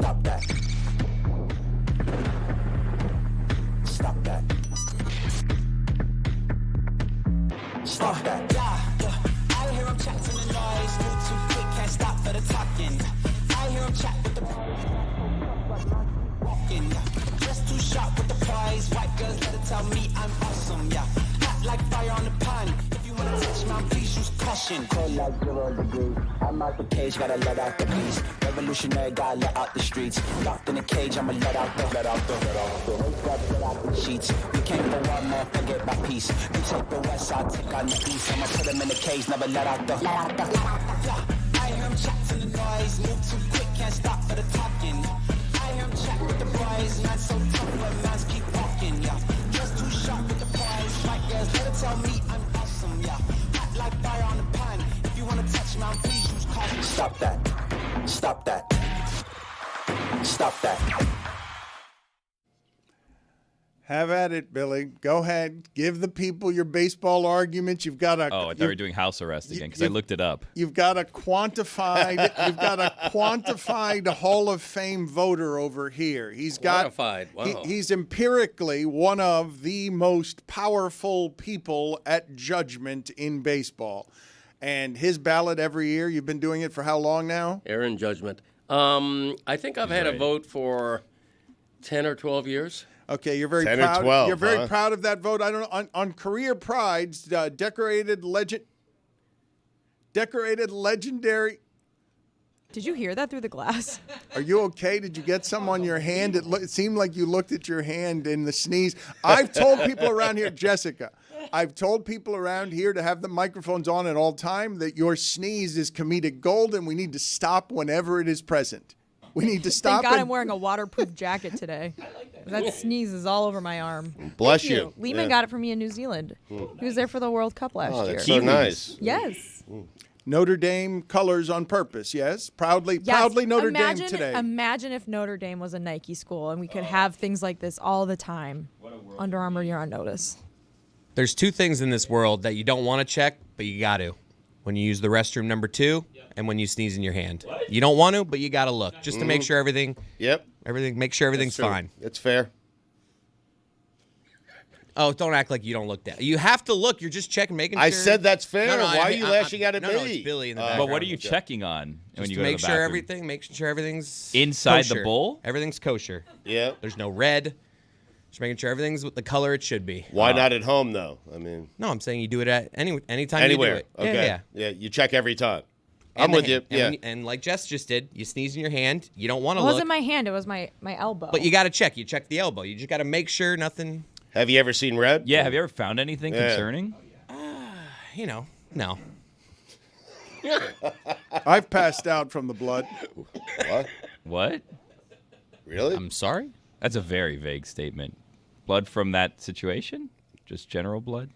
Stop that. Stop that. Stop that. I hear him chat to the noise. Move too quick, can't stop for the talking. I hear him chat with the walking. Just too sharp with the prize. White girls let it tell me I'm awesome. Yeah, hot like fire on the pan. If you wanna touch my, please use caution. Cold like 0 degrees. I'm out the cage, gotta let out the beast. Revolutionary, gotta let out the streets. Locked in a cage, I'ma let out the sheets. We came for one man, forget my peace. You take the west side, take on the east. I'ma put him in the cage, never let out the. Yeah, I hear him chat to the noise. Move too quick, can't stop for the talking. I hear him chat with the boys. Not so tough, but mans keep walking. Yeah, just too sharp with the prize. White girls, let it tell me I'm awesome. Yeah, hot like fire on the pan. If you wanna touch my, please use caution. Stop that. Stop that. Stop that. Have at it, Billy. Go ahead. Give the people your baseball arguments. You've got a. Oh, I thought we were doing house arrest again because I looked it up. You've got a quantified. You've got a quantified Hall of Fame voter over here. He's got quantified. Wow. He's empirically one of the most powerful people at judgment in baseball, and his ballot every year. You've been doing it for how long now? Aaron Judgment. I think I've had a vote for 10 or 12 years. Okay, you're very 10 or proud. 12, you're very huh? proud of that vote. I don't know on Career Pride's decorated legendary. Did you hear that through the glass? Are you okay? Did you get some on your hand? It seemed like you looked at your hand in the sneeze. I've told people around here, Jessica, I've told people around here to have the microphones on at all time that your sneeze is comedic gold and we need to stop whenever it is present. We need to stop. Thank God I'm wearing a waterproof jacket today. That sneeze is all over my arm. Bless Thank you. Lehman got it for me in New Zealand. He was there for the World Cup last year. That's so nice. Yes. Notre Dame colors on purpose, yes? Proudly Notre Dame today. Imagine if Notre Dame was a Nike school and we could have things like this all the time. Under Armour, you're on notice. There's two things in this world that you don't want to check, but you got to. When you use the restroom number 2 and when you sneeze in your hand. You don't want to, but you got to look just to make sure everything. Yep. Make sure everything's fine. It's fair. Oh, don't act like you don't look that. You have to look. You're just checking, making sure. I said that's fair. No, Why are you lashing out at me? No, it's Billy in the background. But what are you checking on when you go to the bathroom? Making sure everything's Inside kosher. the bowl? Everything's kosher. Yeah. There's no red. Just making sure everything's the color it should be. Why not at home though? I mean. No, I'm saying you do it at anytime Anywhere. you do it. Okay. Yeah. You check every time. I'm with you. Yeah. And like Jess just did, you sneeze in your hand. You don't want to It look. wasn't my hand. It was my elbow. But you got to check. You check the elbow. You just got to make sure nothing. Have you ever seen red? Yeah. Have you ever found anything concerning? No. I've passed out from the blood. What? Really? I'm sorry? That's a very vague statement. Blood from that situation? Just general blood?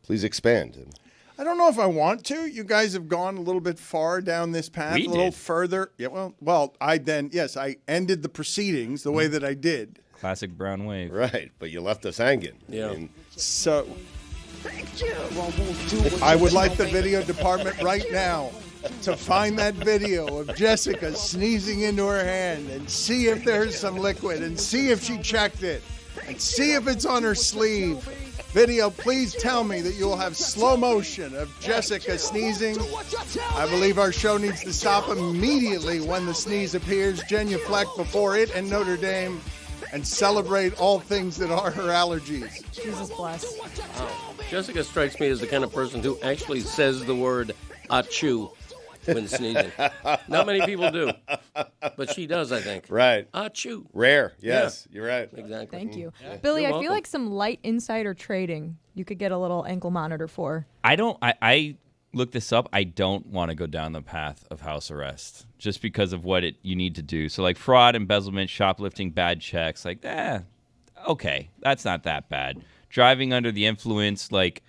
Please expand. I don't know if I want to. You guys have gone a little bit far down this path, We a little did. further. Yeah, well, I ended the proceedings the way that I did. Classic brown wave. Right, but you left us hanging. Yeah. I mean, So, I would like the video department right now to find that video of Jessica sneezing into her hand and see if there's some liquid and see if she checked it and see if it's on her sleeve. Video, please tell me that you'll have slow motion of Jessica sneezing. I believe our show needs to stop immediately when the sneeze appears, genuflect before it and Notre Dame, and celebrate all things that are her allergies. Jesus bless. Jessica strikes me as the kind of person who actually says the word achoo when sneezing. Not many people do, but she does, I think. right. Achoo. Rare. Yes, you're right. Exactly. Thank you. Billy, You're I feel welcome. like some light insider trading you could get a little ankle monitor for. I looked this up. I don't want to go down the path of house arrest just because of what you need to do. So like fraud, embezzlement, shoplifting, bad checks, like, okay, that's not that bad. Driving under the influence, like,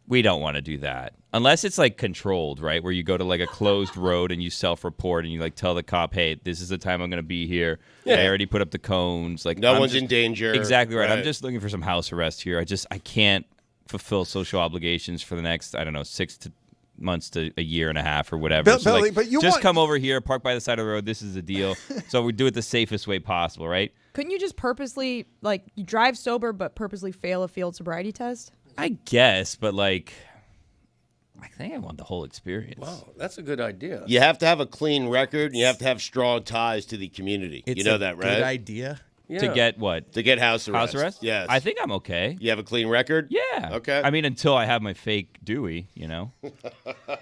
we don't want to do that. Unless it's like controlled, right? Where you go to like a closed road and you self-report and you like tell the cop, hey, this is the time I'm going to be here. Yeah. I already put up the cones. Like No one's in danger. Exactly right. I'm Right. just looking for some house arrest here. I can't fulfill social obligations for the next, 6 to months to a year and a half or whatever. So Billy, like, but you just want- come over here, park by the side of the road. This is the deal. So we do it the safest way possible, right? Couldn't you just purposely, like, you drive sober but purposely fail a field sobriety test? I guess, but like, I think I want the whole experience. Wow, that's a good idea. You have to have a clean record, and you have to have strong ties to the community. It's you know a that, right? Good idea. Yeah. To get what? To get house arrest. House arrest? Yes. I think I'm okay. You have a clean record? Yeah. Okay. I mean, until I have my fake Dewey,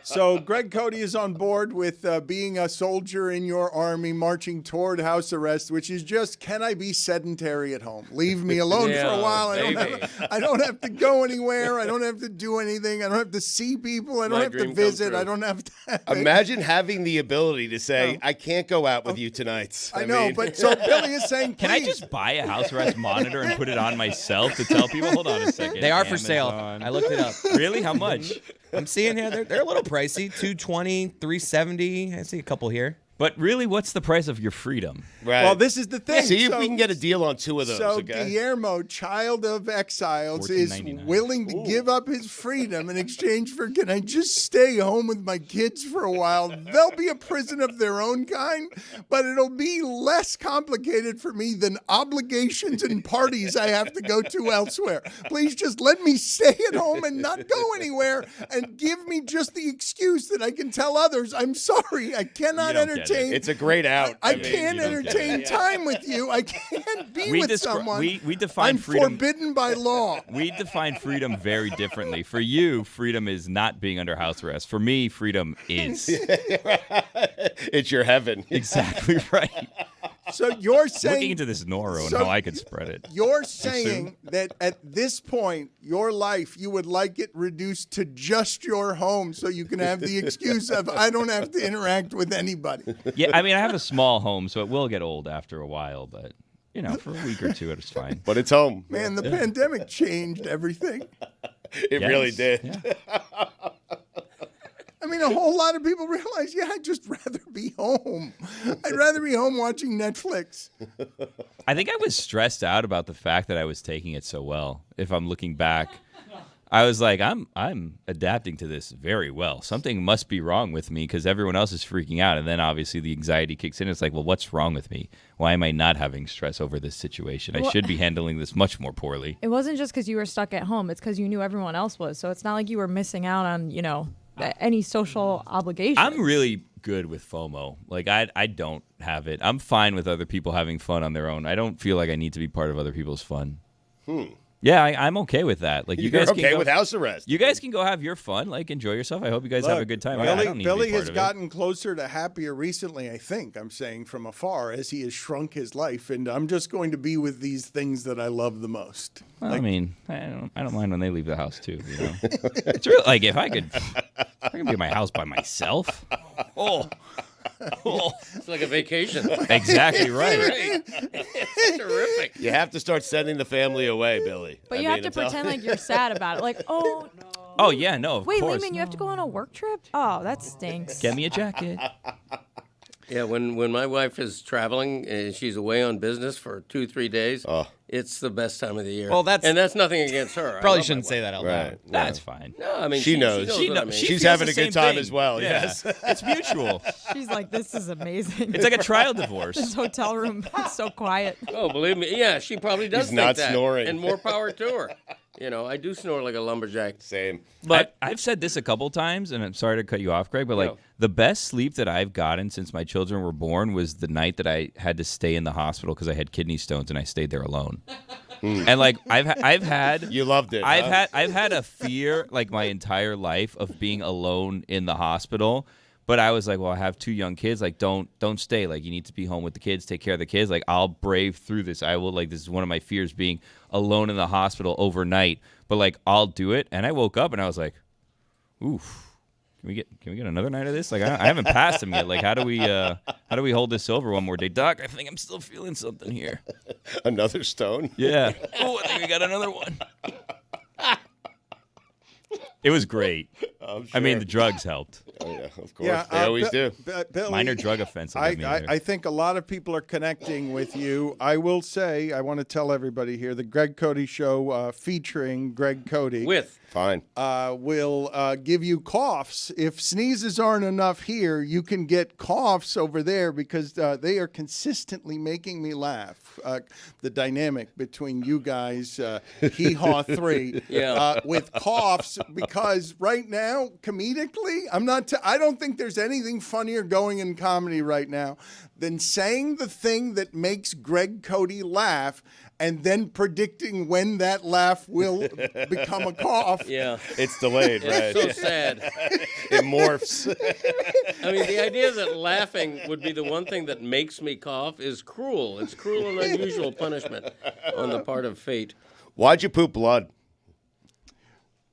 So Greg Cody is on board with being a soldier in your army, marching toward house arrest, which is just, can I be sedentary at home? Leave me alone for Yeah, a while. baby. I don't have to go anywhere. I don't have to do anything. I don't have to see people. I don't My have to dream come visit. true. I don't have to. Imagine having the ability to say, I can't go out with you tonight. I know, mean- but so Billy is saying, Can I please. just buy a house arrest monitor and put it on myself to tell people? Hold on a second. They are for sale. Amazon. I looked it up. Really? How much? I'm seeing here they're a little pricey. $220, $370. I see a couple here. But really, what's the price of your freedom? Right. Well, this is the thing. See if So- we can get a deal on 2 of those, So okay? Guillermo, child of exiles, is $14.99. willing to give up his freedom in exchange for, can I just stay home with my kids for a while? They'll be a prison of their own kind, but it'll be less complicated for me than obligations and parties I have to go to elsewhere. Please just let me stay at home and not go anywhere, and give me just the excuse that I can tell others, I'm sorry, I cannot You don't get it. entertain. It's a great out. I mean, can't you don't get entertain time with you. I can't be with someone. we define I'm freedom. forbidden by law. We define freedom very differently. For you, freedom is not being under house arrest. For me, freedom is. It's your heaven. Exactly right. So you're Looking saying into this Noro and So- how I could spread it. you're saying that at this point, your life, you would like it reduced to just your home, so you can have the excuse of I don't have to interact with anybody. Yeah, I mean, I have a small home, so it will get old after a while, but, for a week or two, it's fine. But it's home. Man, the pandemic changed everything. It really did. Yeah. I mean, a whole lot of people realize, I'd just rather be home. I'd rather be home watching Netflix. I think I was stressed out about the fact that I was taking it so well. If I'm looking back, I was like, I'm adapting to this very well. Something must be wrong with me because everyone else is freaking out. And then obviously the anxiety kicks in. It's like, well, what's wrong with me? Why am I not having stress over this situation? I should be handling this much more poorly. It wasn't just because you were stuck at home. It's because you knew everyone else was. So it's not like you were missing out on, any social obligation. I'm really good with FOMO. Like, I don't have it. I'm fine with other people having fun on their own. I don't feel like I need to be part of other people's fun. Yeah, I'm okay with that. Like, you You're guys okay can go, with house arrest. You guys can go have your fun. Like, enjoy yourself. I hope you guys have a good time. I don't need Billy to be part has of gotten closer to happier recently, I think, I'm saying from afar, as he has shrunk his life. And I'm just going to be with these things that I love the most. Well, I mean, I don't mind when they leave the house too. It's real. Like if I could be in my house by myself. Oh, It's like a vacation. exactly right. It's terrific. You have to start sending the family away, Billy. But I you mean, have to it's all- pretend like you're sad about it. Like, oh, Oh yeah, no. Of wait, course. Lehman, you have to go on a work trip? Oh, that stinks. Get me a jacket. Yeah, when my wife is traveling and she's away on business for 2-3 days, it's the best time of the year. Well, that's nothing against her. I Probably love shouldn't my say wife. that out Right. loud. That's fine. No, I mean She knows. She She knows know- what I mean. she She's feels having the a good same time thing. as well, Yeah. yes. It's mutual. She's like, this is amazing. It's like a trial This divorce. hotel room is so quiet. Oh, believe me, yeah, she probably does He's think not that. snoring. And more power to her. I do snore like a lumberjack. Same. But I've said this a couple times, and I'm sorry to cut you off, Greg, but like No. the best sleep that I've gotten since my children were born was the night that I had to stay in the hospital because I had kidney stones and I stayed there alone. And like I've had You loved it. I've huh? had a fear like my entire life of being alone in the hospital. But I was like, well, I have 2 young kids. Like, don't stay. Like, you need to be home with the kids, take care of the kids. Like, I'll brave through this. I will. Like, this is one of my fears, being alone in the hospital overnight. But like, I'll do it. And I woke up and I was like, oof. Can we get another night of this? Like, I haven't passed him yet. Like, how do we hold this over one more day? Doc, I think I'm still feeling something here. Another stone. Yeah. Oh, I think we got another one. It was great. I'm I mean, sure. the drugs helped. Oh, yeah, of course. They always do. Billy, Minor drug offense. I think a lot of people are connecting with you. I will say, I want to tell everybody here, the Greg Cody Show featuring Greg Cody Fine. will give you coughs. If sneezes aren't enough here, you can get coughs over there because they are consistently making me laugh. The dynamic between you guys, Hee-Haw 3, with coughs, because right now, comedically, I don't think there's anything funnier going in comedy right now than saying the thing that makes Greg Cody laugh and then predicting when that laugh will become a cough. Yeah. It's delayed, right? It's so sad. It morphs. I mean, the idea that laughing would be the one thing that makes me cough is cruel. It's cruel and unusual punishment on the part of fate. Why'd you poop blood?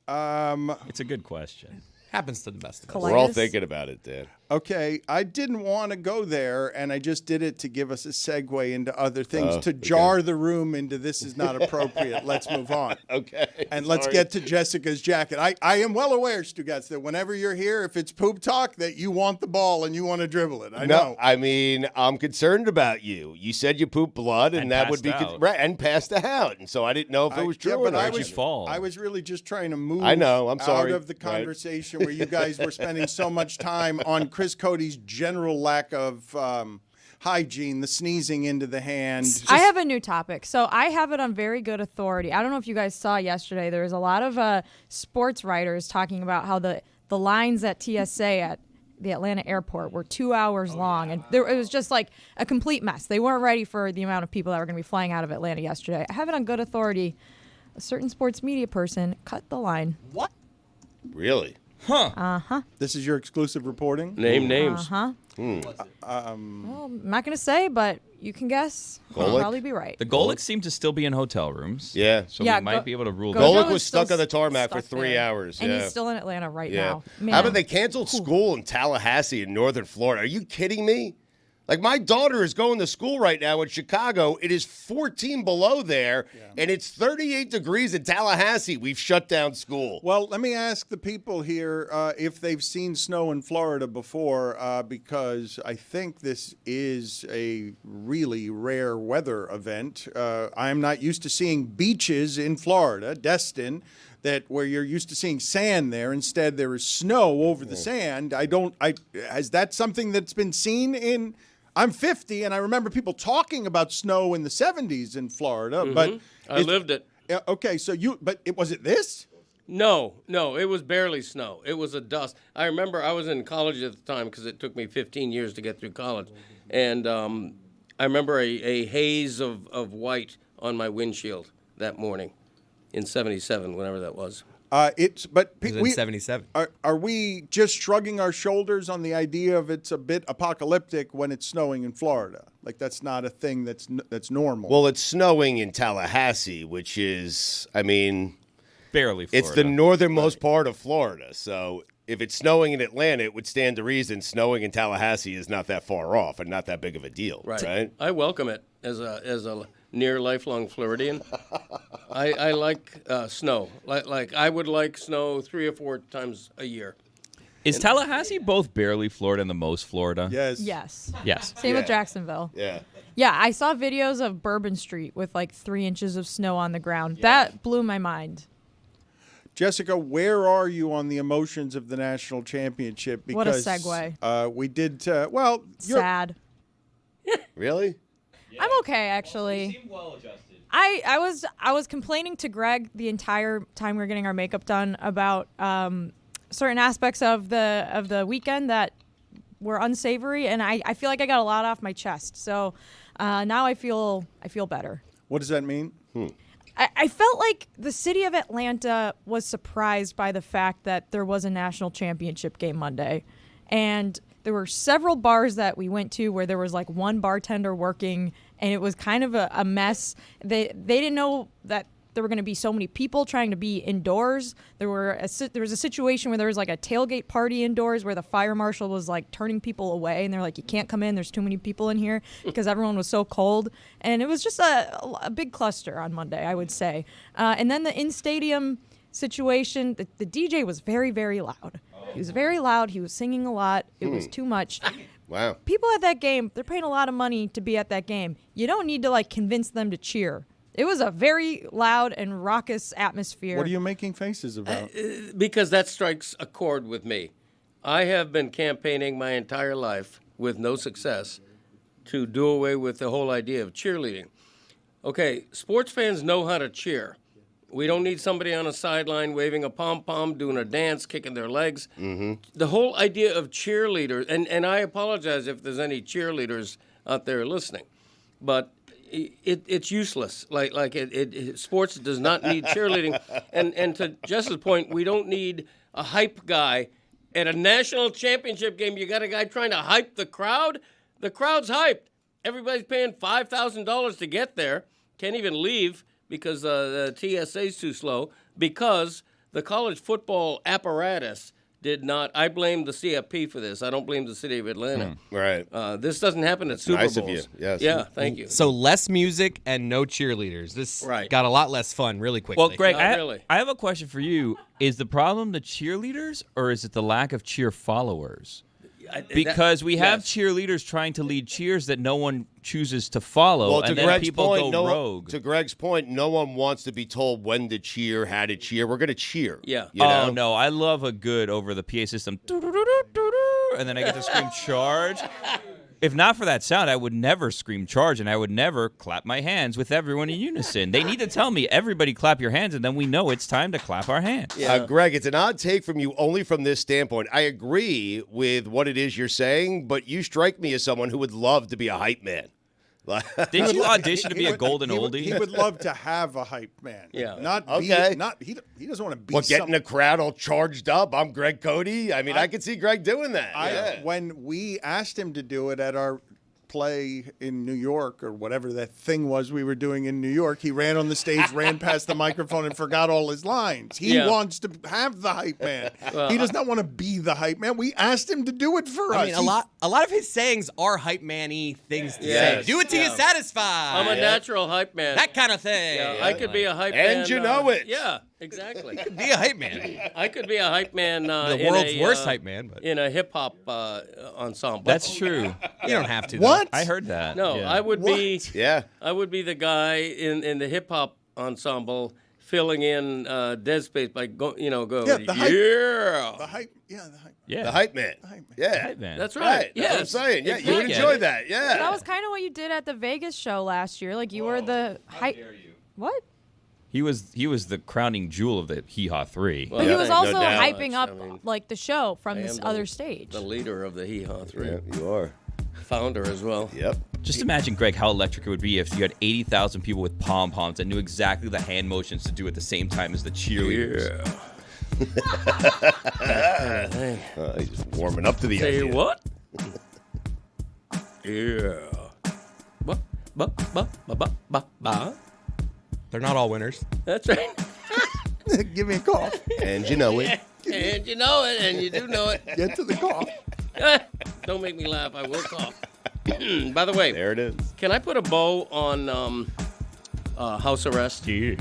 It's a good question. Happens to the best of us. Colitis? We're all thinking about it, Dan. Okay, I didn't want to go there, and I just did it to give us a segue into other things, Oh, to jar the room into this is not appropriate. Let's move on. Okay. And let's Sorry. get to Jessica's jacket. I am well aware, Stugotz, that whenever you're here, if it's poop talk, that you want the ball and you want to dribble it. I know. I mean, I'm concerned about you. You said you pooped blood, and that would be passed out. right, and passed out. And so I didn't know if it was true or but not. I was really just trying to move I know, I'm sorry. out of the Right. conversation where you guys were spending so much time on Chris Cody's general lack of hygiene, the sneezing into the hand. I have a new topic. So I have it on very good authority. I don't know if you guys saw yesterday. There was a lot of sports writers talking about how the lines at TSA at the Atlanta airport were 2 hours long. And it was just like a complete mess. They weren't ready for the amount of people that were going to be flying out of Atlanta yesterday. I have it on good authority. A certain sports media person cut the line. What? Really? This is your exclusive reporting? Name names. Well, I'm not going to say, but you can guess. I'll Golic? probably be right. The Golics seem to still be in hotel rooms. Yeah. So Yeah, we might be able to rule Gojo that Golic out. was is still stuck on the tarmac for stuck 3 there. hours. And yeah. he's still in Atlanta right Yeah. now. How Man. about they canceled school in Tallahassee in northern Florida? Are you kidding me? Like, my daughter is going to school right now in Chicago. It is 14 below there, and it's 38 degrees in Tallahassee. We've shut down school. Well, let me ask the people here if they've seen snow in Florida before, because I think this is a really rare weather event. I'm not used to seeing beaches in Florida, Destin, where you're used to seeing sand there. Instead, there is snow over the sand. Is that something that's been seen in? I'm 50, and I remember people talking about snow in the 70s in Florida, but I lived it. Yeah, okay, so was it this? No, it was barely snow. It was a dust. I remember I was in college at the time because it took me 15 years to get through college. And I remember a haze of white on my windshield that morning in 77, whenever that was. It was in 77. Are we just shrugging our shoulders on the idea of it's a bit apocalyptic when it's snowing in Florida? Like, that's not a thing that's normal. Well, it's snowing in Tallahassee, which is, I mean, Barely Florida. it's the northernmost part of Florida. So if it's snowing in Atlanta, it would stand to reason snowing in Tallahassee is not that far off and not that big of a deal. Right? I welcome it as a near lifelong Floridian. I like snow. Like I would like snow 3 or 4 times a year. Is Tallahassee both barely Florida and the most Florida? Yes. Yes. Yes. Same with Jacksonville. Yeah. Yeah, I saw videos of Bourbon Street with like 3 inches of snow on the ground. That blew my mind. Jessica, where are you on the emotions of the national championship? Because, What a segue. We did, you're Sad. Really? I'm okay, actually. I was complaining to Greg the entire time we were getting our makeup done about certain aspects of the weekend that were unsavory, and I feel like I got a lot off my chest. So now I feel better. What does that mean? I felt like the city of Atlanta was surprised by the fact that there was a national championship game Monday. And there were several bars that we went to where there was like one bartender working, and it was kind of a mess. They didn't know that there were going to be so many people trying to be indoors. There was a situation where there was like a tailgate party indoors where the fire marshal was like turning people away, and they're like, you can't come in, there's too many people in here, because everyone was so cold. And it was just a big cluster on Monday, I would say. And then the in-stadium situation. The DJ was very, very loud. He was very loud. He was singing a lot. It was too much. Wow. People at that game, they're paying a lot of money to be at that game. You don't need to like convince them to cheer. It was a very loud and raucous atmosphere. What are you making faces about? Because that strikes a chord with me. I have been campaigning my entire life with no success to do away with the whole idea of cheerleading. Okay, sports fans know how to cheer. We don't need somebody on a sideline waving a pom-pom, doing a dance, kicking their legs. The whole idea of cheerleaders, and I apologize if there's any cheerleaders out there listening, but it's useless. Sports does not need cheerleading. And to Jess's point, we don't need a hype guy at a national championship game. You got a guy trying to hype the crowd. The crowd's hyped. Everybody's paying $5,000 to get there. Can't even leave because the TSA's too slow. Because the college football apparatus did not. I blame the CFP for this. I don't blame the city of Atlanta. Right. This doesn't happen at Super nice Bowls. of you. Yes. Yeah, thank you. So less music and no cheerleaders. This got a lot less fun really quickly. Well, Greg, Not I have a question for you. Is the problem the cheerleaders or is it the lack of cheer followers? Because we have cheerleaders trying to lead cheers that no one chooses to follow, Well, to and then Greg's people point, go rogue. To Greg's point, no one wants to be told when to cheer, how to cheer. We're going to cheer. Yeah. You know? Oh, no, I love a good over the PA system, and then I get to scream charge. If not for that sound, I would never scream charge, and I would never clap my hands with everyone in unison. They need to tell me, everybody clap your hands, and then we know it's time to clap our hands. Greg, it's an odd take from you only from this standpoint. I agree with what it is you're saying, but you strike me as someone who would love to be a hype man. Did you audition to be a golden oldie? He would love to have a hype man. Yeah. He doesn't want to be. Getting the crowd all charged up. I'm Greg Cody. I mean, I could see Greg doing that. When we asked him to do it at our play in New York or whatever that thing was we were doing in New York, he ran on the stage, ran past the microphone, and forgot all his lines. He wants to have the hype man. He does not want to be the hype man. We asked him to do it for us. I mean, a lot of his sayings are hype man-y things to say. Do it till you're satisfied. I'm a natural hype man. That kind of thing. Yeah, I could be a hype man. And you know it. Yeah, exactly. Be a hype man. I could be a hype man. The world's worst hype man. But in a hip-hop ensemble. That's true. you don't have to. What? I heard that. No, Yeah. I would be. Yeah. I would be the guy in the hip hop ensemble filling in dead space by go. Yeah, the hype. The hype. Yeah, the hype. Yeah. The hype man. Yeah. Hype man. That's right. That's what I'm saying. Yeah, you would Exactly. enjoy that. Yeah. That was kind of what you did at the Vegas show last year. Like you were the hype. What? He was the crowning jewel of the Hee Haw 3. But he Yeah, was no also doubt. hyping up I mean, like the show from I this am other stage. The leader of the Hee Haw 3. Yeah, you are. Founder as well. Yep. Just imagine, Greg, how electric it would be if you had 80,000 people with pom-poms that knew exactly the hand motions to do at the same time as the cheerleaders. He's just warming up to the Say idea. what? Yeah. What? Ba. They're not all winners. That's right. Give me a call. And you know it. And you know it, and you do know it. Get to the call. Don't make me laugh. I will cough. By the way, There it is. can I put a bow on house arrest? Yeah.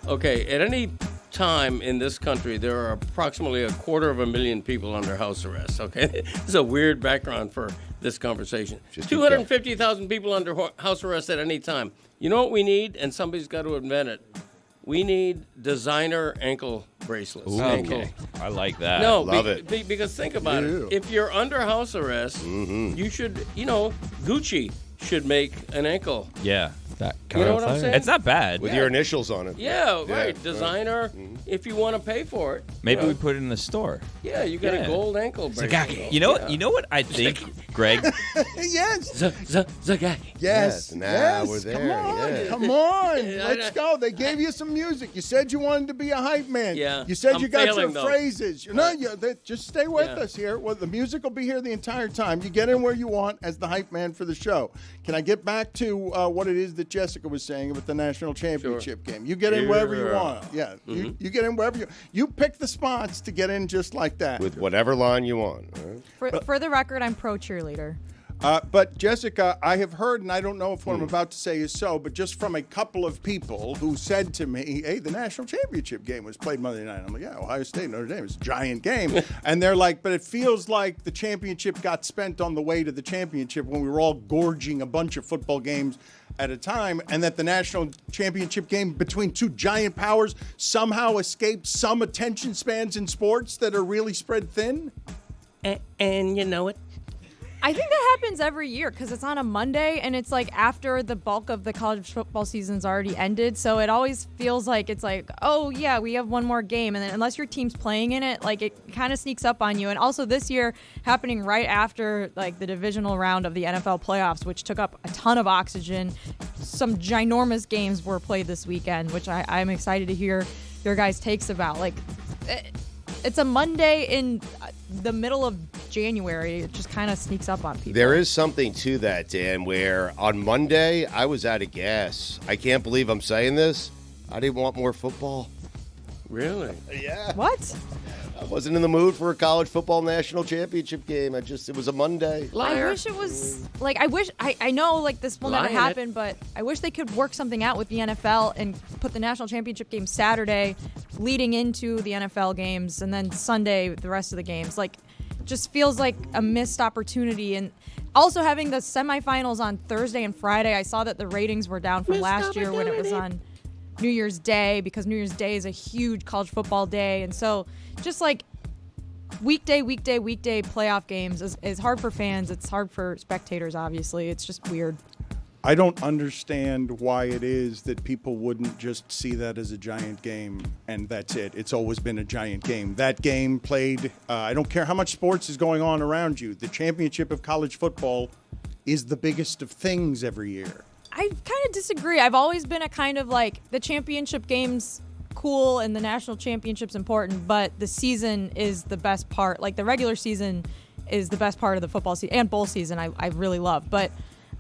Okay, at any time in this country, there are approximately 250,000 people under house arrest, okay? This is a weird background for this conversation. Just 250,000 people under house arrest at any time. You know what we need? And somebody's got to invent it. We need designer ankle bracelets. Okay. I like that. No, Love it. because think about Ew. it. If you're under house arrest, you should, Gucci should make an ankle. Yeah. That You know what I'm saying? It's not bad. With your initials on it. Yeah, right. Yeah. Designer, if you want to pay for it. Maybe we put it in the store. Yeah, you got Yeah. a gold ankle bracelet. Zagaki. You know what? You know what I think, Greg? Yes. Zagaki. Yes. Now yes. we're there. Come on. Yeah. Come on. Let's go. They gave you some music. You said you wanted to be a hype man. Yeah. You said I'm you got your failing, though. phrases. Just stay with us here. Well, the music will be here the entire time. You get in where you want as the hype man for the show. Can I get back to what it is that Jessica was saying with the national championship game? You get in wherever you want. Yeah. You get in wherever you pick the spots to get in just like that. With whatever line you want. All right? For the record, I'm pro cheerleader. But Jessica, I have heard, and I don't know if what I'm about to say is so, but just from a couple of people who said to me, hey, the national championship game was played Monday night. I'm like, yeah, Ohio State, Notre Dame, it's a giant game. And they're like, but it feels like the championship got spent on the way to the championship when we were all gorging a bunch of football games at a time, and that the national championship game between two giant powers somehow escaped some attention spans in sports that are really spread thin? And you know it. I think that happens every year because it's on a Monday and it's like after the bulk of the college football season's already ended. So it always feels like it's like, oh, yeah, we have one more game. And then unless your team's playing in it, like it kind of sneaks up on you. And also this year happening right after like the divisional round of the NFL playoffs, which took up a ton of oxygen. Some ginormous games were played this weekend, which I'm excited to hear your guys' takes about. Like, it's a Monday in the middle of January. It just kind of sneaks up on people. There is something to that, Dan, where on Monday I was out of gas. I can't believe I'm saying this. I didn't want more football. Really? Yeah. What? I wasn't in the mood for a college football national championship game. It was a Monday. I wish it was like I know like this will never happen, but I wish they could work something out with the NFL and put the national championship game Saturday leading into the NFL games and then Sunday the rest of the games. Like just feels like a missed opportunity. And also having the semifinals on Thursday and Friday, I saw that the ratings were down from last year when it was on New Year's Day, because New Year's Day is a huge college football day. And so just like weekday playoff games is hard for fans. It's hard for spectators, obviously. It's just weird. I don't understand why it is that people wouldn't just see that as a giant game and that's it. It's always been a giant game. That game played, I don't care how much sports is going on around you. The championship of college football is the biggest of things every year. I kind of disagree. I've always been a kind of like the championship game's cool and the national championship's important, but the season is the best part. Like the regular season is the best part of the football season and bowl season I really love. But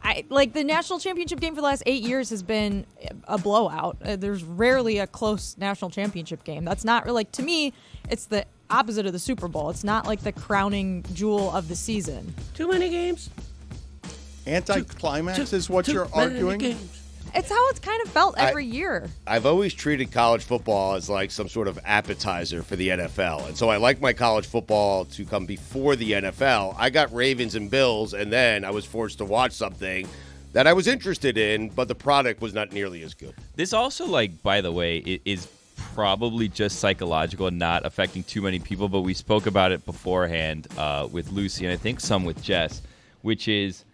I like the national championship game for the last 8 years has been a blowout. There's rarely a close national championship game. That's not really, like, to me, it's the opposite of the Super Bowl. It's not like the crowning jewel of the season. Too many games. Anticlimax is what you're arguing? It's how it's kind of felt every year. I've always treated college football as like some sort of appetizer for the NFL. And so I like my college football to come before the NFL. I got Ravens and Bills, and then I was forced to watch something that I was interested in, but the product was not nearly as good. This also, like, by the way, it is probably just psychological and not affecting too many people, but we spoke about it beforehand with Lucy and I think some with Jess, which is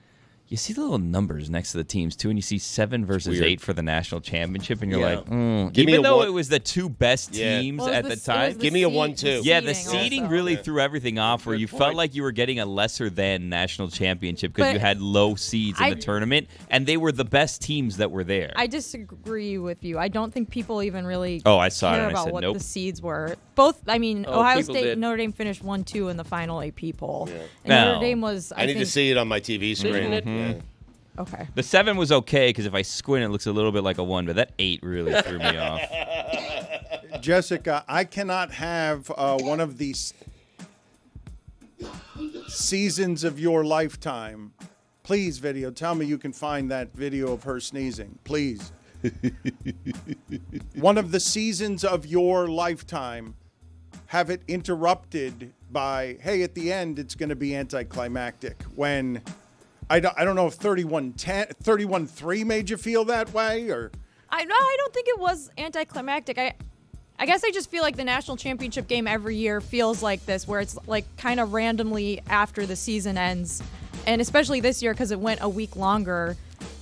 you see the little numbers next to the teams, too, and you see 7 versus 8 for the national championship, and you're like, even though it was the two best teams at the time. Give me a 1-2. Yeah, the seeding really threw everything off where you felt like you were getting a lesser than national championship because you had low seeds in the tournament, and they were the best teams that were there. I disagree with you. I don't think people even really I saw care it and about I said, what nope. the seeds were. Both, I mean, Ohio State did. and Notre Dame finished 1-2 in the final AP poll. Yeah. And No. Notre Dame was, I need to see it on my TV screen. Mm-hmm. Yeah. Okay. The 7 was okay because if I squint, it looks a little bit like a 1, but that 8 really threw me off. Jessica, I cannot have one of these seasons of your lifetime. Please, video, tell me you can find that video of her sneezing. Please. One of the seasons of your lifetime, have it interrupted by, hey, at the end, it's going to be anticlimactic. When I don't know if 31-3 made you feel that way, or I don't think it was anticlimactic. I guess I just feel like the national championship game every year feels like this, where it's like kind of randomly after the season ends, and especially this year because it went a week longer.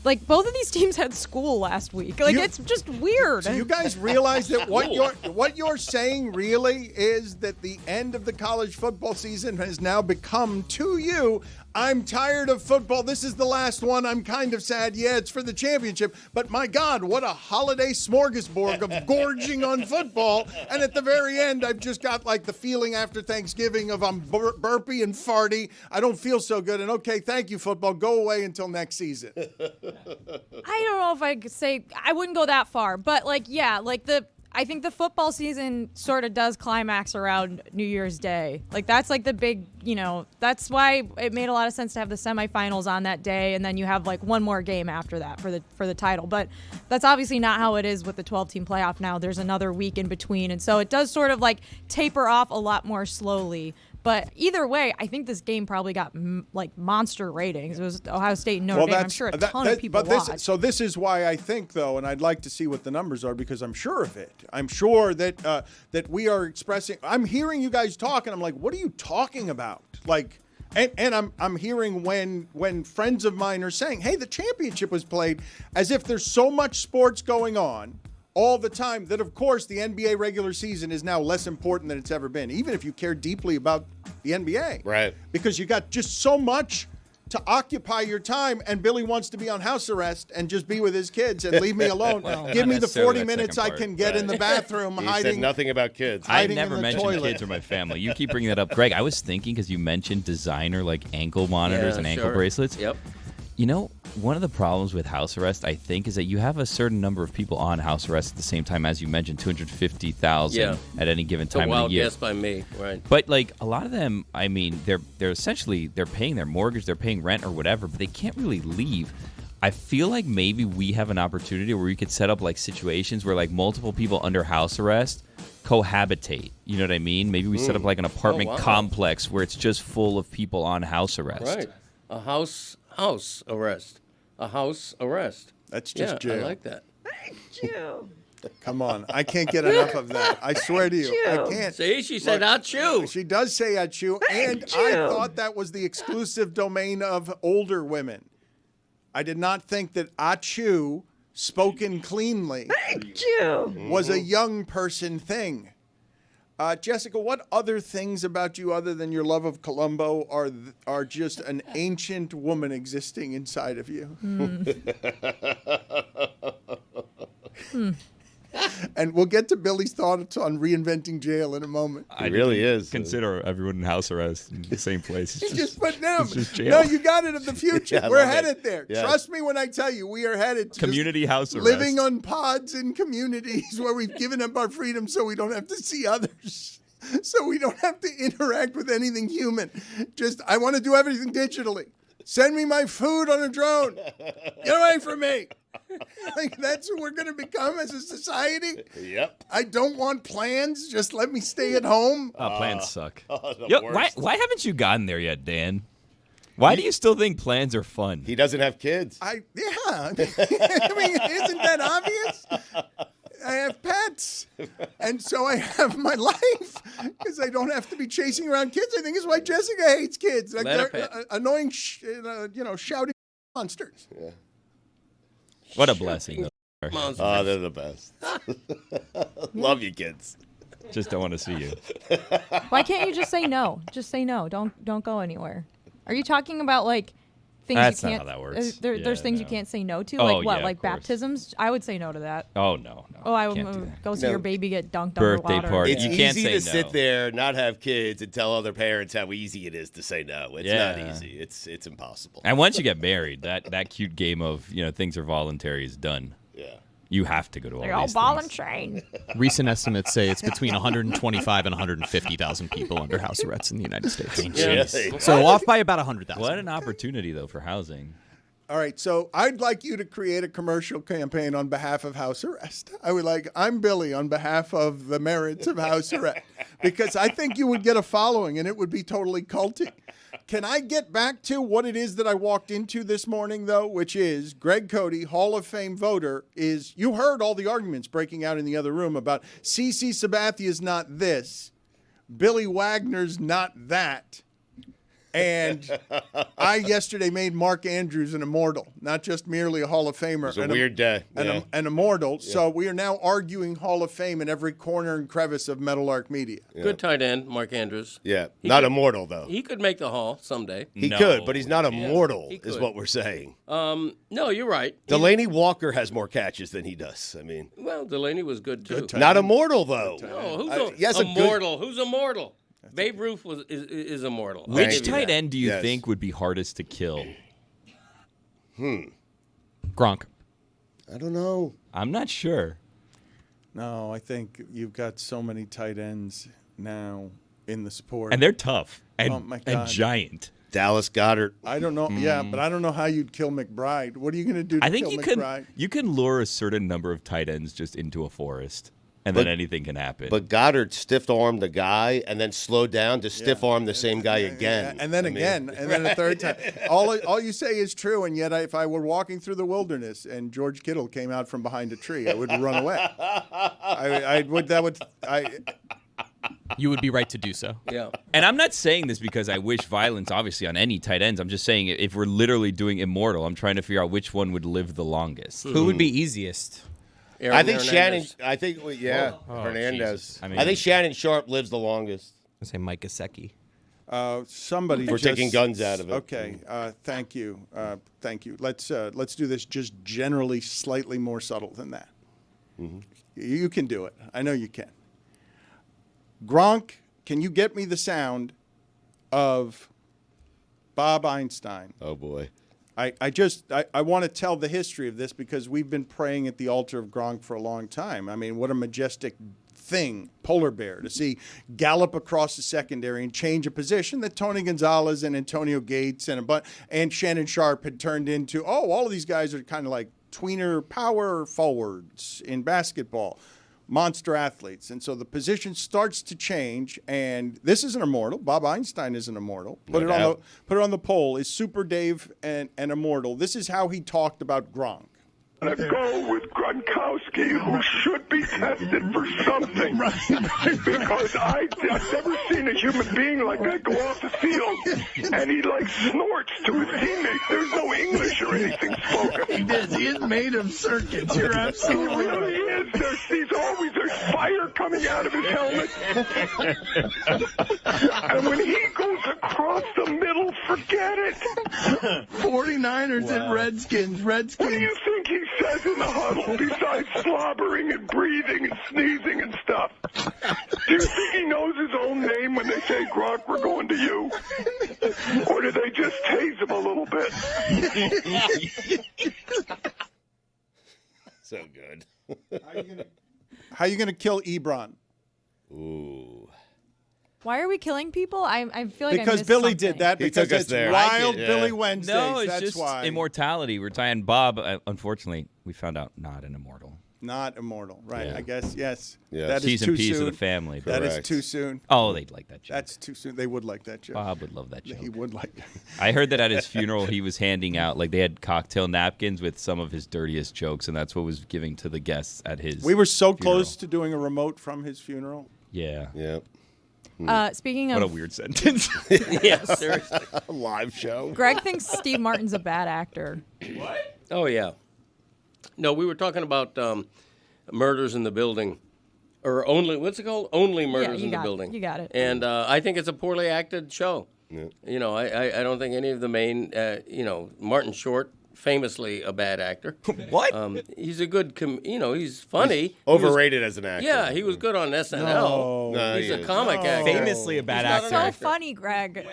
Like both of these teams had school last week. Like it's just weird. So you guys realize that what you're saying really is that the end of the college football season has now become to you, I'm tired of football. This is the last one. I'm kind of sad. Yeah, it's for the championship. But my God, what a holiday smorgasbord of gorging on football. And at the very end, I've just got like the feeling after Thanksgiving of I'm burpy and farty. I don't feel so good. And okay, thank you, football. Go away until next season. I don't know if I could say I wouldn't go that far, but like, yeah, like I think the football season sort of does climax around New Year's Day. Like, that's like the big, that's why it made a lot of sense to have the semifinals on that day, and then you have like one more game after that for the title. But that's obviously not how it is with the 12-team playoff now. There's another week in between, and so it does sort of like taper off a lot more slowly. But either way, I think this game probably got like monster ratings. It was Ohio State and Notre Dame. I'm sure a ton of people watched. So this is why I think, though, and I'd like to see what the numbers are because I'm sure of it. I'm sure that that we are expressing. I'm hearing you guys talk, and I'm like, what are you talking about? Like, and I'm hearing when friends of mine are saying, hey, the championship was played, as if there's so much sports going on all the time that, of course, the NBA regular season is now less important than it's ever been, even if you care deeply about the NBA. Right. Because you got just so much to occupy your time, and Billy wants to be on house arrest and just be with his kids and leave me alone. Give me the 40 minutes I can get in the bathroom He hiding. said nothing about kids. I hiding never in the mentioned toilet. kids or my family. You keep bringing that up. Greg, I was thinking because you mentioned designer like ankle monitors and ankle bracelets. Yep. One of the problems with house arrest, I think, is that you have a certain number of people on house arrest at the same time. As you mentioned, 250,000 at any given time It's a of wild the year. guess by me, right? But like a lot of them, I mean, they're essentially they're paying their mortgage, they're paying rent or whatever, but they can't really leave. I feel like maybe we have an opportunity where we could set up like situations where like multiple people under house arrest cohabitate. You know what I mean? Maybe we set up like an apartment complex where it's just full of people on house arrest. Right. A house arrest. A house arrest. That's just jail. I like that. Come on. I can't get enough of that. I swear to you. I can't. See, she said achoo. She does say achoo, and I thought that was the exclusive domain of older women. I did not think that achoo, spoken cleanly, was a young person thing. Jessica, what other things about you other than your love of Columbo are just an ancient woman existing inside of you? And we'll get to Billy's thoughts on reinventing jail in a moment. It really is. Consider everyone in house arrest in the same place. It's Just put them. it's just jail. No, you got it in the future. Yeah, I We're love it. headed there. Yes. Trust me when I tell you, we are headed to Community house arrest. living on pods in communities where we've given up our freedom so we don't have to see others. So we don't have to interact with anything human. I want to do everything digitally. Send me my food on a drone. Get away from me. Like, that's who we're going to become as a society. Yep. I don't want plans. Just let me stay at home. Plans suck. The Yo, worst. why haven't you gotten there yet, Dan? Why do you still think plans are fun? He doesn't have kids. I mean, isn't that obvious? I have pets, and so I have my life because I don't have to be chasing around kids. I think is why Jessica hates kids. Like, Let they're her annoying, shouting monsters. Yeah. What a blessing. Monsters. Oh, they're the best. Love you, kids. Just don't want to see you. Why can't you just say no? Just say no. Don't go anywhere. Are you talking about like things That's you not can't? how that works. There's Yeah, things you no. can't say no to. Oh, Like what? yeah, Like of course. baptisms? I would say no to that. Oh no. Oh, I can't do would that. go see No. your baby get dunked Birthday underwater. party. It's You can't easy say to sit no. there, not have kids, and tell other parents how easy it is to say no. It's not Yeah. easy. It's impossible. And once you get married, that cute game of things are voluntary is done. Yeah. You have to go to all They're all these ball things. and train. Recent estimates say it's between 125 and 150,000 people under house arrest in the United States. Really? So off by about 100,000. What an opportunity though for housing. All right, so I'd like you to create a commercial campaign on behalf of house arrest. I'm Billy on behalf of the merits of house arrest, because I think you would get a following and it would be totally culty. Can I get back to what it is that I walked into this morning, though, which is Greg Cody, Hall of Fame voter, you heard all the arguments breaking out in the other room about CC Sabathia's not this, Billy Wagner's not that. And I yesterday made Mark Andrews an immortal, not just merely a Hall of Famer. It's a weird day. An immortal. Yeah. So we are now arguing Hall of Fame in every corner and crevice of Meadowlark Media. Yeah. Good tight end, Mark Andrews. Yeah. He Not could- immortal, though. He could make the Hall someday. He No. could, but he's not immortal, he is could. what we're saying. No, you're right. Delaney Walker has more catches than he does. I mean, Well, Delaney was good too. not immortal, though. No, who's yes, a good- immortal? Who's immortal? Babe Ruth is immortal. I'll Which give you tight that. end do you Yes. think would be hardest to kill? Gronk. I don't know. I'm not sure. No, I think you've got so many tight ends now in the sport. And they're tough and, Oh, my and God. giant. Dallas Goedert. I don't know. Yeah, but I don't know how you'd kill McBride. What are you going to do to I think kill you McBride? you can lure a certain number of tight ends just into a forest, and then anything can happen. But Goddard stiff-armed the guy and then slowed down to stiff-arm the same guy again. And then again, and then a third time. All you say is true, and yet if I were walking through the wilderness and George Kittle came out from behind a tree, I would run away. You would be right to do so. Yeah. And I'm not saying this because I wish violence, obviously, on any tight ends. I'm just saying if we're literally doing immortal, I'm trying to figure out which one would live the longest. Who would be easiest? I think Hernandez. Hernandez. I mean- I think Shannon Sharp lives the longest. I say Mike Gesicki. Somebody For taking guns out of it. Okay, thank you, thank you. Let's do this just generally slightly more subtle than that. Mm-hmm. You can do it. I know you can. Gronk, can you get me the sound of Bob Einstein? Oh, boy. I want to tell the history of this because we've been praying at the altar of Gronk for a long time. I mean, what a majestic thing, polar bear, to see gallop across the secondary and change a position that Tony Gonzalez and Antonio Gates and Shannon Sharp had turned into, all of these guys are kind of like tweener power forwards in basketball. Monster athletes. And so the position starts to change, and this is an immortal. Bob Einstein is an immortal. Put it on the poll. Is Super Dave an immortal? This is how he talked about Gronk. To go with Gronkowski, who should be tested for something. Because I've never seen a human being like that go off the field and he like snorts to his teammates. There's no English or anything spoken. He is made of circuits. You're He absolutely right. really is. There's fire coming out of his helmet. And when he goes across the middle, forget it. 49ers and Redskins. What do you think he says in the huddle besides slobbering and breathing and sneezing and stuff? Do you think he knows his own name when they say, Gronk, we're going to you? Or do they just tase him a little bit? So good. How are you gonna kill Ebron? Ooh. Why are we killing people? I feel like I Because missed Billy something. did that He because took us it's there. Wild I did, Billy yeah. Wednesdays. No, it's That's just why. immortality. We're tying Bob. Unfortunately, we found out not an immortal. Not immortal, right? Yeah. I guess yes. Yes. That is T's too and P's soon. of the family. That is Correct. too soon. Oh, they'd like that joke. That's too soon. They would like that joke. Bob would love that joke. He would like. I heard that at his funeral, he was handing out, like, they had cocktail napkins with some of his dirtiest jokes, and that's what was giving to the guests at his We were so funeral. close to doing a remote from his funeral. Yeah. Yeah. Speaking What a of, weird sentence. Yeah, seriously. A live show. Greg thinks Steve Martin's a bad actor. Oh, yeah. No, we were talking about murders in the building. Or only, what's it called? Only murders you in the got it. building. You got it. And I think it's a poorly acted show. Yeah. You know, I don't think any of the main, Martin Short, famously a bad actor. What? He's a good, he's funny. Overrated as an actor. Yeah, he was good on SNL. No, He's he a is. comic actor. Famously a bad He's not actor. an So funny, Greg.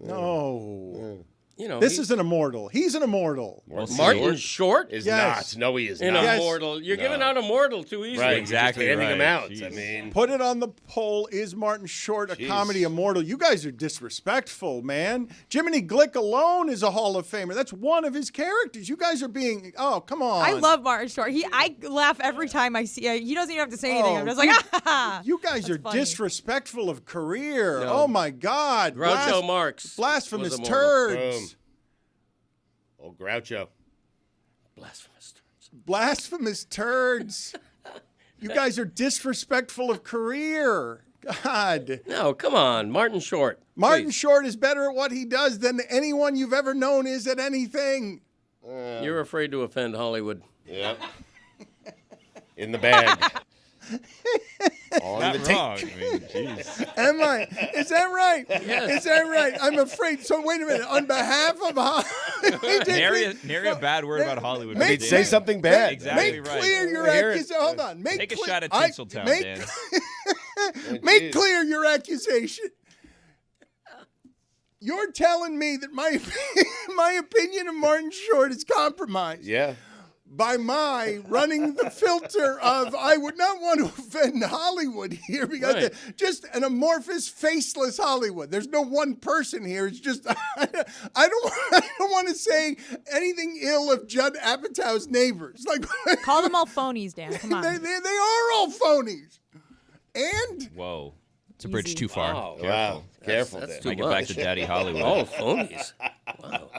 No. You know, This is an immortal. He's an immortal. Martin Short Is Yes. not. No, he is an not. Yes. immortal. You're No. giving out immortal too easily. Right, Exactly Just handing him right. out. Jeez. I mean, Put it on the poll. Is Martin Short a Jeez. comedy immortal? You guys are disrespectful, man. Jiminy Glick alone is a Hall of Famer. That's one of his characters. You guys are being. Oh, come on. I love Martin Short. I laugh every time I see. He doesn't even have to say anything. I'm just like, ah. You guys are funny. disrespectful of career. No. Oh my God. Groucho Marx. Blasphemous was immortal. turds. Boom. Old Groucho. Blasphemous. Blasphemous turds. You guys are disrespectful of career. God. No, come on, Martin Short. Martin please. Short is better at what he does than anyone you've ever known is at anything. You're afraid to offend Hollywood. Yep. In the bag. On the tape. Wrong. I mean, jeez. Am I? Is that right? Yes. Is that right? I'm afraid. So wait a minute. On behalf of Nary a bad word about Hollywood. Make- Dan. Say something bad. Exactly make right. clear your Hear it. accusation. Hold on. Make Take a cle- shot at I- Tinseltown, make- Dan. Make Jeez. clear your accusation. You're telling me that my opinion of Martin Short is compromised. Yeah. by my running the filter of I would not want to offend Hollywood here because Right. just an amorphous, faceless Hollywood. There's no one person here. It's just I don't want to say anything ill of Judd Apatow's neighbors. Like Call them all phonies, Dan. Come on. they are all phonies. And Whoa. It's a bridge too far. Wow. Wow. Careful That's there. too Might get back much. to Daddy Hollywood. All phonies. Wow.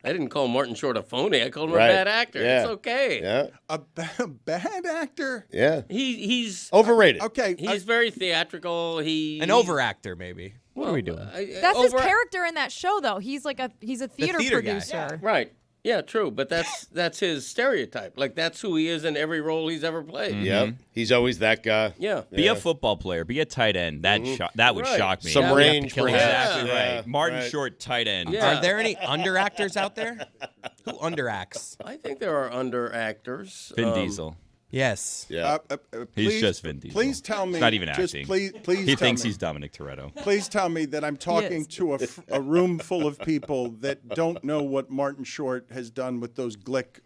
I didn't call Martin Short a phony. I called him Right. a bad actor. Yeah. It's okay. Yeah. a bad actor. Yeah. He's Overrated. Okay, he's very theatrical. An overactor, maybe. What are we doing? That's his character in that show, though. He's a theater theater guy. producer. Right. Yeah, true. But that's his stereotype. Like that's who he is in every role he's ever played. Yep. He's always that guy. Yeah. Be a football player. Be a tight end. That that would Right. shock me. Some That would have to range, kill him. perhaps. Exactly Yeah. right. Martin Right. Short, tight end. Yeah. Are there any underactors out there? Who underacts? I think there are under actors. Vin Diesel. Yes. Yeah. He's just Vin Diesel. Please tell me. It's not even just acting. Please He tell thinks me. he's Dominic Toretto. Please tell me that I'm talking Yes. to a room full of people that don't know what Martin Short has done with those Glick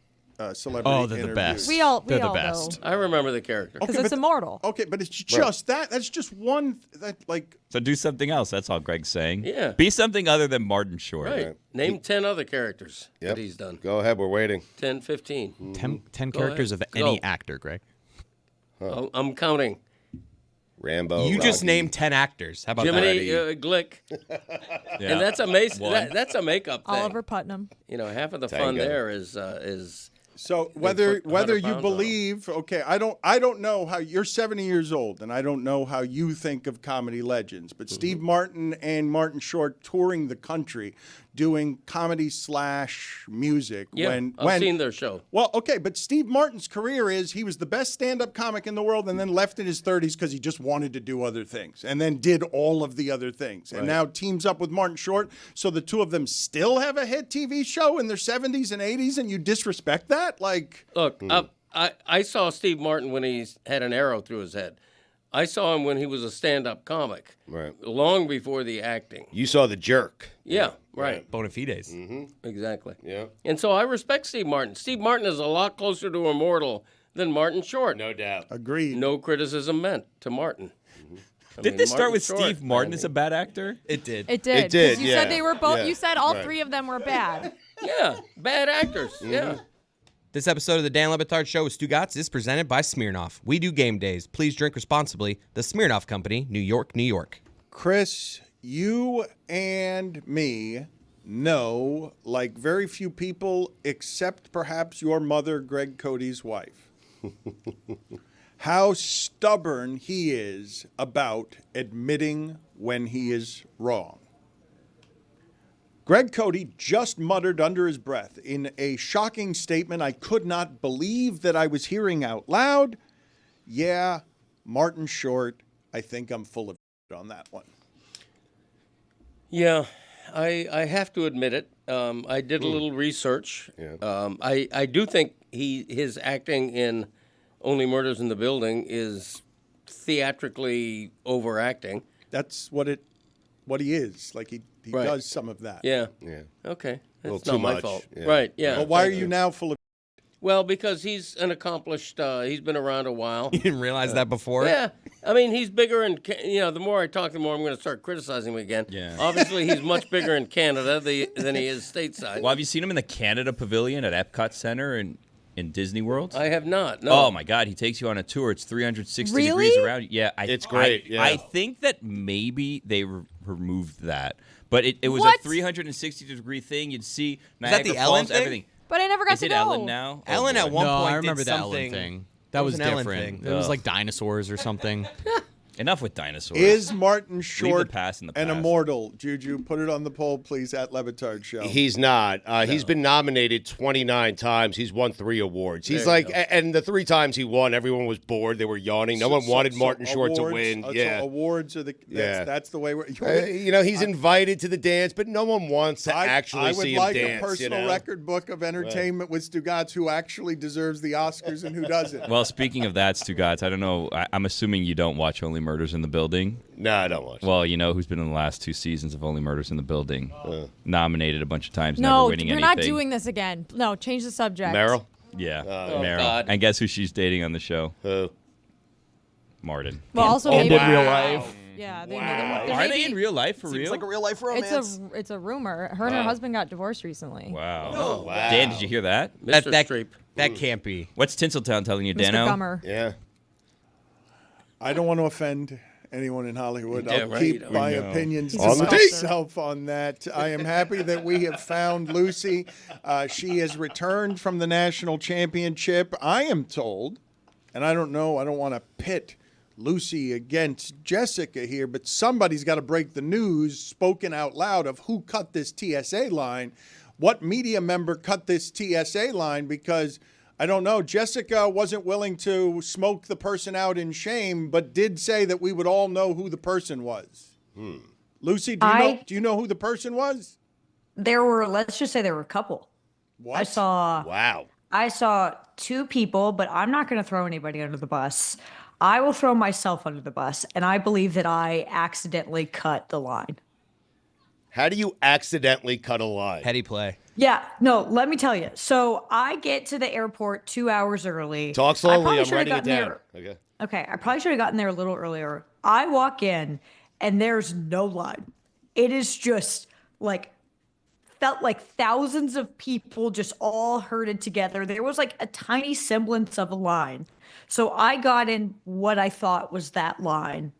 celebrity Oh, they're the interviews. best. We all They're the know. best. I remember the character. Because Okay, it's but- immortal. Okay, but it's just that. That's just one. That like. So do something else. That's all Greg's saying. Yeah. Be something other than Martin Short. Right. Name 10 other characters Yep. that he's done. Go ahead. We're waiting. 10, 15. 10 Go characters ahead. of any Go. actor, Greg. I'm counting. Rambo. You just Rocky. named 10 actors. How about Jiminy that? Glick. Yeah. And that's amazing. One. That's a makeup thing. Oliver Putnam. You know, half of the fun Tango. there is So whether put 100 you pounds on believe, okay, I don't know how you're 70 years old, and I don't know how you think of comedy legends, but Steve Martin and Martin Short touring the country, doing comedy / music. yeah. I've seen their show. Well, okay, but Steve Martin's career is he was the best stand-up comic in the world and then left in his 30s because he just wanted to do other things and then did all of the other things. And now teams up with Martin Short, so the two of them still have a hit TV show in their 70s and 80s, and you disrespect that? Like, Look, I saw Steve Martin when he had an arrow through his head. I saw him when he was a stand-up comic. Right. Long before the acting. You saw The Jerk. Yeah, right. Bona fides. Exactly. Yeah. And so I respect Steve Martin. Steve Martin is a lot closer to immortal than Martin Short. No doubt. agreed. No criticism meant to Martin. I Did mean, this start Martin with Short, Steve Martin I as a bad actor? It did. It did. 'cause did, You yeah. said they were both. Yeah. You said all Right. three of them were bad. Yeah, bad actors. Yeah. This episode of the Dan Le Batard Show with Stugotz is presented by Smirnoff. We do game days. Please drink responsibly. The Smirnoff Company, New York, New York. Chris, you and me know, like very few people, except perhaps your mother, Greg Cody's wife, how stubborn he is about admitting when he is wrong. Greg Cody just muttered under his breath in a shocking statement I could not believe that I was hearing out loud. Yeah, Martin Short, I think I'm full of on that one. Yeah, I have to admit it. I did a little research. Yeah. I do think his acting in Only Murders in the Building is theatrically overacting. That's what he is. Like he Right. does some of that. Yeah. Yeah. Okay. little That's not too my much. fault. Yeah. Right. Yeah. Well, why are Thank you now full of? Well, because he's an accomplished. He's been around a while. You didn't realize that before? Yeah, I mean he's bigger in the more I talk, the more I'm going to start criticizing him again. Yeah. Obviously, he's much bigger in Canada than he is stateside. Well, have you seen him in the Canada Pavilion at Epcot Center in Disney World? I have not. No. Oh my God, he takes you on a tour. It's 360 Really? degrees around you. Yeah, It's great, yeah. I think that maybe they removed that, but it was What? a 360 degree thing. You'd see that Niagara the Ellen Falls, thing? everything. But I never got Is to it go. Ellen now? Oh, Ellen at boy. one No, point I remember did the something. Ellen thing. That was was an Ellen different. thing. It was Ugh. like dinosaurs or something. Enough with dinosaurs. Is Martin Short past in the an past. immortal? Juju, put it on the poll, please, at Le Batard Show. He's not. He's been nominated 29 times. He's won 3 awards. He's There you like, go. and the 3 times he won, everyone was bored. They were yawning. No one wanted Martin Short to awards- win. so Yeah. awards are the. Yeah. That's the way we're. He's invited to the dance, but no one wants to actually I would see like him dance. a personal record book of entertainment with Stugotz who actually deserves the Oscars and who doesn't. Well, speaking of that, Stugotz, I don't know. I'm assuming you don't watch Only Murders in the Building? No, I don't watch. Well, you know who's been in the last 2 seasons of Only Murders in the Building? Nominated a bunch of times, No, never winning we're anything. not doing this again. No, change the subject. Meryl? Yeah, Oh, Meryl. God. And guess who she's dating on the show? Who? Martin. Well, also And maybe in real life. Yeah, there Are may they be- in real life for Seems real? like a real life romance. It's a rumor. Her and her husband got divorced recently. Wow. Oh, wow. Dan, did you hear that? That, Mr. that, Streep. that can't be. What's Tinseltown telling you, Mr. Dano? Gummer. Yeah. I don't want to offend anyone in Hollywood. Yeah, I'll right. keep my We know. opinions He's to on the tape. myself on that. I am happy that we have found Lucy. She has returned from the national championship. I am told, and I don't know, I don't want to pit Lucy against Jessica here, but somebody's got to break the news spoken out loud of who cut this TSA line. What media member cut this TSA line? Because I don't know. Jessica wasn't willing to smoke the person out in shame, but did say that we would all know who the person was. Lucy, do you know who the person was? Let's just say there were a couple. What? Wow. I saw 2 people, but I'm not going to throw anybody under the bus. I will throw myself under the bus, and I believe that I accidentally cut the line. How do you accidentally cut a line? Petty play. Yeah, no, let me tell you. So I get to the airport 2 hours early. Talk I slowly. probably I'm should have writing it gotten down. there- Okay. Okay, I probably should have gotten there a little earlier. I walk in, and there's no line. It is just felt like thousands of people just all herded together. There was like a tiny semblance of a line. So I got in what I thought was that line.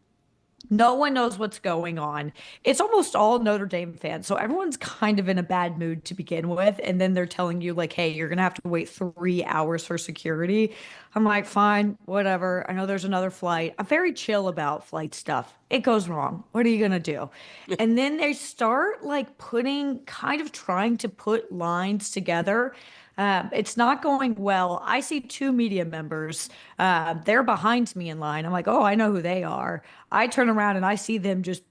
No one knows what's going on. It's almost all Notre Dame fans. So everyone's kind of in a bad mood to begin with. And then they're telling you, like, hey, you're going to have to wait 3 hours for security. I'm like, fine, whatever. I know there's another flight. I'm very chill about flight stuff. It goes wrong. What are you going to do? And then they start trying to put lines together. It's not going well. I see 2 media members. They're behind me in line. I'm like, oh, I know who they are. I turn around and I see them just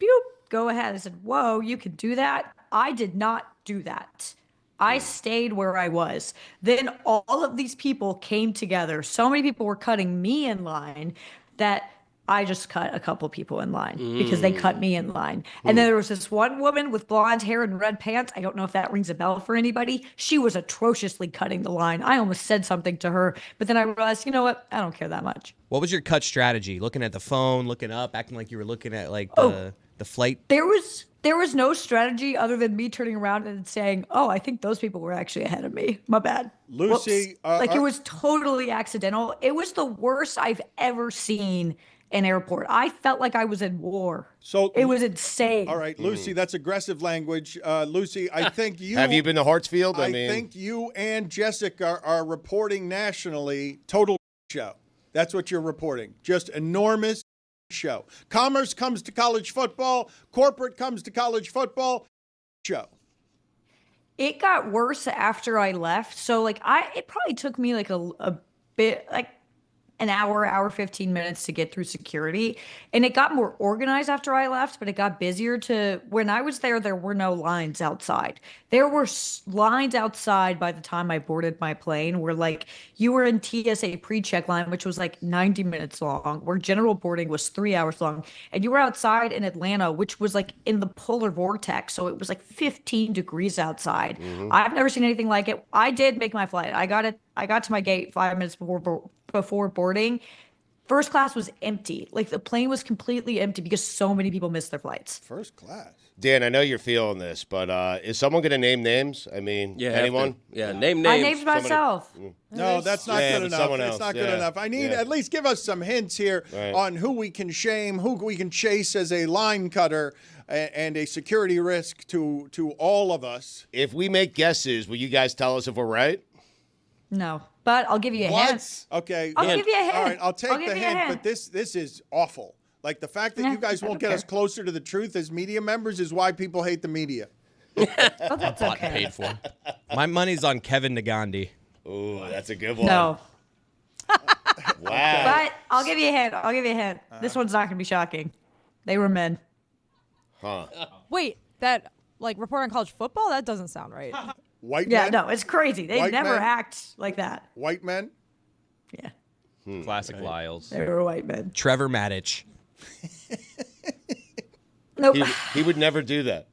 go ahead. I said, whoa, you can do that? I did not do that. I stayed where I was. Then all of these people came together. So many people were cutting me in line that I just cut a couple people in line because they cut me in line. And then there was this one woman with blonde hair and red pants. I don't know if that rings a bell for anybody. She was atrociously cutting the line. I almost said something to her, but then I realized, you know what? I don't care that much. What was your cut strategy? Looking at the phone, looking up, acting like you were looking at the flight? There was no strategy other than me turning around and saying, oh, I think those people were actually ahead of me. My bad. Lucy, it was totally accidental. It was the worst I've ever seen an airport. I felt like I was in war. So it was insane. All right, Lucy, that's aggressive language. Lucy, I think you Have you been to Hartsfield? I think you and Jessica are reporting nationally total show. That's what you're reporting. Just enormous show. Commerce comes to college football. Corporate comes to college football. Show. It got worse after I left. So it probably took me a bit an hour 15 minutes to get through security. And it got more organized after I left, but it got busier when I was there were no lines outside. There were lines outside by the time I boarded my plane where you were in TSA pre-check line, which was 90 minutes long, where general boarding was 3 hours long. And you were outside in Atlanta, which was in the polar vortex. So it was 15 degrees outside. I've never seen anything like it. I did make my flight. I got to my gate 5 minutes before boarding. First class was empty. The plane was completely empty because so many people missed their flights. First class. Dan, I know you're feeling this, but is someone going to name names? I mean, anyone? Yeah, name names. I named myself. No, that's not good enough. It's not good enough. I need at least give us some hints here on who we can shame, who we can chase as a line cutter and a security risk to all of us. If we make guesses, will you guys tell us if we're right? No, but I'll give you a hint. Okay. I'll give you a hint. All right, I'll take give the you a hint, but this is awful. The fact that you guys won't get us closer to the truth as media members is why people hate the media. Oh, that's Bought okay. and paid for. My money's on Kevin Nagandi. Ooh, that's a good one. No, Wow. but I'll give you a hint. This one's not going to be shocking. They were men. Huh. Wait, that report on college football? That doesn't sound right. White Yeah, men? no, it's crazy. They White never men? act like that. White men? Yeah, Classic Lyles. they were white men. Trevor Maddich. Nope. He would never do that.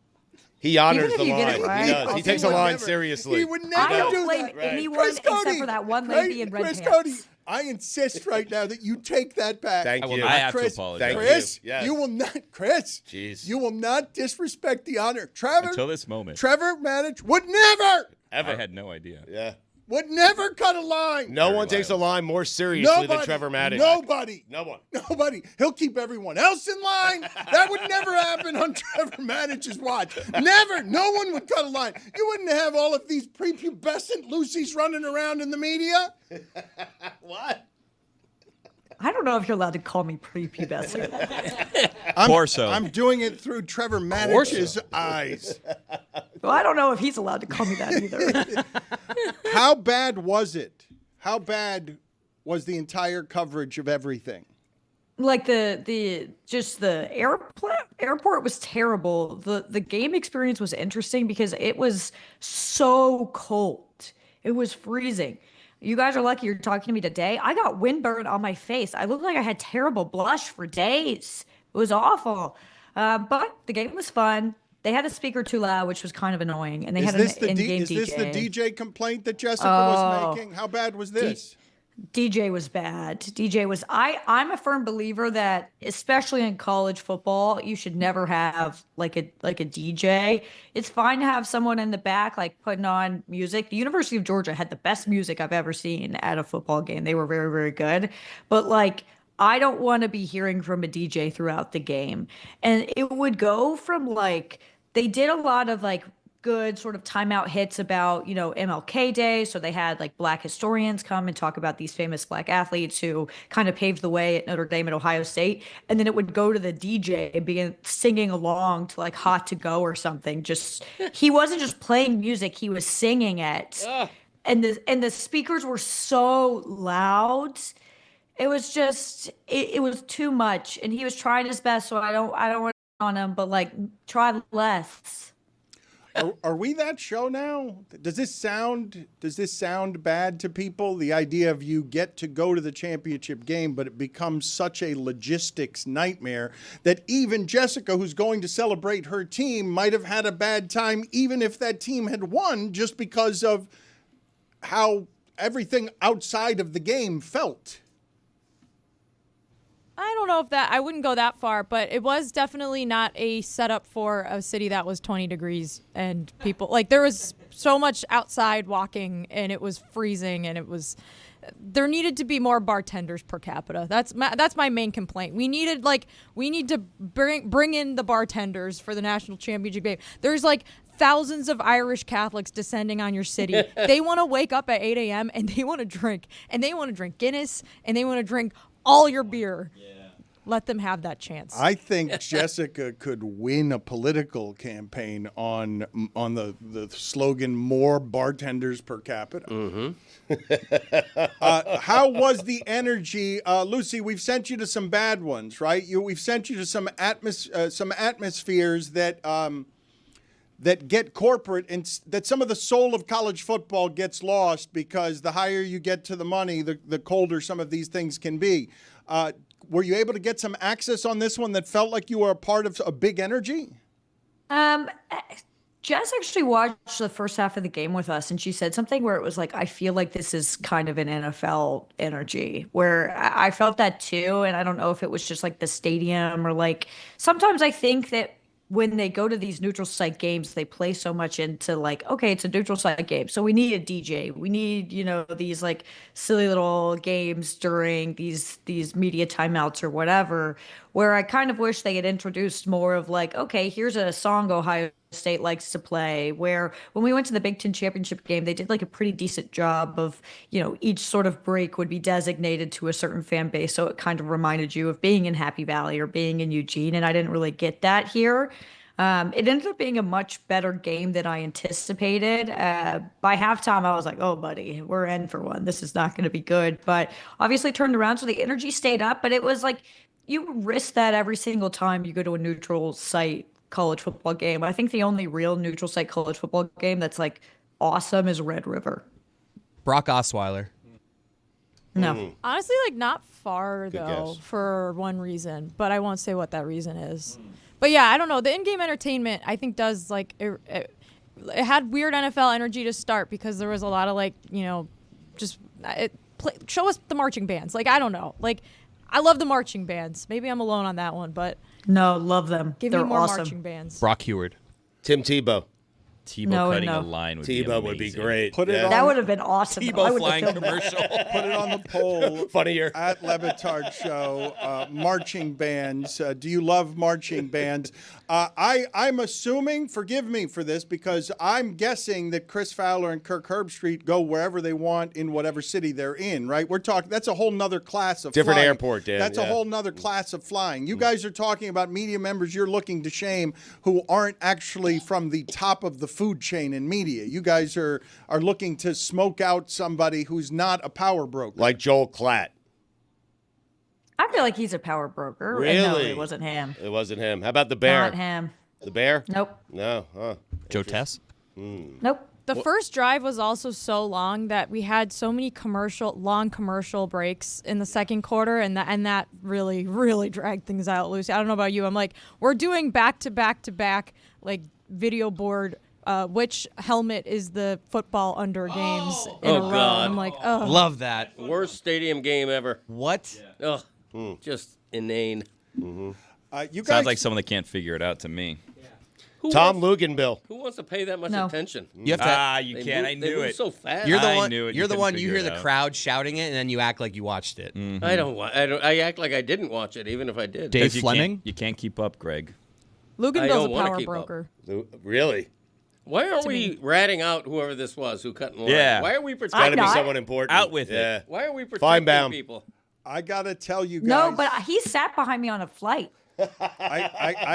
He honors if the you get line. it right, He does. He takes a line seriously. He would I never don't do blame that. anyone Chris except Cody, for that one lady in red Chris pants. Cody, I insist right now that you take that back. Thank you. I have Chris, to apologize. Thank Chris, you. Yes. you will not, Chris. Jeez. You will not disrespect the honor. Trevor, Until this moment. Trevor Manage would never, Ever. I had no idea. Yeah. would never cut a line. No one takes a line more seriously than Trevor Maddox. Nobody. No one. Nobody. He'll keep everyone else in line. That would never happen on Trevor Manage's watch. Never. No one would cut a line. You wouldn't have all of these prepubescent Lucy's running around in the media. What? I don't know if you're allowed to call me prepubescent. I'm doing it through Trevor Manage's eyes. Well, I don't know if he's allowed to call me that either. How bad was it? How bad was the entire coverage of everything? Like the airport was terrible. The game experience was interesting because it was so cold. It was freezing. You guys are lucky you're talking to me today. I got windburn on my face. I looked like I had terrible blush for days. It was awful. But the game was fun. They had a speaker too loud, which was kind of annoying. And they had an in-game DJ. Is this the DJ complaint that Jessica was making? How bad was this? DJ was bad. I'm a firm believer that, especially in college football, you should never have like a DJ. It's fine to have someone in the back like putting on music. The University of Georgia had the best music I've ever seen at a football game. They were very, very good. But like, I don't want to be hearing from a DJ throughout the game. And it would go from like, they did a lot of like good sort of timeout hits about, MLK Day. So they had like Black historians come and talk about these famous Black athletes who kind of paved the way at Notre Dame and Ohio State. And then it would go to the DJ and begin singing along to like Hot to Go or something. He wasn't just playing music, he was singing it. And the speakers were so loud. It was just, it was too much. And he was trying his best. So I don't want to on him, but like try less. Are we that show now? Does this sound bad to people? The idea of you get to go to the championship game, but it becomes such a logistics nightmare that even Jessica, who's going to celebrate her team, might have had a bad time, even if that team had won, just because of how everything outside of the game felt. I don't know if I wouldn't go that far, but it was definitely not a setup for a city that was 20 degrees and people like there was so much outside walking and it was freezing and there needed to be more bartenders per capita. That's my main complaint. We need to bring in the bartenders for the national championship game. There's like thousands of Irish Catholics descending on your city. They want to wake up at 8 a.m. and they want to drink Guinness and they want to drink all your beer. Yeah. Let them have that chance. I think Jessica could win a political campaign on the slogan "More bartenders per capita." Mm-hmm. How was the energy, Lucy? We've sent you to some bad ones, right? We've sent you to some atmospheres that get corporate, and that some of the soul of college football gets lost because the higher you get to the money, the colder some of these things can be. Were you able to get some access on this one that felt like you were a part of a big energy? Jess actually watched the first half of the game with us, and she said something where it was like, I feel like this is kind of an NFL energy, where I felt that too. And I don't know if it was just like the stadium or like, sometimes I think that when they go to these neutral site games, they play so much into like, okay, it's a neutral site game, so we need a DJ. We need, these like silly little games during these media timeouts or whatever, where I kind of wish they had introduced more of like, okay, here's a song Ohio State likes to play, where when we went to the Big Ten championship game, they did like a pretty decent job of, each sort of break would be designated to a certain fan base. So it kind of reminded you of being in Happy Valley or being in Eugene. And I didn't really get that here. It ended up being a much better game than I anticipated. By halftime, I was like, oh, buddy, we're in for one. This is not going to be good. But obviously turned around, so the energy stayed up. But it was like, you risk that every single time you go to a neutral site college football game. I think the only real neutral site college football game that's like awesome is Red River. Brock Osweiler. No. Honestly, like not far Good though, guess. for one reason, but I won't say what that reason is. But yeah, I don't know. The in-game entertainment, I think, does like it had weird NFL energy to start because there was a lot of like, you know, just show us the marching bands. Like, I don't know. Like, I love the marching bands. Maybe I'm alone on that one, but No, love them. give They're me more awesome. marching bands. Brock Heward. Tim Tebow. Tebow No, cutting no. a line would be Tebow amazing. would be great. Put it Yeah. on. That would have been awesome. I Tebow would've flying filmed that. commercial. Put it on the poll. Funnier. At Le Batard Show, marching bands. Do you love marching bands? I'm assuming, forgive me for this, because I'm guessing that Chris Fowler and Kirk Herbstreit go wherever they want in whatever city they're in, right? We're talking, that's a whole nother class of Different flying. airport, Dan, That's a yeah. whole nother class of flying. You guys are talking about media members you're looking to shame who aren't actually from the top of the food chain in media. You guys are looking to smoke out somebody who's not a power broker. Like Joel Klatt. I feel like he's a power broker. And no, Really? it wasn't him. It wasn't him. How about the Bear? Not him. The Bear? Nope. No. Huh. Joe Tess. Nope. The first drive was also so long that we had so many long commercial breaks in the second quarter, and that really, really dragged things out, Lucy. I don't know about you. I'm like, we're doing back to back like video board. Which helmet is the football under games in a row? God. I'm like, oh. Love that. Worst stadium game ever. What? Ugh. Just inane. You guys, Sounds like someone that can't figure it out to me. Tom Luganbill. Who wants to pay that much No. attention? You have to. You They can't. move- I they knew move it. so fast. You're the I one. knew it. You're You the couldn't one. You figure hear it the out. crowd shouting it, and then you act like you watched it. I don't. I act like I didn't watch it, even if I did. Dave 'Cause you Fleming? You can't keep up, Greg. I Luganville's don't a wanna power keep up. broker. Really? Why aren't we ratting out whoever this was who cut in line? Yeah. Why are we Got to protecting? be not. someone important. Out with it. Yeah. Why are we protecting Feinbaum. people? I gotta tell you guys. No, but he sat behind me on a flight, I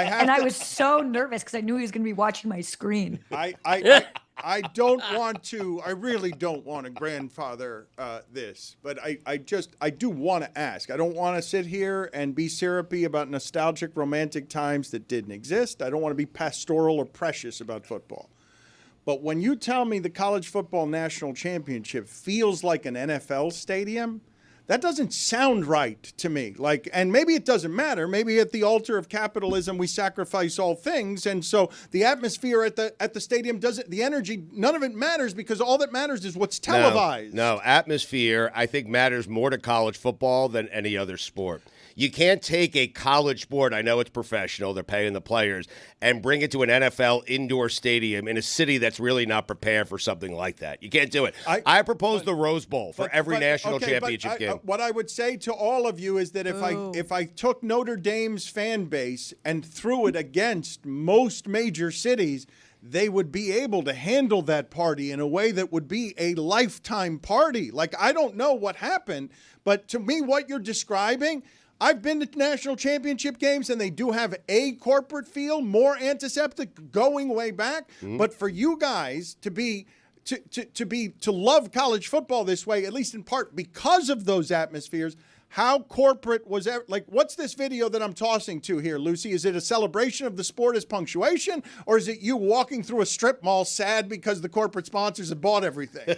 have and to, I was so nervous because I knew he was going to be watching my screen. I don't want to. I really don't want to grandfather this, but I do want to ask. I don't want to sit here and be syrupy about nostalgic, romantic times that didn't exist. I don't want to be pastoral or precious about football. But when you tell me the College Football National Championship feels like an NFL stadium, that doesn't sound right to me. Like, and maybe it doesn't matter. Maybe at the altar of capitalism we sacrifice all things, and so the atmosphere at the stadium doesn't. The energy, none of it matters because all that matters is what's televised. No, atmosphere, I think, matters more to college football than any other sport. You can't take a college sport, I know it's professional, they're paying the players, and bring it to an NFL indoor stadium in a city that's really not prepared for something like that. You can't do it. I propose the Rose Bowl for every national championship game. What I would say to all of you is that if I took Notre Dame's fan base and threw it against most major cities, they would be able to handle that party in a way that would be a lifetime party. Like, I don't know what happened, but to me, what you're describing, I've been to national championship games, and they do have a corporate feel, more antiseptic, going way back. But for you guys to love college football this way, at least in part because of those atmospheres, how corporate was that? Like, what's this video that I'm tossing to here, Lucy? Is it a celebration of the sport as punctuation, or is it you walking through a strip mall sad because the corporate sponsors have bought everything?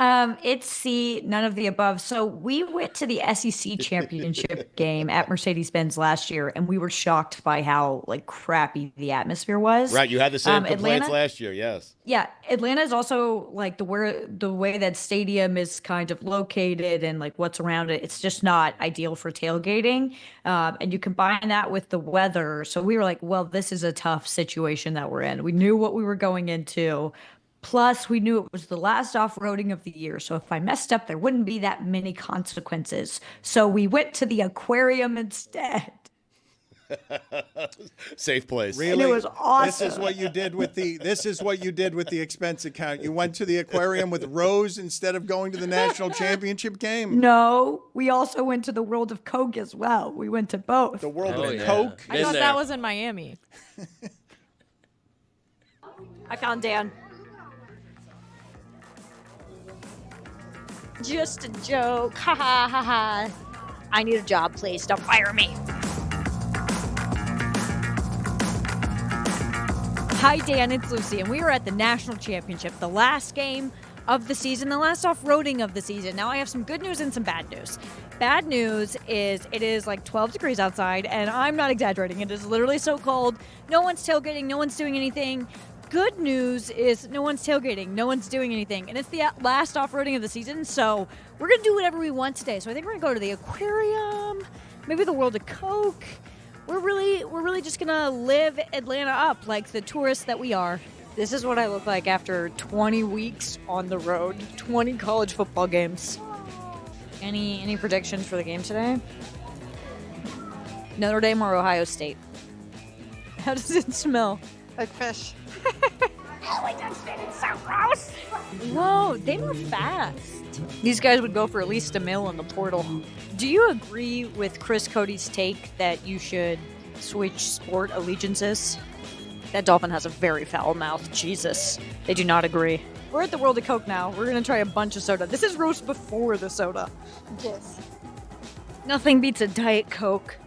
It's C, none of the above. So we went to the SEC championship game at Mercedes-Benz last year, and we were shocked by how like crappy the atmosphere was. Right, you had the same complaints Atlanta, last year, yes. Yeah, Atlanta is also like the way that stadium is kind of located and like what's around it. It's just not ideal for tailgating, and you combine that with the weather. So we were like, well, this is a tough situation that we're in. We knew what we were going into. Plus, we knew it was the last off-roading of the year, so if I messed up, there wouldn't be that many consequences. So we went to the aquarium instead. Safe place. Really? And it was awesome. This is what you did with the expense account. You went to the aquarium with Rose instead of going to the national championship game. No, we also went to the World of Coke as well. We went to both. The World Oh, of yeah. Coke. I thought that was in Miami. I found Dan. Just a joke. Ha ha ha ha. I need a job, please. Don't fire me. Hi, Dan. It's Lucy, and we were at the national championship, the last game of the season, the last off-roading of the season. Now I have some good news and some bad news. Bad news is it is like 12 degrees outside, and I'm not exaggerating. It is literally so cold. No one's tailgating. No one's doing anything. Good news is no one's tailgating. No one's doing anything. And it's the last off-roading of the season, so we're going to do whatever we want today. So I think we're going to go to the aquarium, maybe the World of Coke. We're really just going to live Atlanta up like the tourists that we are. This is what I look like after 20 weeks on the road, 20 college football games. Any predictions for the game today? Notre Dame or Ohio State? How does it smell? Like fish. It's so gross. Whoa, they move fast. These guys would go for at least $1 million in the portal. Do you agree with Chris Cody's take that you should switch sport allegiances? That dolphin has a very foul mouth. Jesus. They do not agree. We're at the World of Coke now. We're going to try a bunch of soda. This is roast before the soda. Yes. Nothing beats a Diet Coke.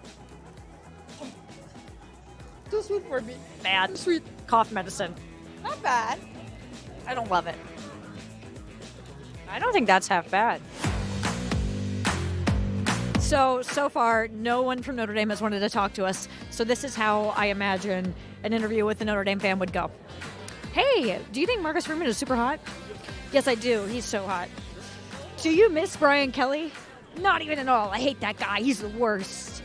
Too sweet for me. Bad. Too sweet. Cough medicine. Not bad. I don't love it. I don't think that's half bad. So far, no one from Notre Dame has wanted to talk to us. So this is how I imagine an interview with a Notre Dame fan would go. Hey, do you think Marcus Freeman is super hot? Yes, I do. He's so hot. Do you miss Brian Kelly? Not even at all. I hate that guy. He's the worst.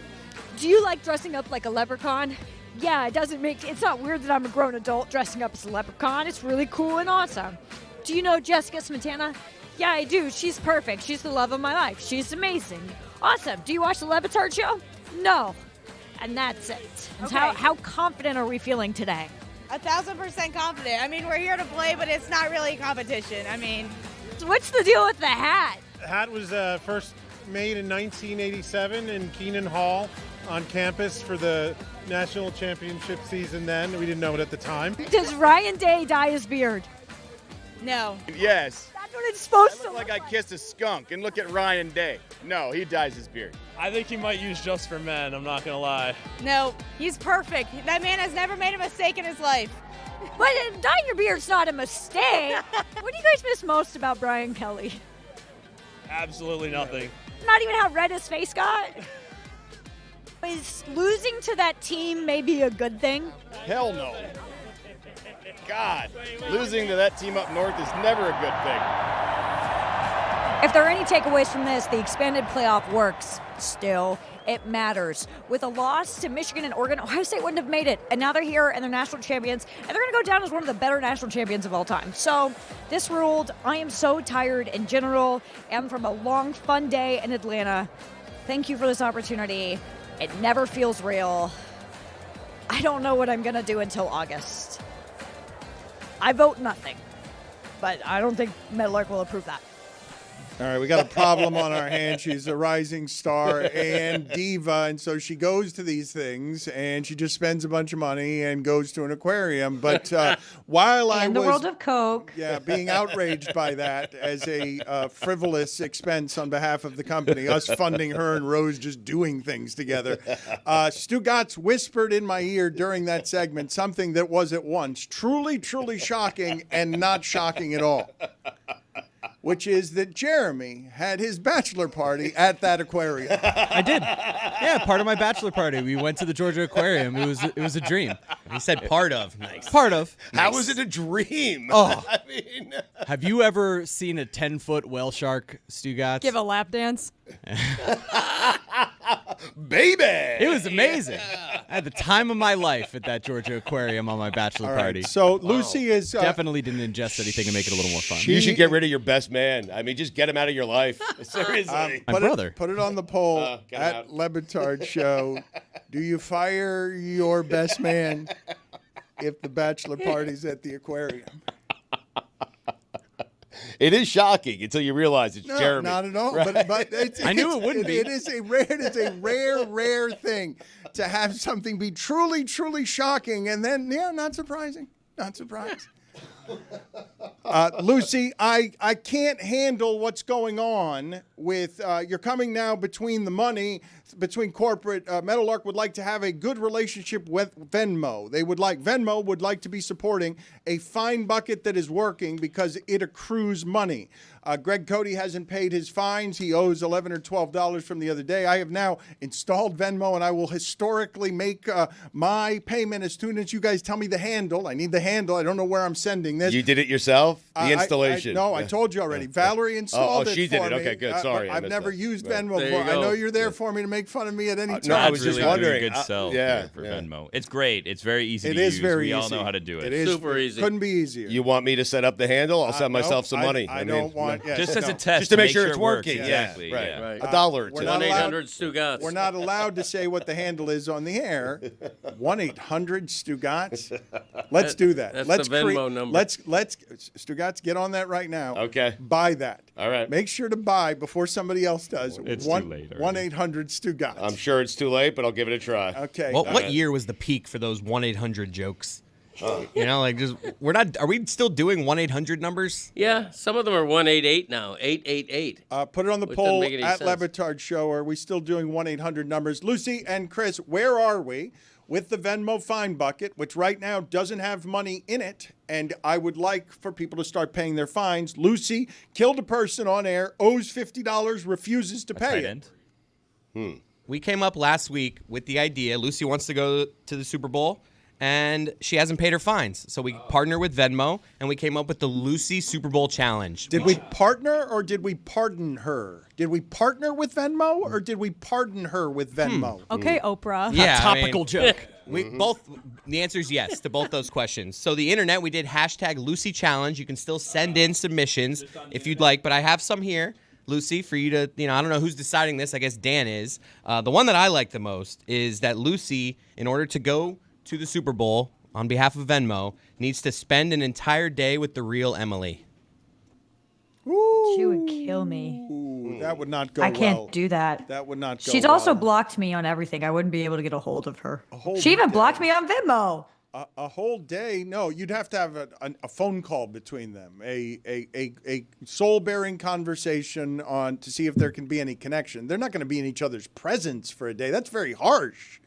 Do you like dressing up like a leprechaun? Yeah, it's not weird that I'm a grown adult dressing up as a leprechaun. It's really cool and awesome. Do you know Jessica Smetana? Yeah, I do. She's perfect. She's the love of my life. She's amazing. Awesome. Do you watch the Le Batard Show? No. And that's it. Okay. How confident are we feeling today? 1,000% confident. I mean, we're here to play, but it's not really a competition. I mean, what's the deal with the hat? The hat was first made in 1987 in Keenan Hall on campus for the National Championship season then. We didn't know it at the time. Does Ryan Day dye his beard? no. Yes. That's what it's supposed to Look look like I kissed a skunk, and look at Ryan Day. No, he dyes his beard. I think he might use Just for Men, I'm not going to lie. No, he's perfect. That man has never made a mistake in his life. But dyeing your beard's not a mistake. What do you guys miss most about Brian Kelly? Absolutely nothing. Not even how red his face got? Is losing to that team maybe a good thing? Hell no. God, losing to that team up north is never a good thing. If there are any takeaways from this, the expanded playoff works still. It matters. With a loss to Michigan and Oregon, Ohio State wouldn't have made it. And now they're here and they're national champions. And they're going to go down as one of the better national champions of all time. So this ruled. I am so tired in general and from a long, fun day in Atlanta. Thank you for this opportunity. It never feels real. I don't know what I'm going to do until August. I vote nothing. But I don't think Medlark will approve that. All right, we got a problem on our hands. She's a rising star and diva, and so she goes to these things, and she just spends a bunch of money and goes to an aquarium. But while I was... the World of Coke. Yeah, being outraged by that as a frivolous expense on behalf of the company, us funding her and Rose just doing things together. Stugotz whispered in my ear during that segment something that was at once truly, truly shocking and not shocking at all. Which is that Jeremy had his bachelor party at that aquarium. I did. Yeah, part of my bachelor party. We went to the Georgia Aquarium. It was a dream. He said part of. Nice. Part of. How was it a dream? Oh. I mean, have you ever seen a 10-foot whale shark, Stugotz? Give a lap dance. Baby! It was amazing. I had the time of my life at that Georgia Aquarium on my bachelor party. So Lucy is... definitely didn't ingest anything to make it a little more fun. You should get rid of your best man. I mean, just get him out of your life. Seriously. My brother. Put it on the poll at Le Batard Show. Do you fire your best man if the bachelor party's at the aquarium? It is shocking until you realize it's Jeremy. Not at all. Right? But I knew it wouldn't be. It is a rare thing to have something be truly, truly shocking, and then not surprising. Not surprised. Lucy, I can't handle what's going on with you're coming now between the money, between corporate, Meadowlark would like to have a good relationship with Venmo. Venmo would like to be supporting a fine bucket that is working because it accrues money. Greg Cody hasn't paid his fines. He owes $11 or $12 from the other day. I have now installed Venmo, and I will historically make my payment as soon as you guys tell me the handle. I need the handle. I don't know where I'm sending this. You did it yourself? The installation? I told you already. Valerie installed it for me. she did it. Okay, good. Sorry. I've never used Venmo before. I know you're there for me to make fun of me at any time. No, I was just wondering. Good sell for Venmo. It's great. It's very easy to use. It is very easy. We all know how to do it. It is super easy. Couldn't be easier. You want me to set up the handle? I'll send myself some money. I don't want. Just as a test. Just to make make sure it's works. working. Exactly. Yeah, right. $1 or two. 1-800-STUGOTZ. We're not allowed to say what the handle is on the air. 1-800-STUGOTZ. Let's do that. That's the Venmo number. Let's Stugotz, get on that right now. Okay. Buy that. All right. Make sure to buy before somebody else does. It's too late. 1-800-STUGOTZ. I'm sure it's too late, but I'll give it a try. Okay. What year was the peak for those 1-800 jokes? You know, like just are we still doing 1-800 numbers? Yeah, some of them are 188 now. 888. Put it on the Which poll doesn't make any at sense. Le Batard Show. Are we still doing 1-800 numbers? Lucy and Chris, where are we with the Venmo fine bucket, which right now doesn't have money in it? And I would like for people to start paying their fines. Lucy killed a person on air, owes $50, refuses to pay it. We came up last week with the idea. Lucy wants to go to the Super Bowl, and she hasn't paid her fines. So we partner with Venmo, and we came up with the Lucy Super Bowl Challenge. Did we partner or did we pardon her? Did we partner with Venmo or did we pardon her with Venmo? Okay, Oprah. Yeah, Topical joke. We both. The answer is yes to both those questions. So the internet, we did hashtag Lucy Challenge. You can still send in submissions if you'd like, but I have some here, Lucy, for you to, I don't know who's deciding this. I guess Dan is. The one that I like the most is that Lucy, in order to go to the Super Bowl on behalf of Venmo, needs to spend an entire day with the real Emily. Ooh. She would kill me. Ooh, that would not go well. I can't do that. That would not go She's well. also blocked me on everything. I wouldn't be able to get a hold of her. whole She even day. blocked me on Venmo. A whole day? No, you'd have to have a phone call between them, a soul-bearing conversation to see if there can be any connection. They're not going to be in each other's presence for a day. That's very harsh.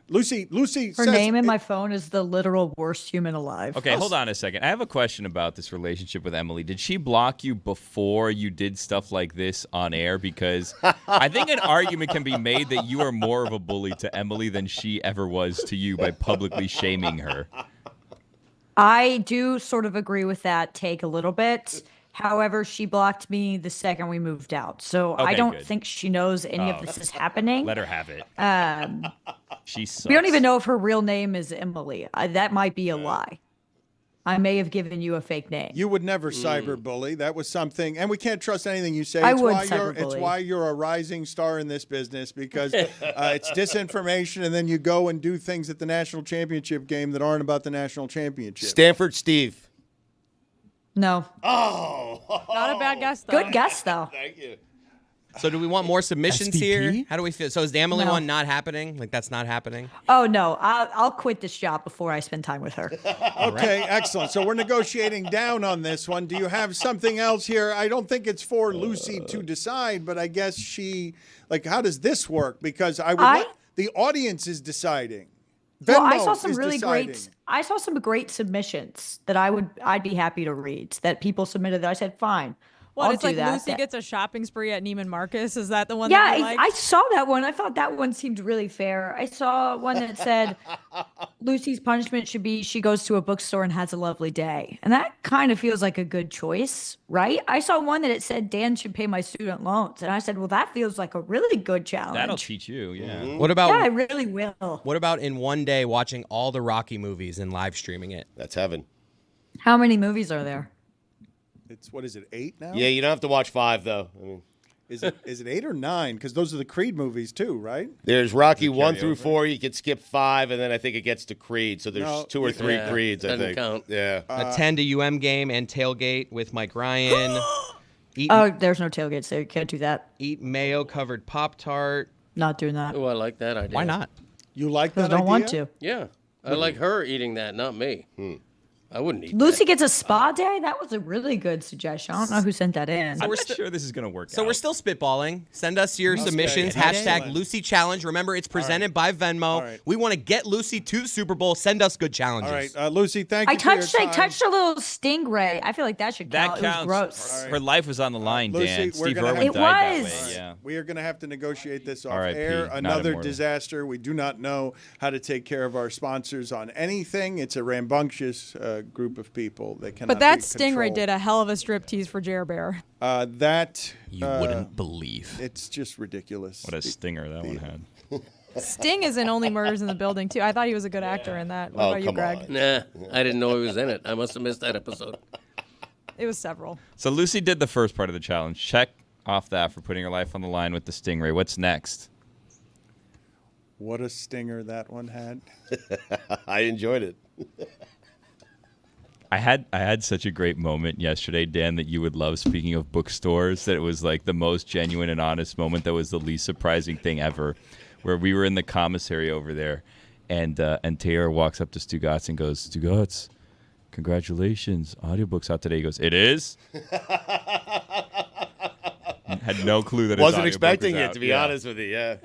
Lucy Her says name in my phone is the literal worst human alive. Okay, hold on a second. I have a question about this relationship with Emily. Did she block you before you did stuff like this on air? Because I think an argument can be made that you are more of a bully to Emily than she ever was to you by publicly shaming her. I do sort of agree with that take a little bit. However, she blocked me the second we moved out. So I don't think she knows any of this is happening. Let her have it. She sucks. We don't even know if her real name is Emily. That might be a lie. I may have given you a fake name. You would never cyberbully. That was something, and we can't trust anything you say. It's why you're a rising star in this business, because it's disinformation, and then you go and do things at the national championship game that aren't about the national championship. Stanford Steve. No. Oh. Not a bad guess, though. Good guess, though. Thank you. So do we want more submissions SVP? here? How do we feel? So is the Emily No. one not happening? Like that's not happening? Oh, no. I'll quit this job before I spend time with her. Okay, excellent. So wewe're negotiating down on this one. Do you have something else here? I don't think it's for Lucy to decide, but I guess how does this work? Because the audience is deciding. Well, I Venmo saw some is really deciding. great submissions that I'd be happy to read that people submitted that I said, fine. What, I'll it's do like that. Lucy gets a shopping spree at Neiman Marcus? Is that the one that you liked? I saw that one. I thought that one seemed really fair. I saw one that said Lucy's punishment should be she goes to a bookstore and has a lovely day. And that kind of feels like a good choice, right? I saw one that it said Dan should pay my student loans. And I said, well, that feels like a really good challenge. That'll teach you, yeah. Mm-hmm. What about Yeah, I really will. What about in one day watching all the Rocky movies and live streaming it? That's heaven. How many movies are there? It's, what is it, 8 now? Yeah, you don't have to watch 5, though. I mean, Is it 8 or 9? Because those are the Creed movies too, right? there's Rocky 1 through 4. You could skip 5, and then I think it gets to Creed. So there's 2 or 3 Creeds, I doesn't think. count. Yeah. Attend a UM game and tailgate with Mike Ryan. There's no tailgates there. You can't do that. Eat mayo-covered Pop-Tart. Not doing that. Oh, I like that idea. Why not? You like Because that I don't idea? want to. Yeah. I like her eating that, not me. I wouldn't eat Lucy gets a spa day? That was a really good suggestion. I don't know who sent that in. I'm not sure this is going to work So out. we're still spitballing. Send us your submissions. Excellent. Hashtag Lucy Challenge. Remember, it's presented by Venmo. right. We want to get Lucy to the Super Bowl. Send us good challenges. All right, Lucy, thank I you for your touched time. a little stingray. I feel like that should count. That It was counts. gross. Her life was on the line, Lucy, Dan. we're Steve gonna Irwin have- It died was. that way. Yeah. We are going to have to negotiate this off R.I.P., air. not Another immortal. disaster. We do not know how to take care of our sponsors on anything. It's a rambunctious group of people that cannot But that be stingray controlled. did a hell of a striptease for Jer Bear. That You wouldn't believe. it's just ridiculous. What a stinger that one had. Sting is in Only Murders in the Building too. I thought he was a good actor in that. What about you, Greg? Nah, I didn't know he was in it. I must have missed that episode. It was several. So Lucy did the first part of the challenge. Check off that for putting her life on the line with the stingray. What's next? What a stinger that one had. I enjoyed it. I had such a great moment yesterday, Dan, that you would love. Speaking of bookstores, that it was like the most genuine and honest moment. That was the least surprising thing ever, where we were in the commissary over there, and Taylor walks up to Stugotz and goes, "Stugotz, congratulations, audiobook's out today." He goes, "It is?" Had no clue that his Wasn't audiobook expecting was it, out. to be Yeah. honest with you. Yeah.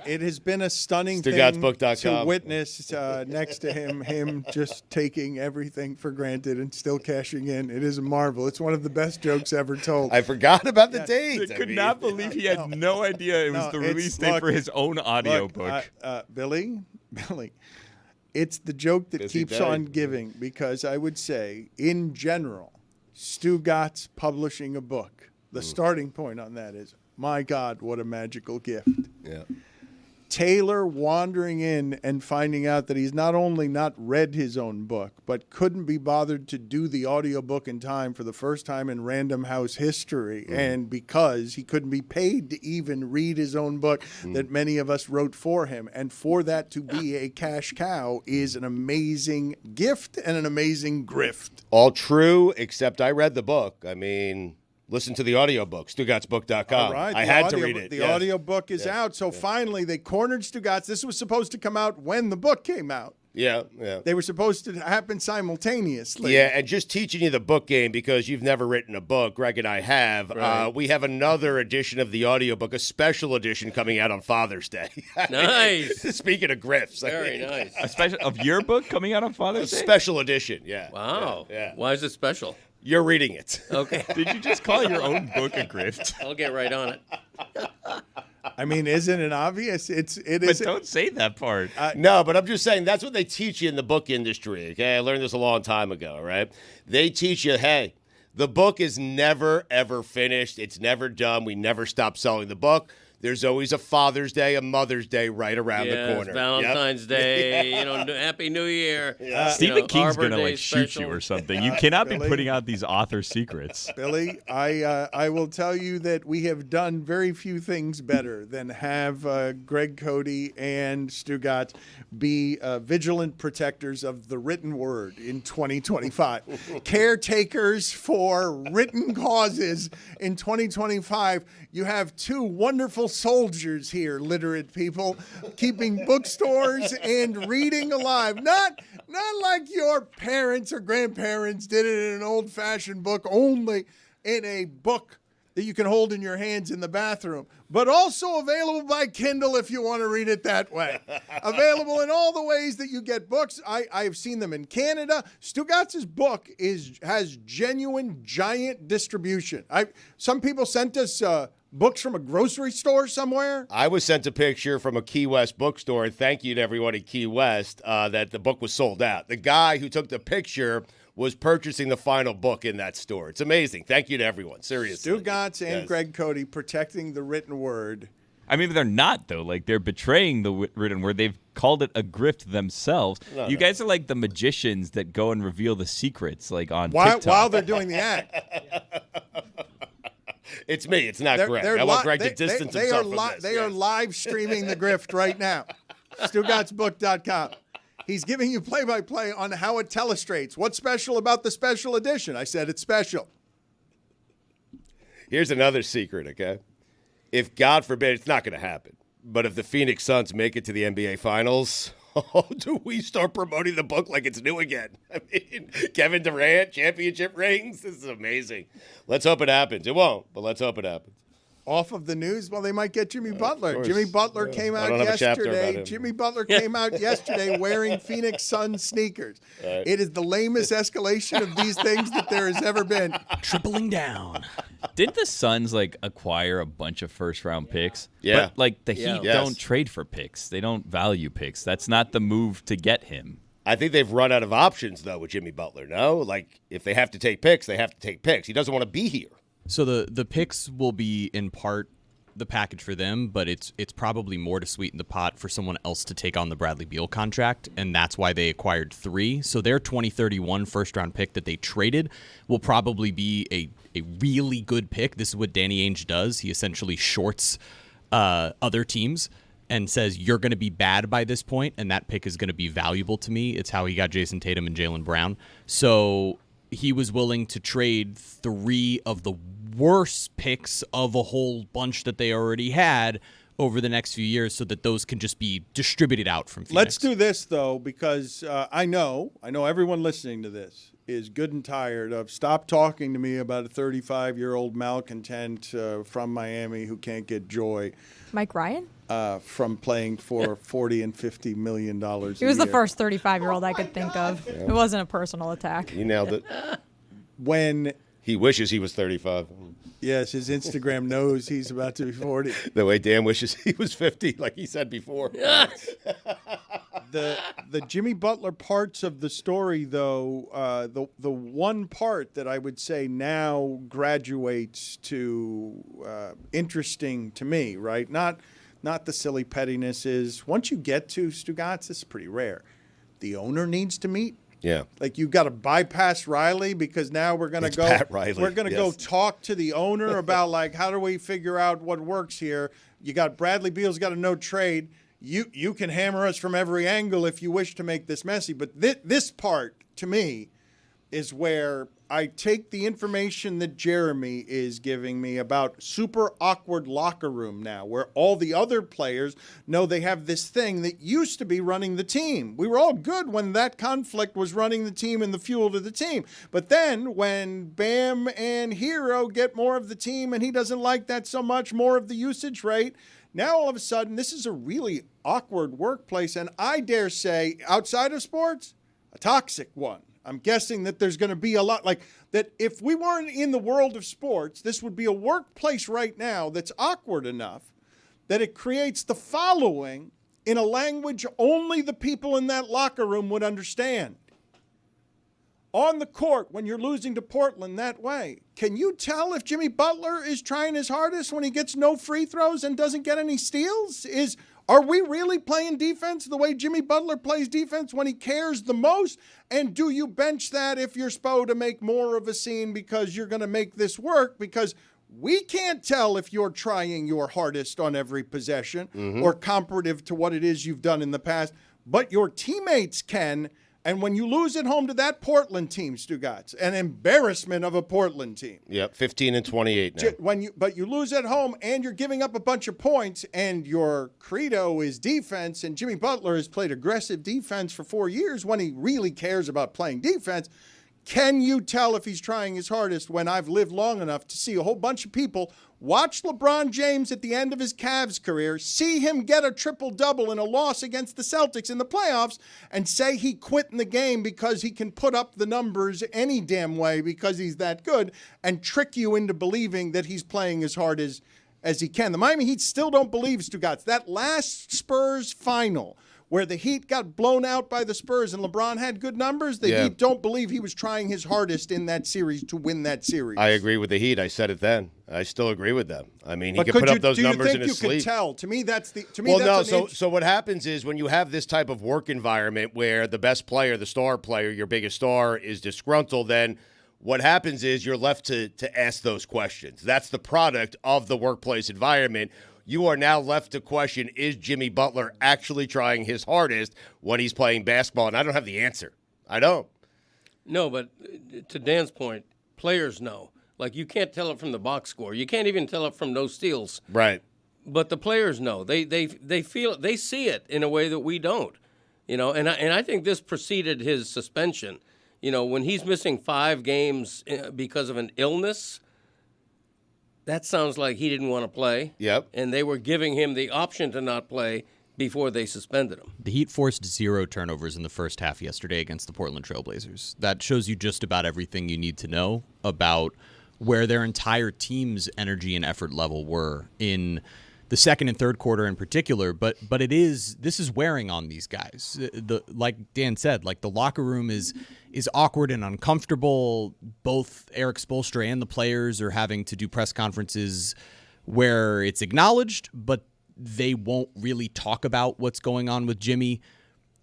It has been a stunning thing StugottsBook.com. to witness next to him just taking everything for granted and still cashing in. It is a marvel. It's one of the best jokes ever told. I forgot about the date. I could not believe he had no idea it was No, the it's- release date look, for his own audiobook. Billy, it's the joke that Busy keeps day. on giving, because I would say, in general, Stugotz publishing a book, the starting point on that is, my God, what a magical gift. Yeah. Taylor wandering in and finding out that he's not only not read his own book, but couldn't be bothered to do the audiobook in time for the first time in Random House history. And because he couldn't be paid to even read his own book that many of us wrote for him. And for that to be a cash cow is an amazing gift and an amazing grift. All true, except I read the book. I mean, listen to the audiobook, StugottsBook.com. All right. I the had audio, to read it. The yes. audiobook is out. So finally, they cornered Stugotz. This was supposed to come out when the book came out. Yeah, yeah. They were supposed to happen simultaneously. Yeah, and just teaching you the book game, because you've never written a book, Greg and I have. Right. We have another edition of the audiobook, a special edition coming out on Father's Day. Nice. Speaking of grifts. Very nice. A special of your book coming out on A Father's Day? special edition, yeah. Wow. Yeah. Why is it special? You're reading it. Okay. Did you just call your own book a grift? I'll get right on it. I mean, isn't it obvious? It But is. don't say that part. No, but I'm just saying that's what they teach you in the book industry. Okay, I learned this a long time ago. Right? They teach you, hey, the book is never ever finished. It's never done. We never stop selling the book. There's always a Father's Day, a Mother's Day right around the Yes, corner. Valentine's Day, Happy New Year. Stephen King's Arbor gonna Day shoot special. you or something. You cannot be Billy? putting out these author secrets. Billy, I will tell you that we have done very few things better than have Greg Cody and Stugotz be vigilant protectors of the written word in 2025. Caretakers for written causes in 2025. You have two wonderful soldiers here, literate people, keeping bookstores and reading alive. Not like your parents or grandparents did it in an old-fashioned book, only in a book that you can hold in your hands in the bathroom, but also available by Kindle if you want to read it that way. Available in all the ways that you get books. I've seen them in Canada. Stugotz's book has genuine giant distribution. Some people sent us books from a grocery store somewhere. I was sent a picture from a Key West bookstore, and thank you to everyone at Key West, that the book was sold out. The guy who took the picture was purchasing the final book in that store. It's amazing. Thank you to everyone. Seriously. Stugotz and Greg Cody protecting the written word. I mean, they're not, though. Like, they're betraying the written word. They've called it a grift themselves. You guys are like the magicians that go and reveal the secrets, like on TikTok. While they're doing the act. It's me. It's not Greg. I want Greg to distance himself from this. They are live streaming the grift right now. StugottsBook.com. He's giving you play-by-play on how it telestrates. What's special about the special edition? I said it's special. Here's another secret, okay? If, God forbid, it's not going to happen, but if the Phoenix Suns make it to the NBA Finals, Do we start promoting the book like it's new again? I mean, Kevin Durant, championship rings. This is amazing. Let's hope it happens. It won't, but let's hope it happens. Off of the news, well, they might get Jimmy Butler. course. Jimmy Butler came I out don't have a chapter about yesterday. him. Jimmy Butler came out yesterday wearing Phoenix Suns sneakers. Right. It is the lamest escalation of these things that there has ever been. Tripling down. Didn't the Suns acquire a bunch of first-round picks? Yeah. But the Heat Yes. don't trade for picks. They don't value picks. That's not the move to get him. I think they've run out of options, though, with Jimmy Butler, no? Like, if they have to take picks, they have to take picks. He doesn't want to be here. So the picks will be in part the package for them, but it's probably more to sweeten the pot for someone else to take on the Bradley Beal contract, and that's why they acquired 3. So their 2031 first-round pick that they traded will probably be a really good pick. This is what Danny Ainge does. He essentially shorts other teams and says, you're going to be bad by this point, and that pick is going to be valuable to me. It's how he got Jason Tatum and Jaylen Brown. So he was willing to trade 3 of the worst picks of a whole bunch that they already had over the next few years so that those can just be distributed out from Phoenix. Let's do this, though, because I know everyone listening to this is good and tired of stop talking to me about a 35-year-old malcontent from Miami who can't get joy. Mike Ryan? From playing for $40 and $50 million a year. He was the first 35-year-old I could think of. It wasn't a personal attack. You nailed it. When he wishes he was 35. Yes, his Instagram knows he's about to be 40. The way Dan wishes he was 50, like he said before. The Jimmy Butler parts of the story, though, the one part that I would say now graduates to interesting to me, right? Not the silly pettinesses. Once you get to Stugotz, this is pretty rare. The owner needs to meet. Yeah. Like you've got to bypass Riley because now we're going to go. Pat Riley, we're going to yes. go talk to the owner about like how do we figure out what works here. You got Bradley Beal's got a no trade. You can hammer us from every angle if you wish to make this messy. But this part to me is where I take the information that Jeremy is giving me about super awkward locker room now, where all the other players know they have this thing that used to be running the team. We were all good when that conflict was running the team and the fuel to the team. But then when Bam and Hero get more of the team and he doesn't like that so much, more of the usage rate, now all of a sudden this is a really awkward workplace. And I dare say, outside of sports, a toxic one. I'm guessing that there's going to be a lot like that. If we weren't in the world of sports, this would be a workplace right now that's awkward enough that it creates the following in a language only the people in that locker room would understand. On the court, when you're losing to Portland that way, can you tell if Jimmy Butler is trying his hardest when he gets no free throws and doesn't get any steals? Are we really playing defense the way Jimmy Butler plays defense when he cares the most? And do you bench that if you're supposed to make more of a scene because you're going to make this work? Because we can't tell if you're trying your hardest on every possession or comparative to what it is you've done in the past, but your teammates can. And when you lose at home to that Portland team, Stugotz, an embarrassment of a Portland team. Yep, 15 and 28 now. But you lose at home and you're giving up a bunch of points and your credo is defense, and Jimmy Butler has played aggressive defense for 4 years when he really cares about playing defense. Can you tell if he's trying his hardest when I've lived long enough to see a whole bunch of people watch LeBron James at the end of his Cavs career, see him get a triple-double in a loss against the Celtics in the playoffs, and say he quit in the game because he can put up the numbers any damn way because he's that good, and trick you into believing that he's playing as hard as he can. The Miami Heat still don't believe Stugotz. That last Spurs final where the Heat got blown out by the Spurs and LeBron had good numbers, the Heat don't believe he was trying his hardest in that series to win that series. I agree with the Heat. I said it then. I still agree with them. I mean, he could put up those numbers in his sleep. Do you think you could tell? To me, that's the. To me, well, that's no. So what happens is when you have this type of work environment where the best player, the star player, your biggest star is disgruntled, then what happens is you're left to ask those questions. That's the product of the workplace environment. You are now left to question, is Jimmy Butler actually trying his hardest when he's playing basketball? And I don't have the answer. I don't. No, but to Dan's point, players know. Like, you can't tell it from the box score. You can't even tell it from no steals. Right. But the players know. They feel it. They see it in a way that we don't. And I think this preceded his suspension. When he's missing 5 games because of an illness, that sounds like he didn't want to play. Yep. And they were giving him the option to not play before they suspended him. The Heat forced 0 turnovers in the first half yesterday against the Portland Trailblazers. That shows you just about everything you need to know about where their entire team's energy and effort level were in the second and third quarter in particular. But this is wearing on these guys. Like Dan said, like the locker room is awkward and uncomfortable. Both Eric Spoelstra and the players are having to do press conferences where it's acknowledged, but they won't really talk about what's going on with Jimmy.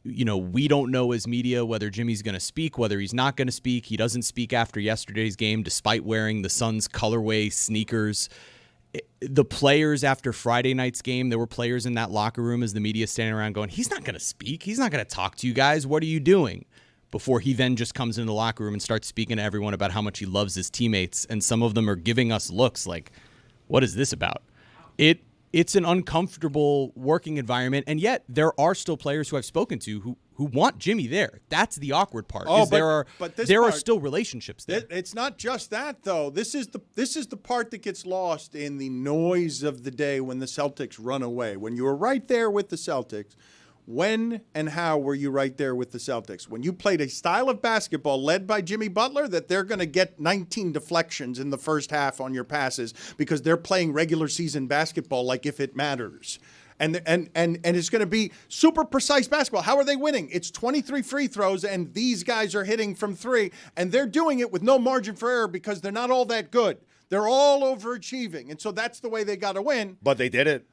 We don't know as media whether Jimmy's going to speak, whether he's not going to speak. He doesn't speak after yesterday's game, despite wearing the Suns colorway sneakers. The players after Friday night's game, there were players in that locker room as the media standing around going, he's not going to speak. He's not going to talk to you guys. What are you doing? Before he then just comes into the locker room and starts speaking to everyone about how much he loves his teammates. And some of them are giving us looks like, what is this about? It's an uncomfortable working environment, and yet there are still players who I've spoken to who want Jimmy there. That's the awkward part. There are still relationships there. It's not just that, though. This is the part that gets lost in the noise of the day when the Celtics run away. When you were right there with the Celtics, when and how were you right there with the Celtics? When you played a style of basketball led by Jimmy Butler that they're going to get 19 deflections in the first half on your passes because they're playing regular season basketball like if it matters. And it's going to be super precise basketball. How are they winning? It's 23 free throws, and these guys are hitting from 3, and they're doing it with no margin for error because they're not all that good. They're all overachieving, and so that's the way they got to win. But they did it.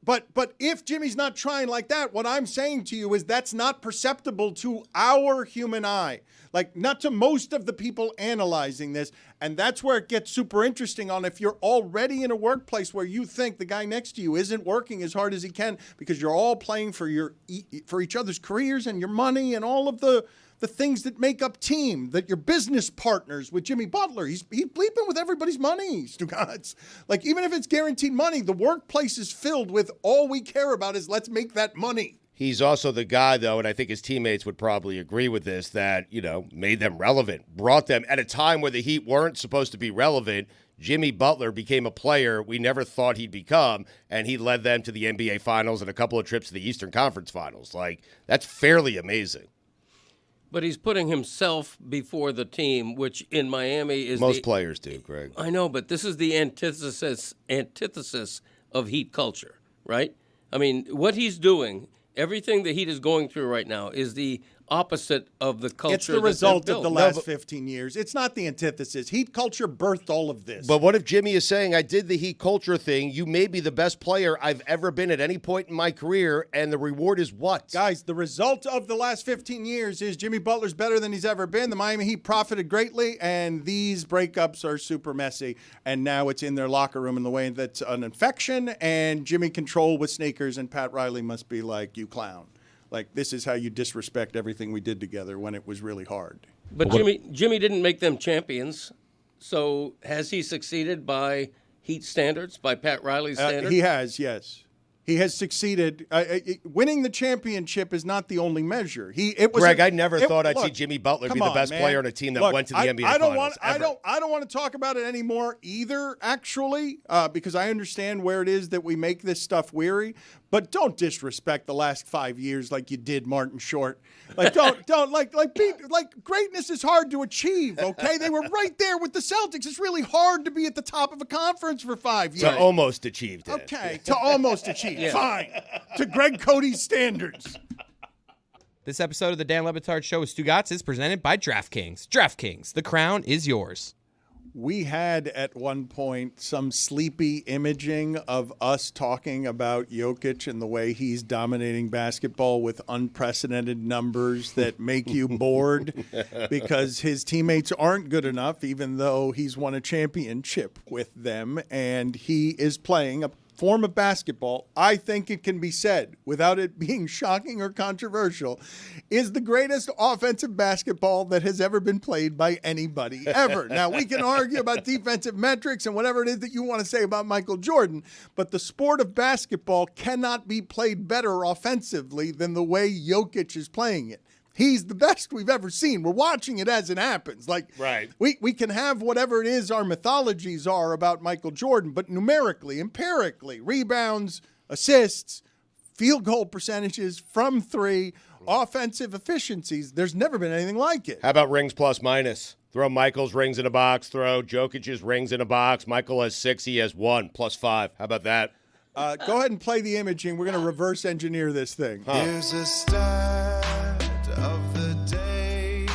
But if Jimmy's not trying like that, what I'm saying to you is that's not perceptible to our human eye. Like, not to most of the people analyzing this. And that's where it gets super interesting on if you're already in a workplace where you think the guy next to you isn't working as hard as he can because you're all playing for each other's careers and your money and all of the things that make up team, that your business partners with Jimmy Butler. He's bleeping with everybody's money, Stugotz. Like, even if it's guaranteed money, the workplace is filled with all we care about is let's make that money. He's also the guy, though, and I think his teammates would probably agree with this, that, made them relevant, brought them at a time where the Heat weren't supposed to be relevant. Jimmy Butler became a player we never thought he'd become, and he led them to the NBA Finals and a couple of trips to the Eastern Conference Finals. Like, that's fairly amazing. But he's putting himself before the team, which in Miami is most players do, Greg. I know, but this is the antithesis of Heat culture, right? I mean, what he's doing, everything the Heat is going through right now, is the opposite of the culture. It's the result of the last 15 years. It's not the antithesis. Heat culture birthed all of this. But what if Jimmy is saying, I did the Heat culture thing. You may be the best player I've ever been at any point in my career, and the reward is what? Guys, the result of the last 15 years is Jimmy Butler's better than he's ever been. The Miami Heat profited greatly, and these breakups are super messy. And now it's in their locker room in the way that's an infection, and Jimmy control with sneakers, and Pat Riley must be like, you clown. Like, this is how you disrespect everything we did together when it was really hard. But Jimmy didn't make them champions. So has he succeeded by Heat standards, by Pat Riley's standards? He has, yes. He has succeeded. Winning the championship is not the only measure. Greg, I never thought I'd see Jimmy Butler be the best player on a team that went to the NBA Finals. I don't want to talk about it anymore either, actually, because I understand where it is that we make this stuff weary. But don't disrespect the last 5 years like you did Martin Short. Like greatness is hard to achieve. Okay, they were right there with the Celtics. It's really hard to be at the top of a conference for 5 years. To almost achieve it. Okay, to almost achieve. Yeah. Fine. To Greg Cody's standards. This episode of the Dan Le Batard Show with Stugotz is presented by DraftKings. DraftKings, the crown is yours. We had at one point some sleepy imaging of us talking about Jokic and the way he's dominating basketball with unprecedented numbers that make you bored because his teammates aren't good enough, even though he's won a championship with them, and he is playing a form of basketball, I think it can be said, without it being shocking or controversial, is the greatest offensive basketball that has ever been played by anybody ever. Now, we can argue about defensive metrics and whatever it is that you want to say about Michael Jordan, but the sport of basketball cannot be played better offensively than the way Jokic is playing it. He's the best we've ever seen. We're watching it as it happens. Like, right. We can have whatever it is our mythologies are about Michael Jordan, but numerically, empirically, rebounds, assists, field goal percentages from three, offensive efficiencies, there's never been anything like it. How about rings plus minus? Throw Michael's rings in a box. Throw Jokic's rings in a box. Michael has 6. He has 1 plus 5. How about that? Go ahead and play the imaging. We're going to reverse engineer this thing. Here's a start of the day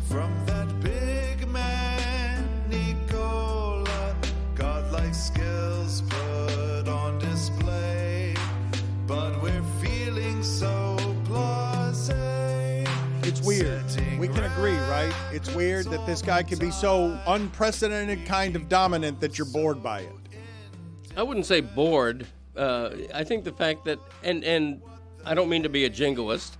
from that big man, Nicola. Godlike skills put on display, but we're feeling so blasé. It's weird. We can agree, right? It's weird that this guy can be so unprecedented kind of dominant that you're bored by it. I wouldn't say bored. I think the fact that, and I don't mean to be a jingoist,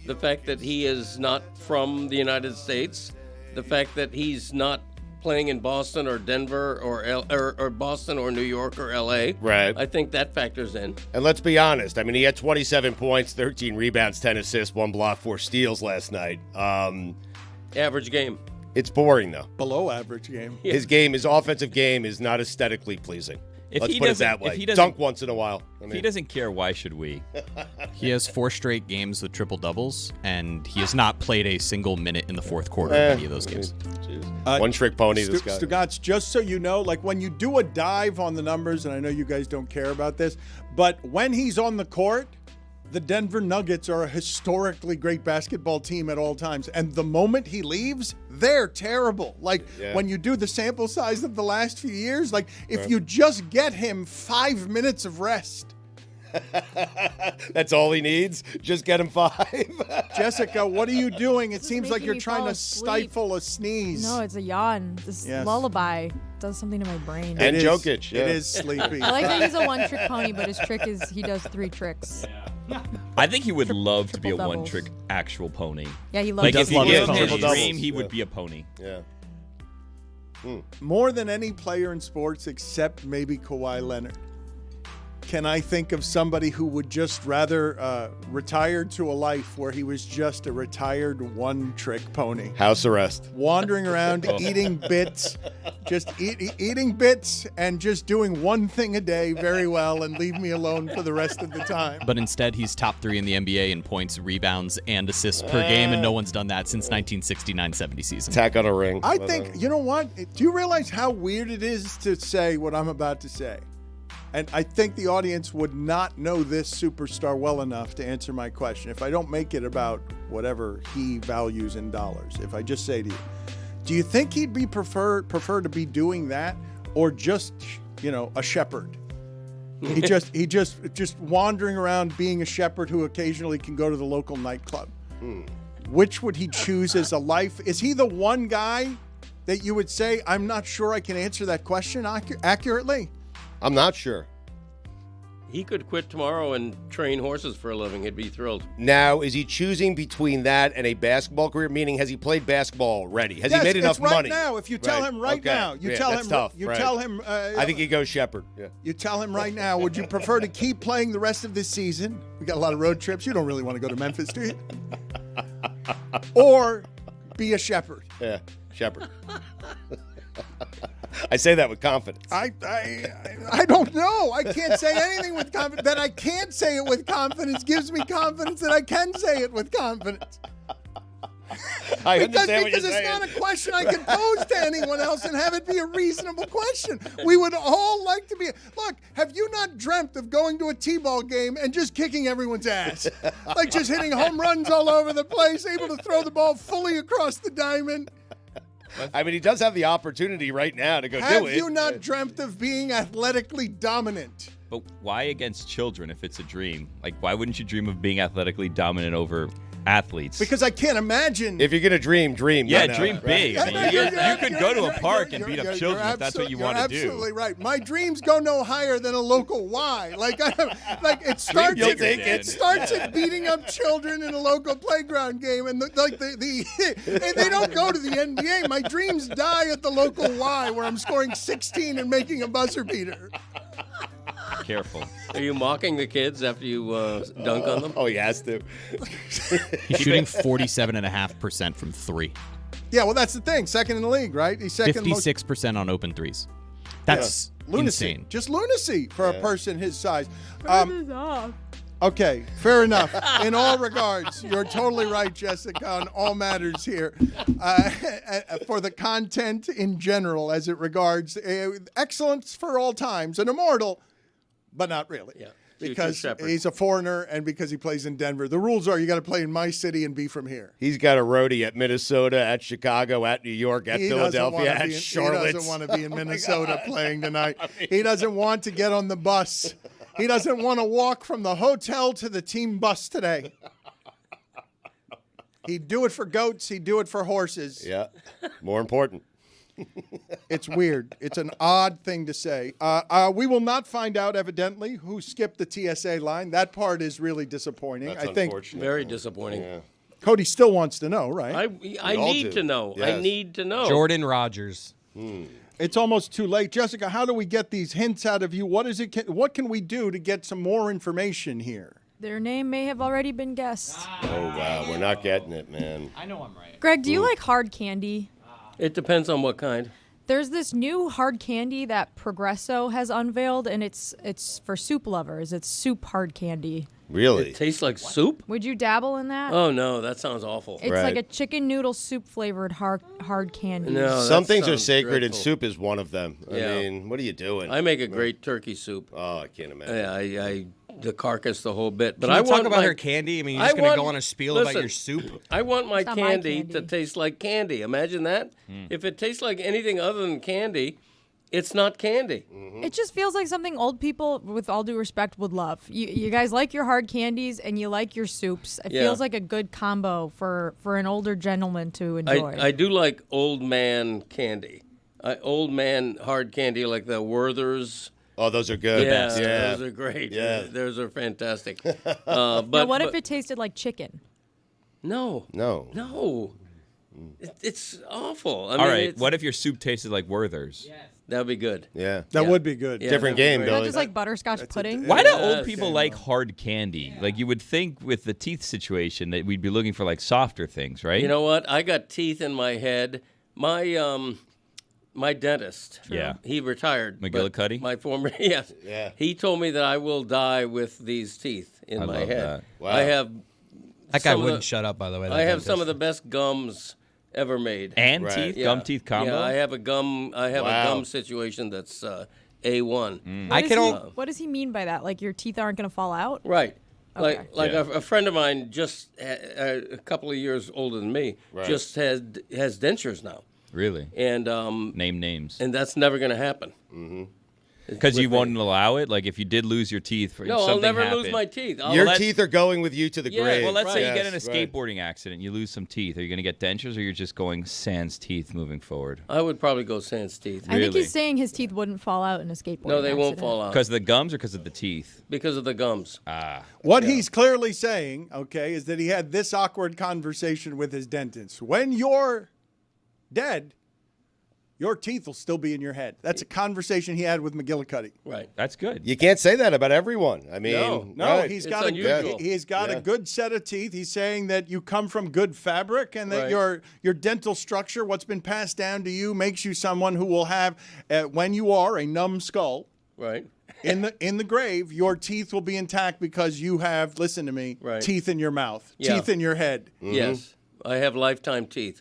the fact that he is not from the United States, the fact that he's not playing in Boston or Denver or Boston or New York or L.A. Right. I think that factors in. And let's be honest. I mean, he had 27 points, 13 rebounds, 10 assists, 1 block, 4 steals last night. Average game. It's boring, though. Below average game. Yeah. His offensive game is not aesthetically pleasing. Let's put it that way. Dunk once in a while. If he doesn't care, why should we? He has 4 straight games with triple-doubles, and he has not played a single minute in the fourth quarter of any of those games. One-trick pony, this guy. Stugotz, just so you know, like when you do a dive on the numbers, and I know you guys don't care about this, but when he's on the court, the Denver Nuggets are a historically great basketball team at all times. And the moment he leaves, they're terrible. Like, when you do the sample size of the last few years, like, if you just get him 5 minutes of rest. That's all he needs? Just get him 5? Jessica, what are you doing? It seems like making you're me trying fall to asleep. stifle a sneeze. No, it's a yawn. This lullaby does something to my brain. And Jokic. It is sleepy. I like that he's a one-trick pony, but his trick is he does 3 tricks. I think he would love to be a triple one-trick actual pony. Yeah, he loves Like, if he love lived ponies. his Triple-doubles. dream, he would be a pony. Yeah. More than any player in sports except maybe Kawhi Leonard, can I think of somebody who would just rather retire to a life where he was just a retired one-trick pony. House arrest. Wandering around, eating bits, just eating bits and just doing one thing a day very well and leave me alone for the rest of the time. But instead, he's top 3 in the NBA in points, rebounds, and assists per game, and no one's done that since 1969-70 season. Tack on a ring. I think, you know what? Do you realize how weird it is to say what I'm about to say? And I think the audience would not know this superstar well enough to answer my question. If I don't make it about whatever he values in dollars, if I just say to you, do you think he'd be prefer to be doing that or just, a shepherd? He just wandering around being a shepherd who occasionally can go to the local nightclub. Which would he choose as a life? Is he the one guy that you would say, I'm not sure I can answer that question accurately? I'm not sure. He could quit tomorrow and train horses for a living. He'd be thrilled. Now, is he choosing between that and a basketball career? Meaning, has he played basketball already? Has he made enough right money? Now. If you tell him right now, you tell him. Tough, you right. tell him. I think he goes shepherd. Yeah. You tell him right now. Would you prefer to keep playing the rest of this season? We got a lot of road trips. You don't really want to go to Memphis, do you? Or be a shepherd? Yeah, shepherd. I say that with confidence. I don't know. I can't say anything with confidence. That I can't say it with confidence gives me confidence that I can say it with confidence. Because it's not a question I can pose to anyone else and have it be a reasonable question. We would all like to be. Look, have you not dreamt of going to a T-ball game and just kicking everyone's ass? Like just hitting home runs all over the place, able to throw the ball fully across the diamond? I mean, he does have the opportunity right now to go do it. Have you not dreamt of being athletically dominant? But why against children if it's a dream? Like, why wouldn't you dream of being athletically dominant over athletes. Because I can't imagine. If you're gonna dream. Yeah, not dream now, big. right? I mean, you could go to a park and beat up children if that's what you want to do. You're absolutely right. My dreams go no higher than a local Y. Like it starts. It starts at beating up children in a local playground game, and they don't go to the NBA. My dreams die at the local Y, where I'm scoring 16 and making a buzzer beater. Careful. Are you mocking the kids after you dunk on them? Oh, he has to. He's shooting 47.5% from 3. Yeah, well, that's the thing. Second in the league, right? He's second. 56% on open threes. That's lunacy. insane. Just lunacy for a person his size. Okay, fair enough. In all regards, you're totally right, Jessica, on all matters here. For the content in general, as it regards excellence for all times, an immortal, but not really. Yeah. Because he's a foreigner and because he plays in Denver. The rules are you got to play in my city and be from here. He's got a roadie at Minnesota, at Chicago, at New York, at Philadelphia, at Charlotte. He doesn't want to be in Minnesota playing tonight. He doesn't want to get on the bus. He doesn't want to walk from the hotel to the team bus today. He'd do it for goats. He'd do it for horses. Yeah, more important. It's weird. It's an odd thing to say. We will not find out, evidently, who skipped the TSA line. That part is really disappointing. That's I think unfortunate. Very disappointing. Yeah. Cody still wants to know, right? I need to know. Yes. I need to know. Jordan Rogers. It's almost too late. Jessica, how do we get these hints out of you? What can we do to get some more information here? Their name may have already been guessed. Oh, wow. We're not getting it, man. I know I'm right. Greg, do you like hard candy? It depends on what kind. There's this new hard candy that Progresso has unveiled, and it's for soup lovers. It's soup hard candy. Really? It tastes like soup? Would you dabble in that? Oh, no. That sounds awful. It's like a chicken noodle soup flavored hard candy. No, Some that things are sounds sacred, and dreadful. soup is one of them. Yeah. I mean, what are you doing? I make a great turkey soup. Oh, I can't imagine. Yeah, the carcass, the whole bit. But Can I you want talk about her candy? I mean, you're just going to go on a spiel about your soup? I want my It's not my candy to candy. taste like candy. Imagine that. If it tastes like anything other than candy, it's not candy. It just feels like something old people, with all due respect, would love. You guys like your hard candies and you like your soups. It Yeah. feels like a good combo for an older gentleman to enjoy. I do like old man candy. Old man hard candy like the Werther's. Oh, those are good. Yeah, Yeah. those are great. Yeah. Those are fantastic. Now, what if it tasted like chicken? No. No. It's awful. I All mean, right. What if your soup tasted like Werther's? That'd be good. Yeah. That would be good. Yeah, Different that'd be game, great. Not Billy. just like butterscotch pudding? Why do Yes. old people like hard candy? Like you would think with the teeth situation that we'd be looking for like softer things, right? You know what? I got teeth in my head. My dentist. Yeah. He retired. but McGillicuddy? My former. Yes. Yeah. He told me that I will die with these teeth in I my love head. that. Wow. I have. That guy some of wouldn't the- shut up, by the way. I have some of the best gums ever made. And Right. teeth, Yeah. gum teeth combo. Yeah, I have a gum. I have Wow. a gum situation that's A1. What does he mean by that? Like your teeth aren't going to fall out? Right. Okay. Like Yeah. a friend of mine, just a couple of years older than me, Right. just has dentures now, Really? and Name names. and that's never going to happen. Because you with me. won't allow it? Like if you did lose your teeth, No, I'll something never happened. lose my teeth. Your let- teeth are going with you to the Yeah, grave. Well, let's say you Right. get in a Yes, right. skateboarding accident, you lose some teeth. Are you going to get dentures, or you're just going sans teeth moving forward? I would probably go sans teeth I think Really? he's saying his teeth wouldn't fall out in a skateboard. no, they won't accident. fall out Because of the gums or because of the teeth? because of the gums. What he's clearly saying, okay, is that he had this awkward conversation with his dentist. When you're dead, your teeth will still be in your head. That's a conversation he had with McGillicuddy. Right. That's good. You can't say that about everyone. I mean, No, right. He's It's got unusual. he's got a good set of teeth. He's saying that you come from good fabric and that Right. your dental structure, what's been passed down to you, makes you someone who will have, when you are a numb skull, Right. in the grave, your teeth will be intact because you have, listen to me, Right. teeth in your mouth, Yeah. teeth in your head. Yes, I have lifetime teeth.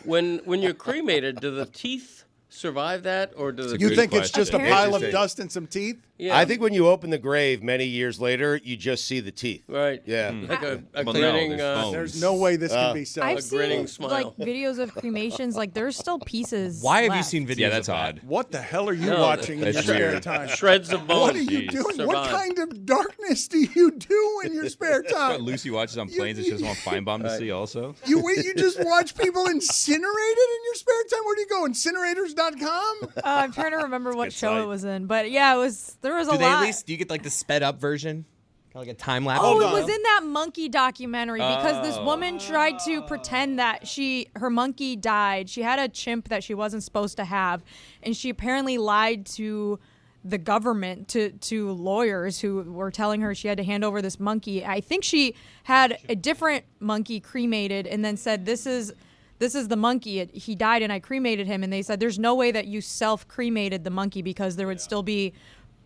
When you're cremated, do the teeth survive that, or do You think it's just a pile of dust and some teeth? Yeah. I think when you open the grave many years later, you just see the teeth. Right. Yeah. Like a Well, grinning. no, There's no way this can be so. I've grinning seen smile. like videos of cremations. Like there's still pieces. Why have you left. seen videos? Yeah, that's of that? odd. What the hell are you No, watching in your that's spare weird. time? Shreds of bone. What are you doing? What kind of darkness do you do in your spare What time? Lucy watches on planes and she doesn't want Feinbaum to see also. You just watch people incinerated in your spare time? Where do you go? Incinerators.com? I'm trying to remember what Good show site. it was in, but yeah, it was. There was a Do they lot. at least? Do you get like the sped up version, kind of like a time lapse? Oh, it was in that monkey documentary because this woman tried to pretend that her monkey died. She had a chimp that she wasn't supposed to have, and she apparently lied to the government, to lawyers who were telling her she had to hand over this monkey. I think she had a different monkey cremated and then said, this is the monkey. He died and I cremated him. And they said, there's no way that you self-cremated the monkey because there would still be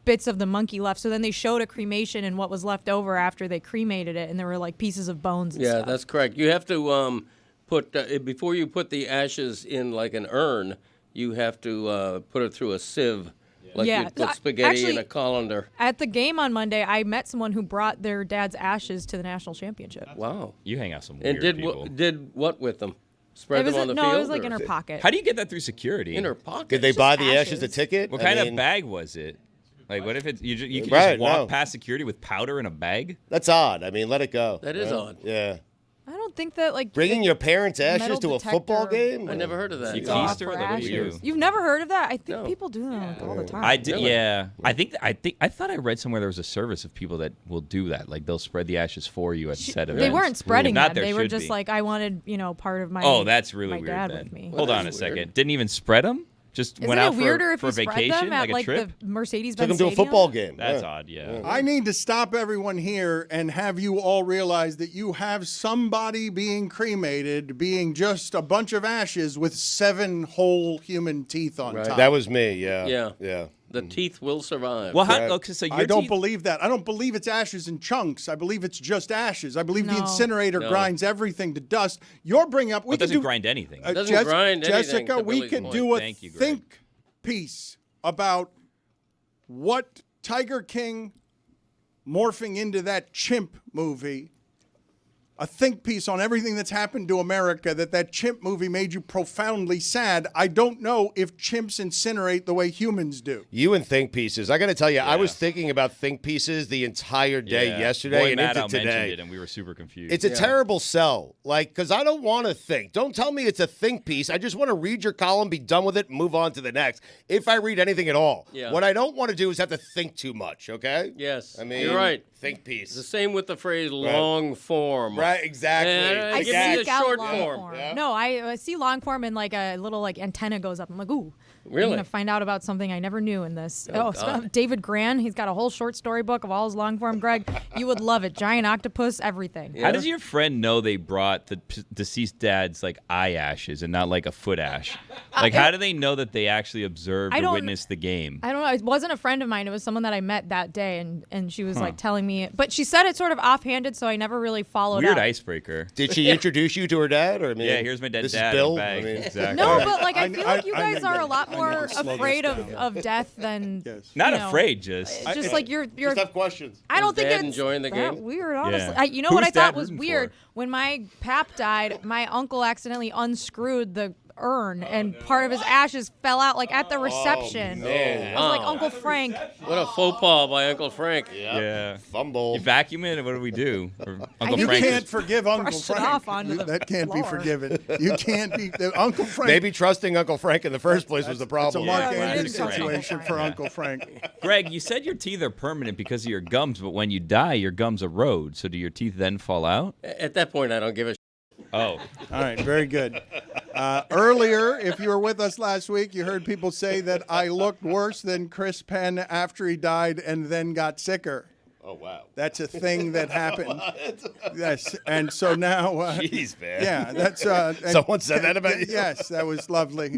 bits of the monkey left. So then they showed a cremation and what was left over after they cremated it. And there were like pieces of bones and Yeah, stuff. that's correct. You have to put before you put the ashes in like an urn, you have to put it through a sieve, like Yeah. you put spaghetti in Actually, a colander. At the game on Monday, I met someone who brought their dad's ashes to the national championship. Wow. You hang out some And weird did people. did what with them? Spread them on the field? It was like or- in her pocket. How do you get that through security? In her pocket. Did they It's buy just the ashes a ashes. ticket? What I kind mean, of bag was it? Like, what if it you can Right, just walk no. past security with powder in a bag? That's odd. I mean, let it go. That is right? odd. Yeah. I don't think that like Bringing your parents' ashes metal to a football detector- game? I never heard of that. You go off teased her? for Like, what do you ashes. do? You've never heard of that? I think No. people do that like, all the time. I did, Really? yeah. I thought I read somewhere there was a service of people that will do that. Like they'll spread the ashes for you at set events. They weren't spreading If not, them. there They were should just be. like, I wanted, part of my. Oh, that's really my weird. dad then. with me. Hold on a That is second. weird. Didn't even spread them. Just Isn't went it out weirder if for you vacation, spread them like at a trip. the Mercedes-Benz Took them to a Stadium? football game. That's yeah. odd. Yeah. I need to stop everyone here and have you all realize that you have somebody being cremated being just a bunch of ashes with 7 whole human teeth on top. That was me, yeah. Yeah. Yeah. The teeth will survive. Well, how, Correct. okay, so your I don't teeth- believe that. I don't believe it's ashes in chunks. I believe it's just ashes. I believe the No. incinerator No. grinds everything to dust. You're bringing up. Well, it doesn't grind anything. It doesn't grind anything, Jessica, to we Billy's could point. do a Thank you, Greg. think piece about what Tiger King morphing into that chimp movie. A think piece on everything that's happened to America, that chimp movie made you profoundly sad. I don't know if chimps incinerate the way humans do. You and think pieces. I got to tell you, I was thinking about think pieces the entire day Yeah. yesterday Boy, and Maddow into today. mentioned it, and we were super confused. It's a terrible sell. Like, because I don't want to think. Don't tell me it's a think piece. I just want to read your column, be done with it, and move on to the next. If I read anything at all. Yeah. What I don't want to do is have to think too much, okay? Yes. I mean, you're right. Think piece. The same with the phrase long form. Right, exactly. I give me seek the out short long form. form. No, I see long form and like a little like antenna goes up. I'm like, ooh. Really? I'm going to find out about something I never knew in this. Oh, so God. David Gran, he's got a whole short story book of all his long form, Greg. You would love it. Giant octopus, everything. How does your friend know they brought the deceased dad's like eye ashes and not like a foot ash? Like, how do they know that they actually observed I or don't- witnessed the game? I don't know. It wasn't a friend of mine. It was someone that I met that day, and she was like telling me. But she said it sort of offhanded, so I never really followed Weird up. icebreaker. Did she introduce you to her dad? Or I mean, Yeah, here's my this dad is Bill. in a bag. I mean, Exactly. No, but like I feel like you I guys need are to- a lot I need more to slow this afraid down. of death than Not you know, afraid, just. just like you're Just have questions. I don't Is think Dad it's enjoying the that game? weird, honestly. Yeah. You know what Who's I thought Dad was rooting weird? for? When my pap died, my uncle accidentally unscrewed the urn, and part of his ashes fell out like at the reception. man. I was like, Wow. Uncle Frank. What a faux pas by Uncle Frank. Yeah. Fumble. You vacuum it, and what do we do? Or Uncle You Frank can't is- forgive Uncle Brushed it Frank. off onto the That can't be floor. forgiven. You can't be. Uncle Frank. Maybe trusting Uncle Frank in the first place was the It's a problem. Mark Yeah, Andrews Uncle Frank. situation for Uncle Frank. Greg, you said your teeth are permanent because of your gums, but when you die, your gums erode. So do your teeth then fall out? At that point, I don't give a Oh. All right, very good. Earlier, if you were with us last week, you heard people say that I looked worse than Chris Penn after he died and then got sicker. Oh, wow. That's a thing that happened. Yes, and so now... Jeez, man. Yeah, that's... Someone said that about you? Yes, that was lovely.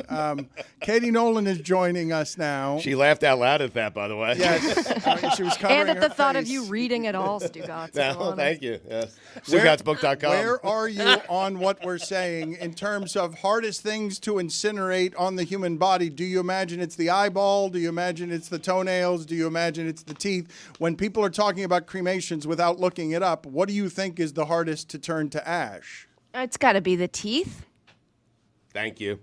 Katie Nolan is joining us now. She laughed out loud at that, by the way. Yes, she was covering And at the her thought of face. you reading it all, Stugotz. No, thank you. Yes. Stugottsbook.com. Where are you on what we're saying in terms of hardest things to incinerate on the human body? Do you imagine it's the eyeball? Do you imagine it's the toenails? Do you imagine it's the teeth? When people are talking about cremations without looking it up, what do you think is the hardest to turn to ash? It's got to be the teeth. Thank you.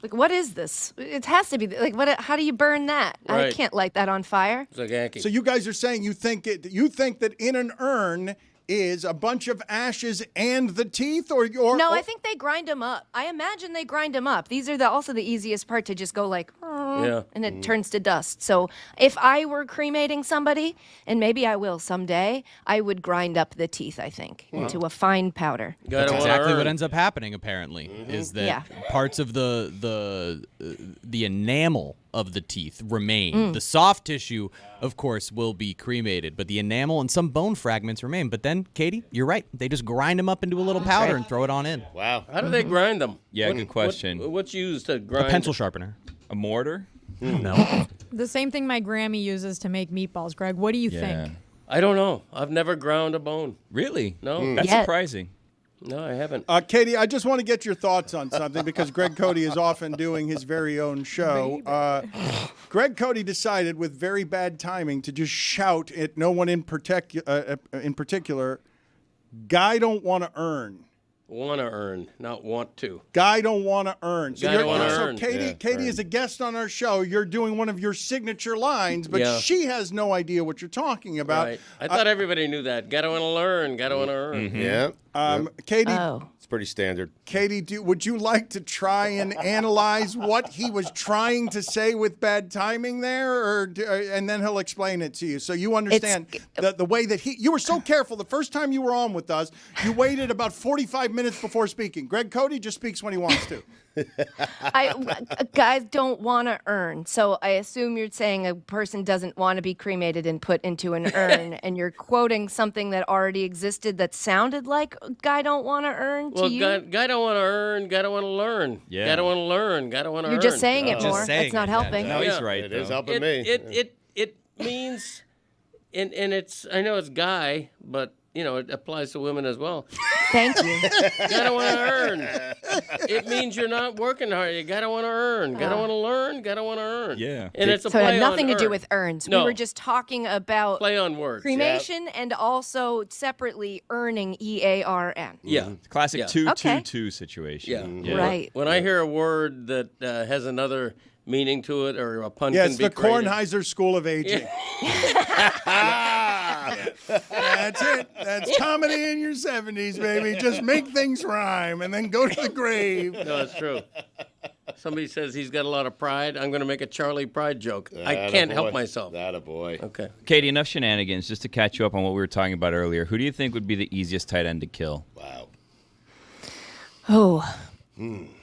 Like, what is this? It has to be like, what? How do you burn that? I Right. can't light that on fire. It's like Yankee. So you guys are saying you think that in an urn is a bunch of ashes and the teeth, or No, I think they grind them up. I imagine they grind them up. These are also the easiest part to just go like, Yeah. and it turns to dust. So if I were cremating somebody, and maybe I will someday, I would grind up the teeth, I think, into a fine powder. That's exactly what ends up happening. Apparently, is that Yeah. parts of the enamel of the teeth remain. Mm. The soft tissue, of course, will be cremated, but the enamel and some bone fragments remain. But then, Katie, you're right. They just grind them up into a little powder and throw it on in. Wow. How do they grind them? Yeah, good question. What's used to grind? A pencil sharpener. A mortar? No. The same thing my Grammy uses to make meatballs. Greg, what do you think? I don't know. I've never ground a bone. Really? No. That's surprising. No, I haven't. Katie, I just want to get your thoughts on something because Greg Cody is often doing his very own show. Greg Cody decided with very bad timing to just shout at no one in particular, guy don't want to earn. Want to earn, not want to. Guy don't want to earn. Guy don't wanna earn. Katie, Yeah, Katie is a guest on our show. You're doing one of your signature lines, but Yeah. she has no idea what you're talking about. Right. I thought everybody knew that. Gotta want to learn. Gotta want to earn. Yeah. Katie, It's pretty standard. Katie, would you like to try and analyze what he was trying to say with bad timing there, and then he'll explain it to you so you understand the way that you were so careful the first time you were on with us. You waited about 45 minutes before speaking. Greg Cody just speaks when he wants to. Guys don't want to earn. So I assume you're saying a person doesn't want to be cremated and put into an urn, and you're quoting something that already existed that sounded like guy don't want to earn to Well, you. guy don't want to earn. Gotta want to learn. Yeah. Gotta want to learn. Gotta want to earn. You're just saying it more. That's not helping. No, he's right. It is though. helping me. It means, and it's. I know it's guy, but it applies to women as well. Thank you. Gotta want to earn. It means you're not working hard. You gotta want to earn. Gotta want to learn. Gotta want to earn. Yeah. And it's a So it play had nothing on to do earn. with earns. No. We were just talking about Play on words. cremation and also separately earning EARN. Yeah. Classic Yeah. 2-2-2 situation. Yeah. Right. When I hear a word that has another meaning to it or a pun Yeah, can it's be the created. Kornheiser School of Aging. That's it. That's comedy in your 70s, baby. Just make things rhyme and then go to the grave. No, it's true. Somebody says he's got a lot of pride. I'm going to make a Charlie Pride joke. I can't help myself. That a boy. Okay. Katie, enough shenanigans. Just to catch you up on what we were talking about earlier. Who do you think would be the easiest tight end to kill? Wow. Oh.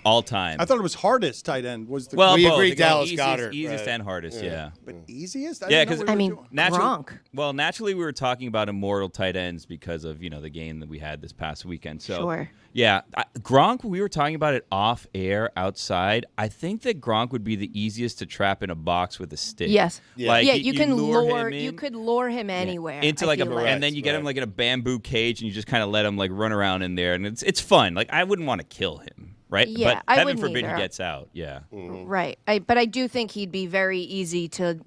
All time. I thought it was hardest tight end was the Well, We both. agree They go Dallas easiest, Goddard. Easiest Right. and hardest, yeah. but easiest? Yeah, didn't know because we were doing- Gronk. Well, naturally, we were talking about immortal tight ends because of the game that we had this past weekend. So, Sure. yeah, Gronk. We were talking about it off air outside. I think that Gronk would be the easiest to trap in a box with a stick. Yes. Like, Yeah, you can lure him you in could lure him anywhere. into I like feel and then you get him like in a bamboo cage, and you just kind of let him like run around in there, and it's fun. Like I wouldn't want to kill him, right? Yeah, but I heaven wouldn't forbid either. he gets out. Yeah. Right. But I do think he'd be very easy to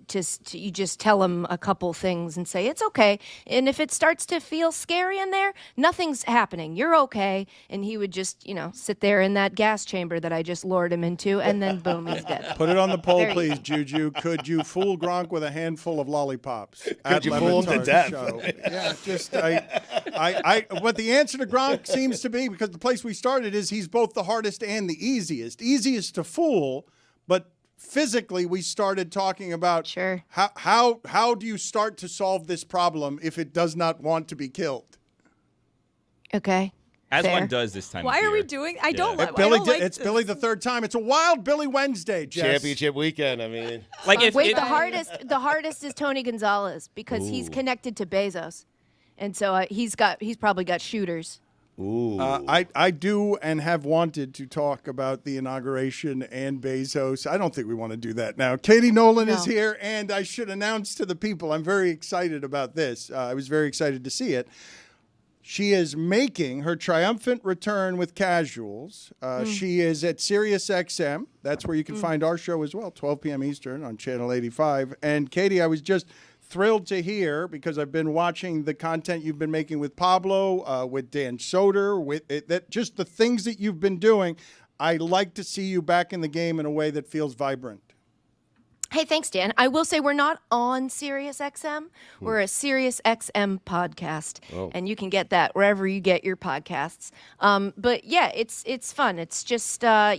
you just tell him a couple things and say, it's okay. And if it starts to feel scary in there, nothing's happening. You're okay. And he would just, sit there in that gas chamber that I just lured him into, and then boom, he's dead. Put it on the poll, There you please, Juju. Could you fool Gronk with a handful of lollipops? Could you fool him to LeBatard death? Show? Yeah, just what the answer to Gronk seems to be, because the place we started is he's both the hardest and the easiest. Easiest to fool, but physically we started talking about how do you start to solve this problem if it does not want to be killed? Okay. As Fair. one does this time Why of are we year. doing? I don't Yeah. like. Billy, I don't like it's this. Billy the third time. It's a wild Billy Wednesday, Jess. Championship weekend. I mean, Like if Wait, it, the hardest is Tony Gonzalez because he's connected to Bezos, and so he's probably got shooters. ooh. I do and have wanted to talk about the inauguration and Bezos. I don't think we want to do that now. Katie Nolan is No. here, and I should announce to the people I'm very excited about this. I was very excited to see it. She is making her triumphant return with Casuals. She is at Sirius XM. That's where you can find our show as well, 12 p.m. Eastern on Channel 85. And Katie, I was just thrilled to hear, because I've been watching the content you've been making with Pablo, with Dan Soder, with that, just the things that you've been doing. I like to see you back in the game in a way that feels vibrant. Hey, thanks, Dan. I will say we're not on Sirius XM. We're a Sirius XM podcast, and you can get that wherever you get your podcasts. But yeah, it's fun. It's just I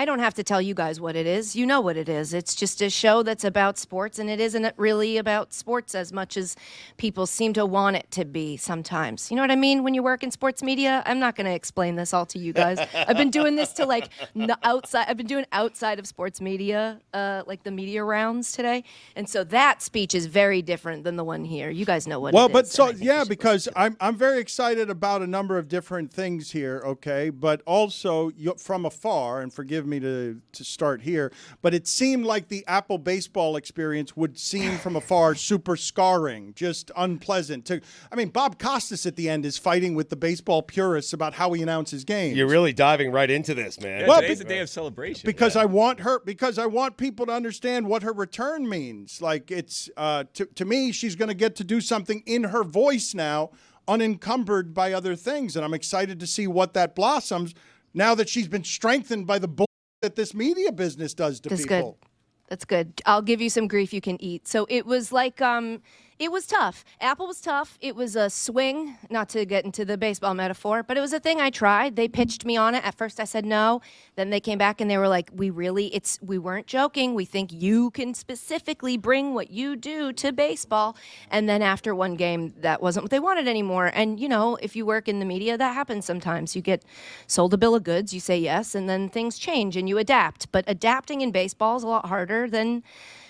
don't have to tell you guys what it is. You know what it is. It's just a show that's about sports, and it isn't really about sports as much as people seem to want it to be sometimes. You know what I mean? When you work in sports media, I'm not going to explain this all to you guys. I've been doing this to outside. I've been doing outside of sports media, like the media rounds today, and so that speech is very different than the one here. You guys know what it is. Because I'm very excited about a number of different things here, okay? But also from afar, and forgive me to start here, but it seemed like the Apple baseball experience would seem from afar super scarring, just unpleasant. Bob Costas at the end is fighting with the baseball purists about how he announces games. You're really diving right into this, man. Yeah, Well, today's a day of celebration. Because I want people to understand what her return means. Like, it's to me, she's going to get to do something in her voice now, unencumbered by other things, and I'm excited to see what that blossoms now that she's been strengthened by the bull that this media business does to people. That's good. I'll give you some grief you can eat. So it was like, it was tough. Apple was tough. It was a swing, not to get into the baseball metaphor, but it was a thing I tried. They pitched me on it. At first I said no. Then they came back and they were like, we weren't joking. We think you can specifically bring what you do to baseball. And then after one game, that wasn't what they wanted anymore. And, if you work in the media, that happens sometimes. You get sold a bill of goods, you say yes, and then things change and you adapt. But adapting in baseball is a lot harder than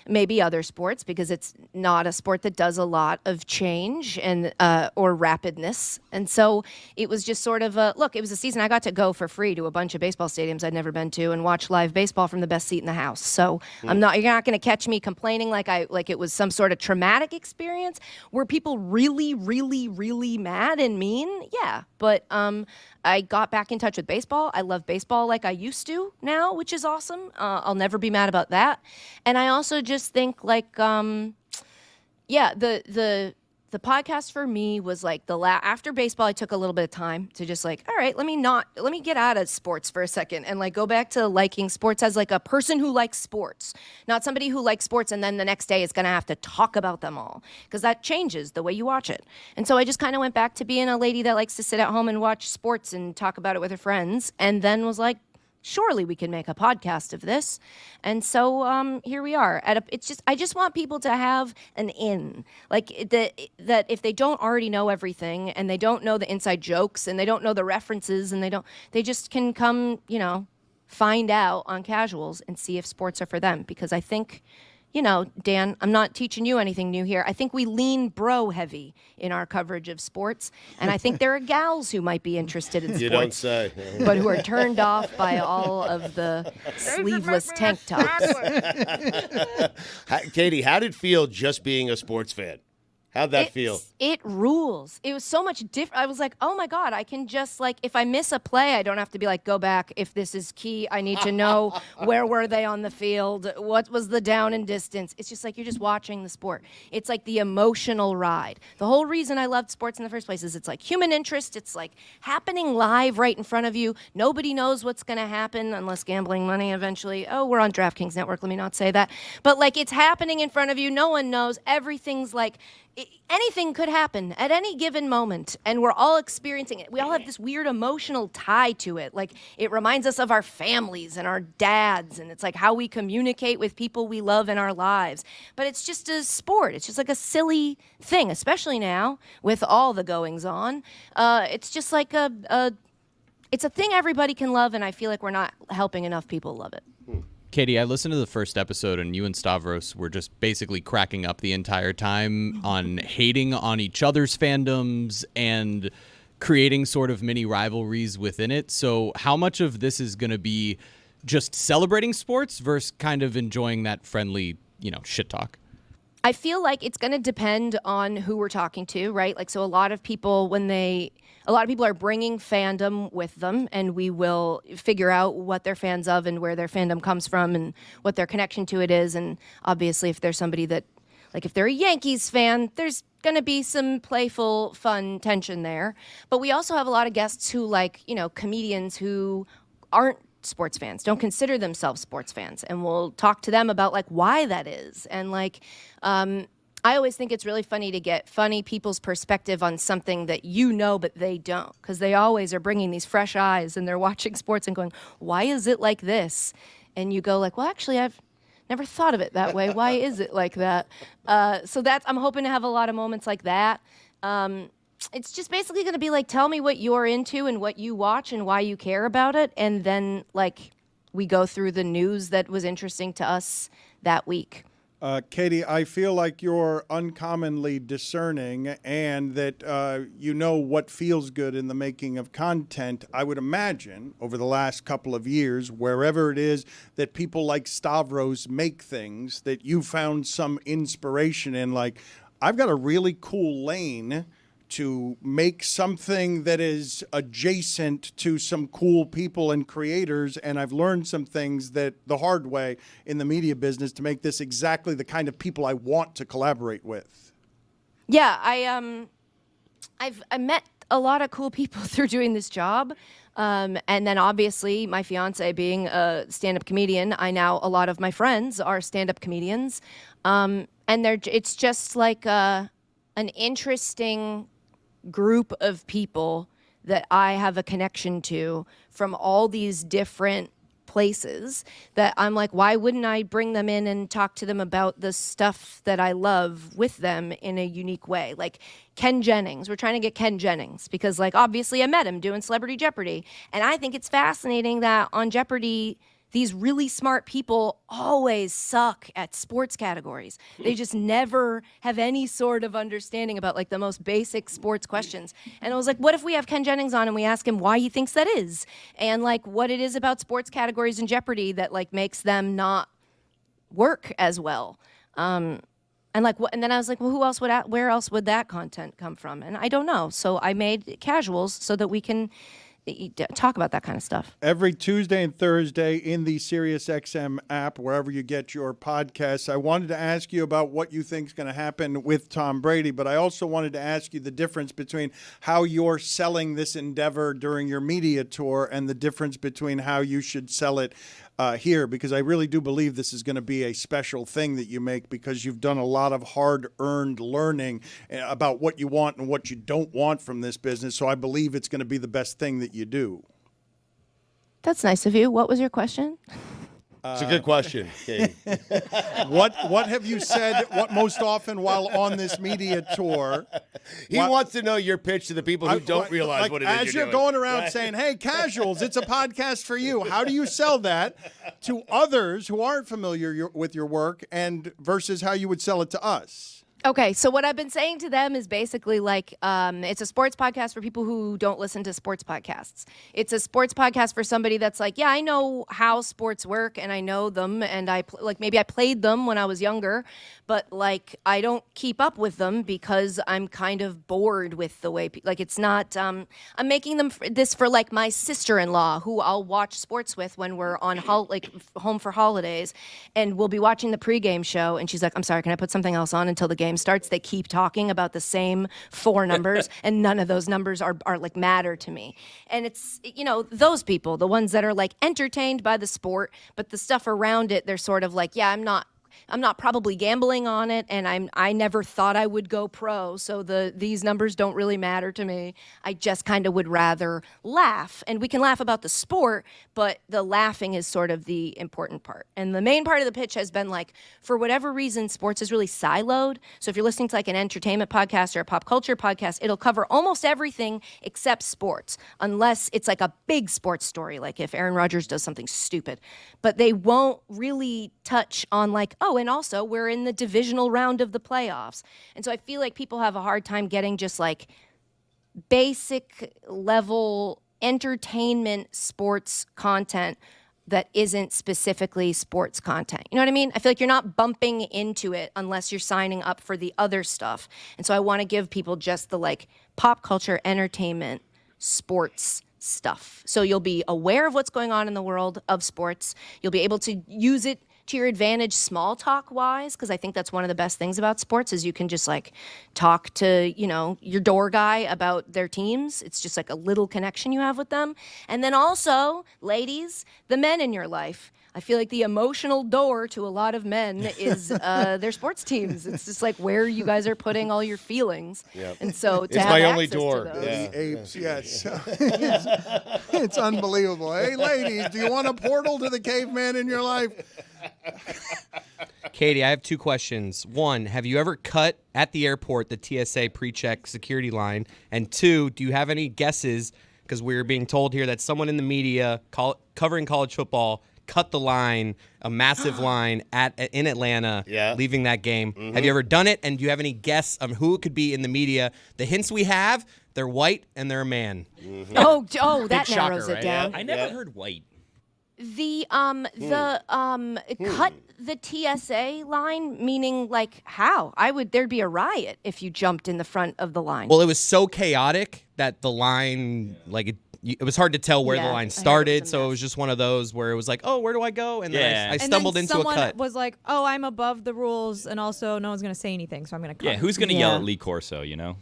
maybe other sports, because it's not a sport that does a lot of change and or rapidness. And so it was just sort of it was a season I got to go for free to a bunch of baseball stadiums I'd never been to and watch live baseball from the best seat in the house. So you're not going to catch me complaining like it was some sort of traumatic experience. Were people really, really, really mad and mean? Yeah. But I got back in touch with baseball. I love baseball like I used to now, which is awesome. I'll never be mad about that. And I also just think the podcast for me was like after baseball, I took a little bit of time to just all right, let me get out of sports for a second and go back to liking sports as a person who likes sports, not somebody who likes sports and then the next day is going to have to talk about them all, because that changes the way you watch it. And so I just kind of went back to being a lady that likes to sit at home and watch sports and talk about it with her friends, and then was like, surely we can make a podcast of this. And so here we are. I just want people to have an in. That if they don't already know everything and they don't know the inside jokes and they don't know the references and they just can come, find out on Casuals and see if sports are for them. Because I think, Dan, I'm not teaching you anything new here. I think we lean bro heavy in our coverage of sports. And I think there are gals who might be interested in sports. You don't say. But who are turned off by all of the sleeveless tank tops. Katie, how did it feel just being a sports fan? How'd that feel? It rules. It was so much different. I was like, oh my God, I can just if I miss a play, I don't have to be go back. If this is key, I need to know where were they on the field? What was the down and distance? It's just you're just watching the sport. It's the emotional ride. The whole reason I loved sports in the first place is it's human interest. It's happening live right in front of you. Nobody knows what's going to happen unless gambling money eventually. Oh, we're on DraftKings Network. Let me not say that. But it's happening in front of you. No one knows. Everything's anything could happen at any given moment, and we're all experiencing it. We all have this weird emotional tie to it. It reminds us of our families and our dads, and it's how we communicate with people we love in our lives. But it's just a sport. It's just a silly thing, especially now with all the goings on. It's just a it's a thing everybody can love, and I feel like we're not helping enough people love it. Katie, I listened to the first episode, and you and Stavros were just basically cracking up the entire time on hating on each other's fandoms and creating sort of mini rivalries within it. So how much of this is going to be just celebrating sports versus kind of enjoying that friendly, shit talk? I feel like it's going to depend on who we're talking to, right? Like, so a lot of people are bringing fandom with them, and we will figure out what they're fans of and where their fandom comes from and what their connection to it is. And obviously, if there's somebody that, like, if they're a Yankees fan, there's going to be some playful, fun tension there. But we also have a lot of guests who, like, comedians who aren't sports fans, don't consider themselves sports fans, and we'll talk to them about, like, why that is. And, like, I always think it's really funny to get funny people's perspective on something that but they don't, because they always are bringing these fresh eyes and they're watching sports and going, why is it like this? And you go like, well, actually, I've never thought of it that way. Why is it like that? So I'm hoping to have a lot of moments like that. It's just basically going to be like, tell me what you're into and what you watch and why you care about it. And then, like, we go through the news that was interesting to us that week. Katie, I feel like you're uncommonly discerning and that you know what feels good in the making of content. I would imagine over the last couple of years, wherever it is that people like Stavros make things, that you found some inspiration in, like, I've got a really cool lane to make something that is adjacent to some cool people and creators, and I've learned some things that the hard way in the media business to make this exactly the kind of people I want to collaborate with. Yeah, I met a lot of cool people through doing this job. And then obviously my fiance being a stand-up comedian, a lot of my friends are stand-up comedians. And it's just like an interesting group of people that I have a connection to from all these different places that I'm like, why wouldn't I bring them in and talk to them about the stuff that I love with them in a unique way? Like Ken Jennings, we're trying to get Ken Jennings because, like, obviously I met him doing Celebrity Jeopardy, and I think it's fascinating that on Jeopardy, these really smart people always suck at sports categories. They just never have any sort of understanding about, like, the most basic sports questions. And I was like, what if we have Ken Jennings on and we ask him why he thinks that is? And, like, what it is about sports categories in Jeopardy that, like, makes them not work as well. And then I was like, well, where else would that content come from? And I don't know. So I made casuals so that we can talk about that kind of stuff. Every Tuesday and Thursday in the SiriusXM app, wherever you get your podcasts. I wanted to ask you about what you think is going to happen with Tom Brady, but I also wanted to ask you the difference between how you're selling this endeavor during your media tour and the difference between how you should sell it here, because I really do believe this is going to be a special thing that you make, because you've done a lot of hard-earned learning about what you want and what you don't want from this business. So I believe it's going to be the best thing that you do. That's nice of you. What was your question? It's a good question, Katie. What have you said most often while on this media tour? He wants to know your pitch to the people who don't realize like, what it is as you're you're doing. going around saying, hey, casuals, it's a podcast for you. How do you sell that to others who aren't familiar with your work and versus how you would sell it to us? Okay, so what I've been saying to them is basically like, it's a sports podcast for people who don't listen to sports podcasts. It's a sports podcast for somebody that's like, yeah, I know how sports work and I know them, and maybe I played them when I was younger, but like I don't keep up with them because I'm kind of bored with the way it's not. I'm making them this for like my sister-in-law who I'll watch sports with when we're on home for holidays, and we'll be watching the pregame show, and she's like, I'm sorry, can I put something else on until the game starts? They keep talking about the same four numbers and none of those numbers are like matter to me. And it's, those people, the ones that are like entertained by the sport, but the stuff around it, they're sort of like, yeah, I'm not I'm not probably gambling on it, and I never thought I would go pro, so these numbers don't really matter to me. I just kind of would rather laugh, and we can laugh about the sport, but the laughing is sort of the important part. And the main part of the pitch has been like, for whatever reason, sports is really siloed. So if you're listening to like an entertainment podcast or a pop culture podcast, it'll cover almost everything except sports, unless it's like a big sports story, like if Aaron Rodgers does something stupid. But they won't really touch on like, oh, and also we're in the divisional round of the playoffs. And so I feel like people have a hard time getting just like basic level entertainment sports content that isn't specifically sports content. You know what I mean? I feel like you're not bumping into it unless you're signing up for the other stuff. And so I want to give people just the like pop culture, entertainment, sports stuff. So you'll be aware of what's going on in the world of sports. You'll be able to use it to your advantage small talk wise, because I think that's one of the best things about sports is you can just like talk to, you know, your door guy about their teams. It's just like a little connection you have with them. And then also, ladies, the men in your life. I feel like the emotional door to a lot of men is their sports teams. It's just like where you guys are putting all your feelings. Yep. And so to it's have my only access door. to those, Yeah. Apes, yes. It's unbelievable. Hey, ladies, do you want a portal to the caveman in your life? Katie, I have two questions. One, have you ever cut at the airport the TSA pre-check security line? And two, do you have any guesses, because we're being told here that someone in the media covering college football cut the line, a massive line in Atlanta, leaving that game. Mm-hmm. Have you ever done it? And do you have any guess on who it could be in the media? The hints we have, they're white and they're a man. Mm-hmm. Oh, that shocker, narrows it right? down. Yeah. I never heard white. Cut the TSA line, meaning like how? There'd be a riot if you jumped in the front of the line. Well, it was so chaotic that the line, like it was hard to tell where the line started, so it was just one of those where it was like, oh, where do I go? And then I stumbled into a cut. Someone was like, oh, I'm above the rules, and also no one's going to say anything, so I'm going to cut. Yeah, who's going to yell at Lee Corso, you know?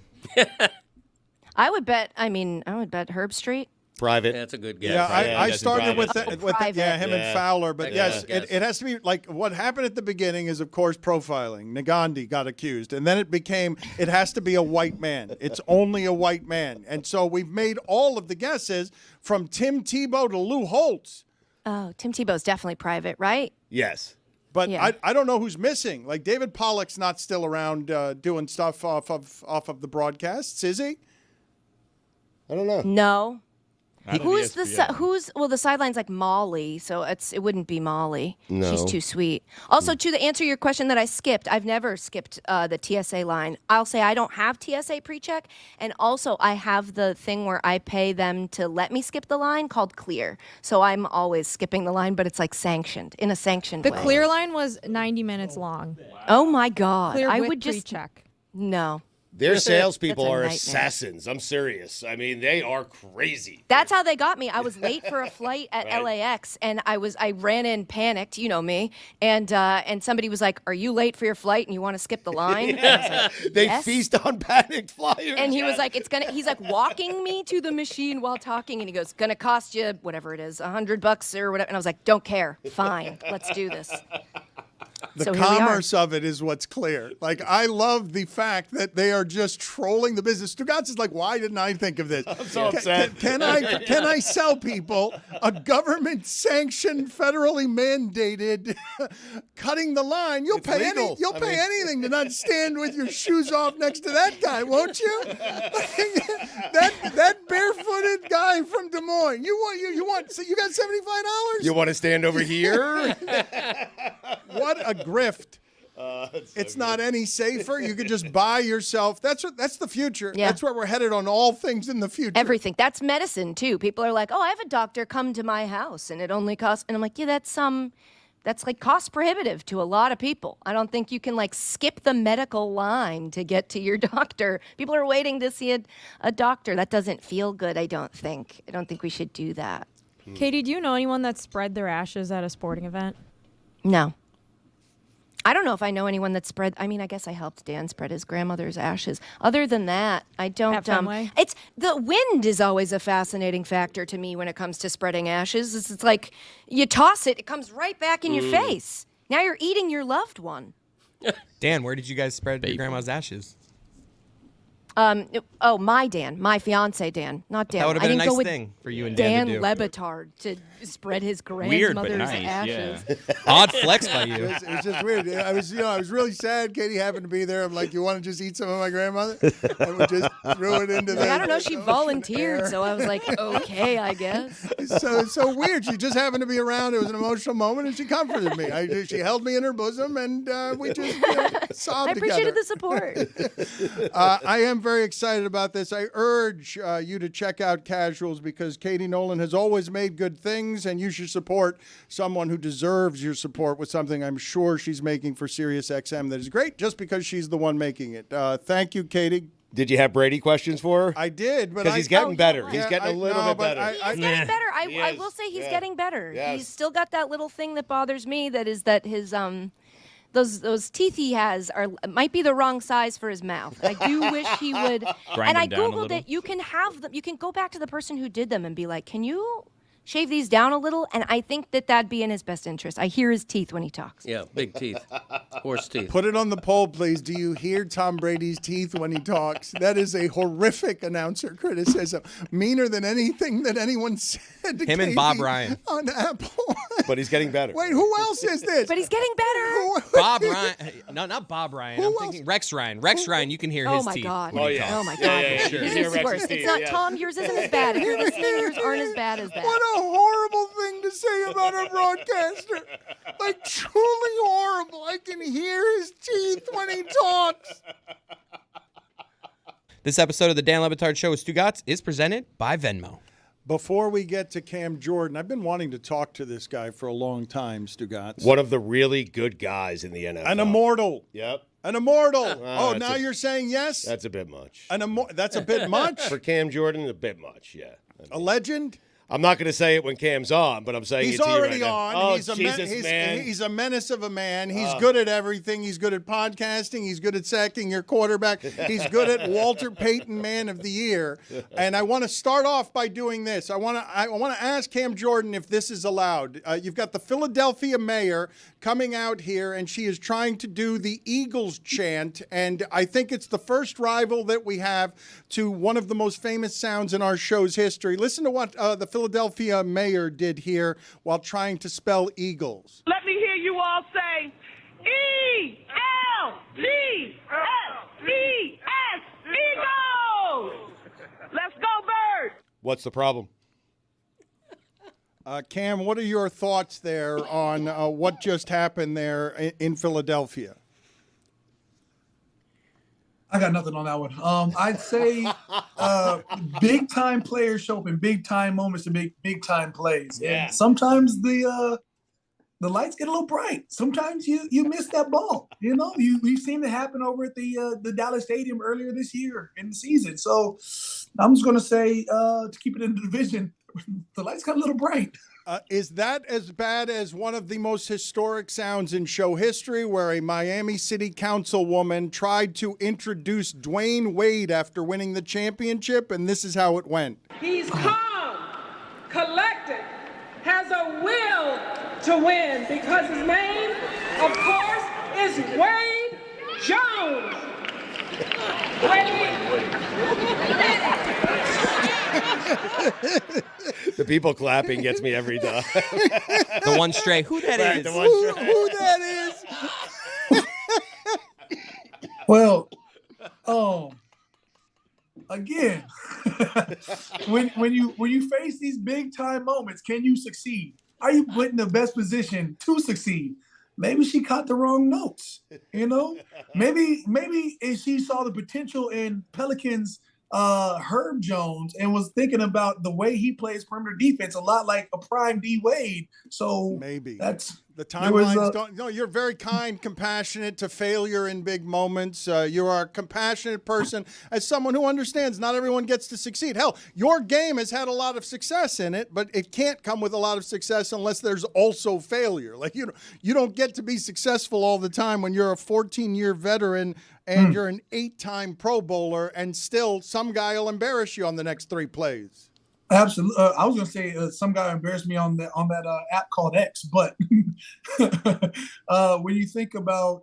I would bet Herb Street. Private. That's a good guess. Yeah, I started with him Private. and Fowler, but yes, it has to be like what happened at the beginning is, of course, profiling. Nagandi got accused, and then it has to be a white man. It's only a white man. And so we've made all of the guesses from Tim Tebow to Lou Holtz. Oh, Tim Tebow's definitely private, right? Yes. But I don't know who's missing. Like David Pollock's not still around doing stuff off of the broadcasts, is he? I don't know. No. Who's the sideline's like Molly, so it wouldn't be Molly. No. She's too sweet. Also, to answer your question that I skipped, I've never skipped the TSA line. I'll say I don't have TSA pre-check, and also I have the thing where I pay them to let me skip the line called Clear. So I'm always skipping the line, but it's like sanctioned in a sanctioned way. The Clear line was 90 minutes long. Oh my God! Clear I with would just pre-check. No. Their salespeople That's a are nightmare. assassins. I'm serious. I mean, they are crazy. That's how they got me. I was late for a flight at LAX, and I ran in panicked, you know me, and somebody was like, "Are you late for your flight and you want to skip the line?" And I was like, They "Yes." feast on panicked flyers. And he was like, he's like walking me to the machine while talking, and he goes, "Gonna cost you whatever it is, $100 or whatever." And I was like, "Don't care. Fine. Let's do this." The So here we are. commerce of it is what's clear. Like, I love the fact that they are just trolling the business. Stugotz is like, why didn't I think of this? I'm so upset. Can I sell people a government-sanctioned, federally mandated cutting the line? You'll pay anything to not stand with your shoes off next to that guy, won't you? that barefooted guy from Des Moines. So you got $75? You want to stand over here? What a grift. It's not any safer. You could just buy yourself. That's the future. Yeah. That's where we're headed on all things in the future. Everything. That's medicine too. People are like, "Oh, I have a doctor come to my house, and it only costs." And I'm like, "Yeah, that's like cost prohibitive to a lot of people. I don't think you can like skip the medical line to get to your doctor. People are waiting to see a doctor. That doesn't feel good. I don't think we should do that." Katie, do you know anyone that spread their ashes at a sporting event? No. I don't know if I know anyone that spread. I mean, I guess I helped Dan spread his grandmother's ashes. Other than that, I don't. At Fenway? It's the wind is always a fascinating factor to me when it comes to spreading ashes. It's like you toss it, it comes right back in your face. Now you're eating your loved one. Dan, where did you guys spread your grandma's ashes? My fiance Dan, not Dan. That would have I been a didn't go nice with thing for you and Dan to do. Le Batard to spread his Weird, but grandmother's nice, ashes. yeah. Odd flex by you. It was just weird. I was really sad. Katie happened to be there. I'm like, you want to just eat some of my grandmother? And we just threw it into I don't know. She volunteered, so I was like, okay, I guess. So weird. She just happened to be around. It was an emotional moment, and she comforted me. She held me in her bosom, and we just sobbed I appreciated together. the support. I am very excited about this. I urge you to check out Casuals because Katie Nolan has always made good things, and you should support someone who deserves your support with something I'm sure she's making for SiriusXM that is great just because she's the one making it. Thank you, Katie. Did you have Brady questions for her? I did, but because he's getting better. He's Yeah, getting a little bit better. He's getting better. I will say he's getting better. Yes. He's still got that little thing that bothers me. That is that his those teeth he has might be the wrong size for his mouth. I do wish he would. Grind And I them down a googled little. it. You can have them. You can go back to the person who did them and be like, "Can you shave these down a little?" And I think that'd be in his best interest. I hear his teeth when he talks. Yeah, big teeth. Horse teeth. Put it on the poll, please. Do you hear Tom Brady's teeth when he talks? That is a horrific announcer criticism. Meaner than anything that anyone said to Him and Katie Bob Ryan. on Apple. But he's getting better. Wait, who else is this? But he's getting better. Bob Ryan. No, not Bob Ryan. I'm thinking Rex Ryan. Rex Ryan, you can hear his Oh my teeth. God. when he yeah. talks. Oh my God. yeah, sure. Yours Hear is Rex's worse. teeth, It's not yeah. Tom. Yours isn't as bad. If you're listening, yours aren't as bad as that. What a horrible thing to say about a broadcaster. Like, truly horrible. I can hear his teeth when he talks. This episode of the Dan Le Batard Show with Stugotz is presented by Venmo. Before we get to Cam Jordan, I've been wanting to talk to this guy for a long time, Stugotz. One of the really good guys in the NFL. An immortal. Yep. An immortal. that's now you're saying yes? That's a bit much. That's a bit much? For Cam Jordan, a bit much, yeah. A legend? I'm not going to say it when Cam's on, but I'm saying He's it to you already right now. on. Oh, he's Jesus, man. He's a menace of a man. He's good at everything. He's good at podcasting. He's good at sacking your quarterback. He's good at Walter Payton Man of the Year. And I want to start off by doing this. I want to ask Cam Jordan if this is allowed. You've got the Philadelphia mayor coming out here, and she is trying to do the Eagles chant. And I think it's the first rival that we have to one of the most famous sounds in our show's history. Listen to what the Philadelphia mayor did here while trying to spell Eagles. Let me hear you all say, E-L-G-S-E-S, Eagles! Let's go, Bird! What's the problem? Cam, what are your thoughts there on what just happened there in Philadelphia? I got nothing on that one. I'd say big time players show up in big time moments to make big time plays. Yeah. And sometimes the lights get a little bright. Sometimes you miss that ball. You know, we've seen it happen over at the Dallas Stadium earlier this year in the season. So I'm just gonna say to keep it in the division, the lights got a little bright. Is that as bad as one of the most historic sounds in show history where a Miami City Councilwoman tried to introduce Dwayne Wade after winning the championship, and this is how it went? He's calm, collected, has a will to win because his name, of course, is Wade Jones. The people clapping gets me every time. The one stray. Who that is? The one stray. Who that is? Well, again, when you face these big time moments, can you succeed? Are you put in the best position to succeed? Maybe she caught the wrong notes. You know, maybe if she saw the potential in Pelicans. Herb Jones and was thinking about the way he plays perimeter defense a lot like a prime D Wade. So maybe that's the timelines don't. No, you're very kind, compassionate to failure in big moments. You are a compassionate person as someone who understands not everyone gets to succeed. Hell, your game has had a lot of success in it, but it can't come with a lot of success unless there's also failure. Like you don't get to be successful all the time when you're a 14-year veteran and you're an 8-time Pro Bowler, and still some guy will embarrass you on the next 3 plays. Absolutely. I was gonna say some guy embarrassed me on that app called X, but when you think about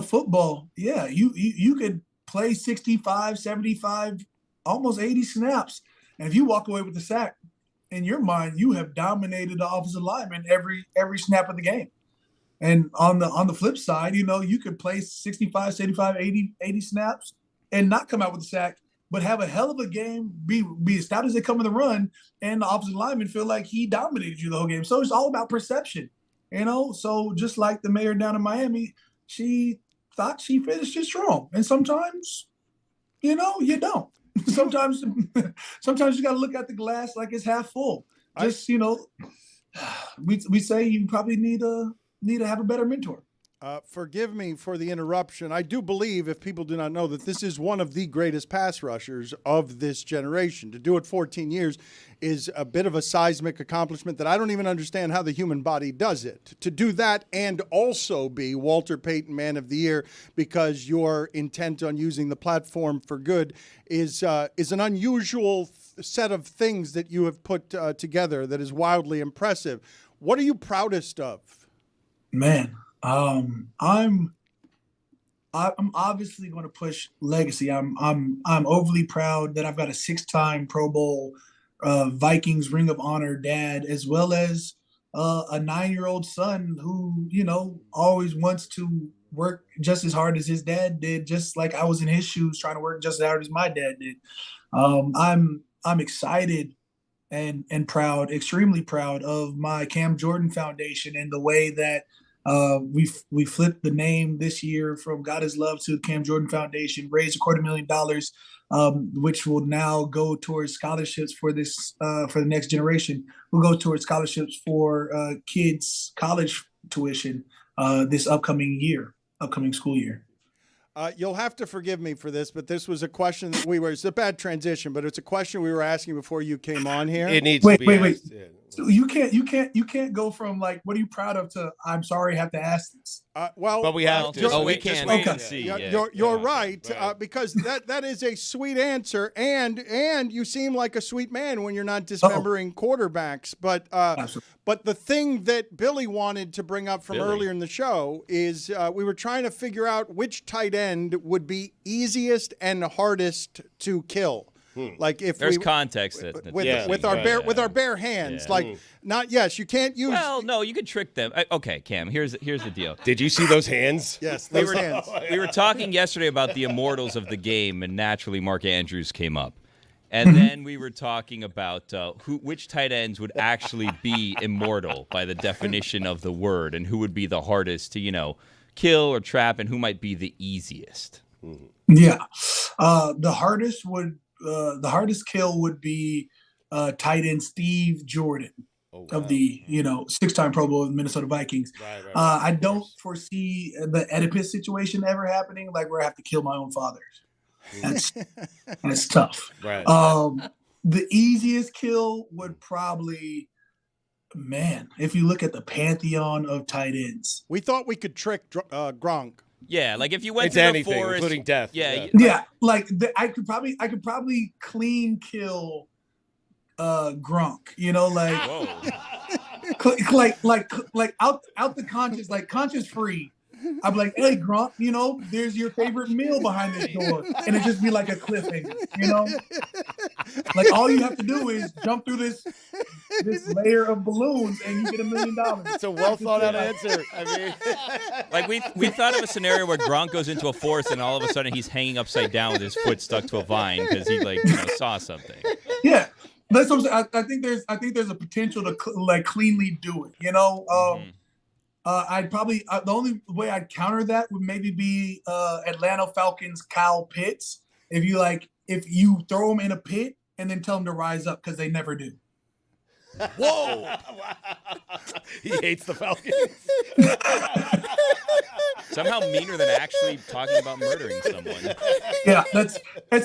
football, yeah, you could play 65, 75, almost 80 snaps, and if you walk away with the sack, in your mind, you have dominated the offensive lineman every snap of the game. And on the flip side, you could play 65, 75, 80 snaps and not come out with a sack, but have a hell of a game, be as stout as they come in the run, and the offensive lineman feel like he dominated you the whole game. So it's all about perception, So just like the mayor down in Miami, she thought she finished it strong. And sometimes, you don't. Sometimes you got to look at the glass like it's half full. Just, we say you probably need to have a better mentor. Forgive me for the interruption. I do believe, if people do not know, that this is one of the greatest pass rushers of this generation. To do it 14 years is a bit of a seismic accomplishment that I don't even understand how the human body does it. To do that and also be Walter Payton Man of the Year because you're intent on using the platform for good is an unusual set of things that you have put together that is wildly impressive. What are you proudest of? Man. I'm obviously going to push legacy. I'm overly proud that I've got a 6-time Pro Bowl Vikings Ring of Honor dad, as well as a 9-year-old son who, always wants to work just as hard as his dad did, just like I was in his shoes trying to work just as hard as my dad did. I'm excited and proud, extremely proud of my Cam Jordan Foundation and the way that we flipped the name this year from God Is Love to Cam Jordan Foundation, raised $250,000, which will now go towards scholarships for the next generation. We'll go towards scholarships for kids' college tuition this upcoming school year. You'll have to forgive me for this, but this was a question that it's a bad transition, but it's a question we were asking before you came on here. It needs to be asked. Wait. So you can't go from like, what are you proud of to I'm sorry I have to ask this. But we have to. We can. Okay. See. You're right. Because that is a sweet answer, and you seem like a sweet man when you're not dismembering quarterbacks. But the thing that Billy wanted to bring up from earlier in the show is we were trying to figure out which tight end would be easiest and hardest to kill. Like if there's context with our bare hands, you can't use. Well, no, you could trick them. Okay, Cam, here's the deal. Did you see those hands? Yes, those hands. We were talking yesterday about the immortals of the game, and naturally Mark Andrews came up. And then we were talking about which tight ends would actually be immortal by the definition of the word, and who would be the hardest to kill or trap, and who might be the easiest. Yeah, the hardest kill would be tight end Steve Jordan of the 6-time Pro Bowl of the Minnesota Vikings. Right. I don't foresee the Oedipus situation ever happening, like where I have to kill my own father. That's tough. Right. The easiest kill would probably, if you look at the pantheon of tight ends, we thought we could trick Gronk. Yeah, like if you went it's to the anything, forest, including death. Yeah. I could probably clean kill Gronk. Like out the conscious, like conscious free. I'd be like, hey Gronk, there's your favorite meal behind this door, and it just be like a cliffhanger. Like all you have to do is jump through this layer of balloons, and you get $1 million. It's a well thought out answer. I mean, like we thought of a scenario where Gronk goes into a forest, and all of a sudden he's hanging upside down with his foot stuck to a vine because he saw something. Yeah. That's what I'm saying. I think there's a potential to cleanly do it. I'd probably the only way I'd counter that would maybe be Atlanta Falcons Kyle Pitts. If you throw him in a pit and then tell him to rise up, because they never do. Whoa! He hates the Falcons. Somehow meaner than actually talking about murdering someone. Yeah, that's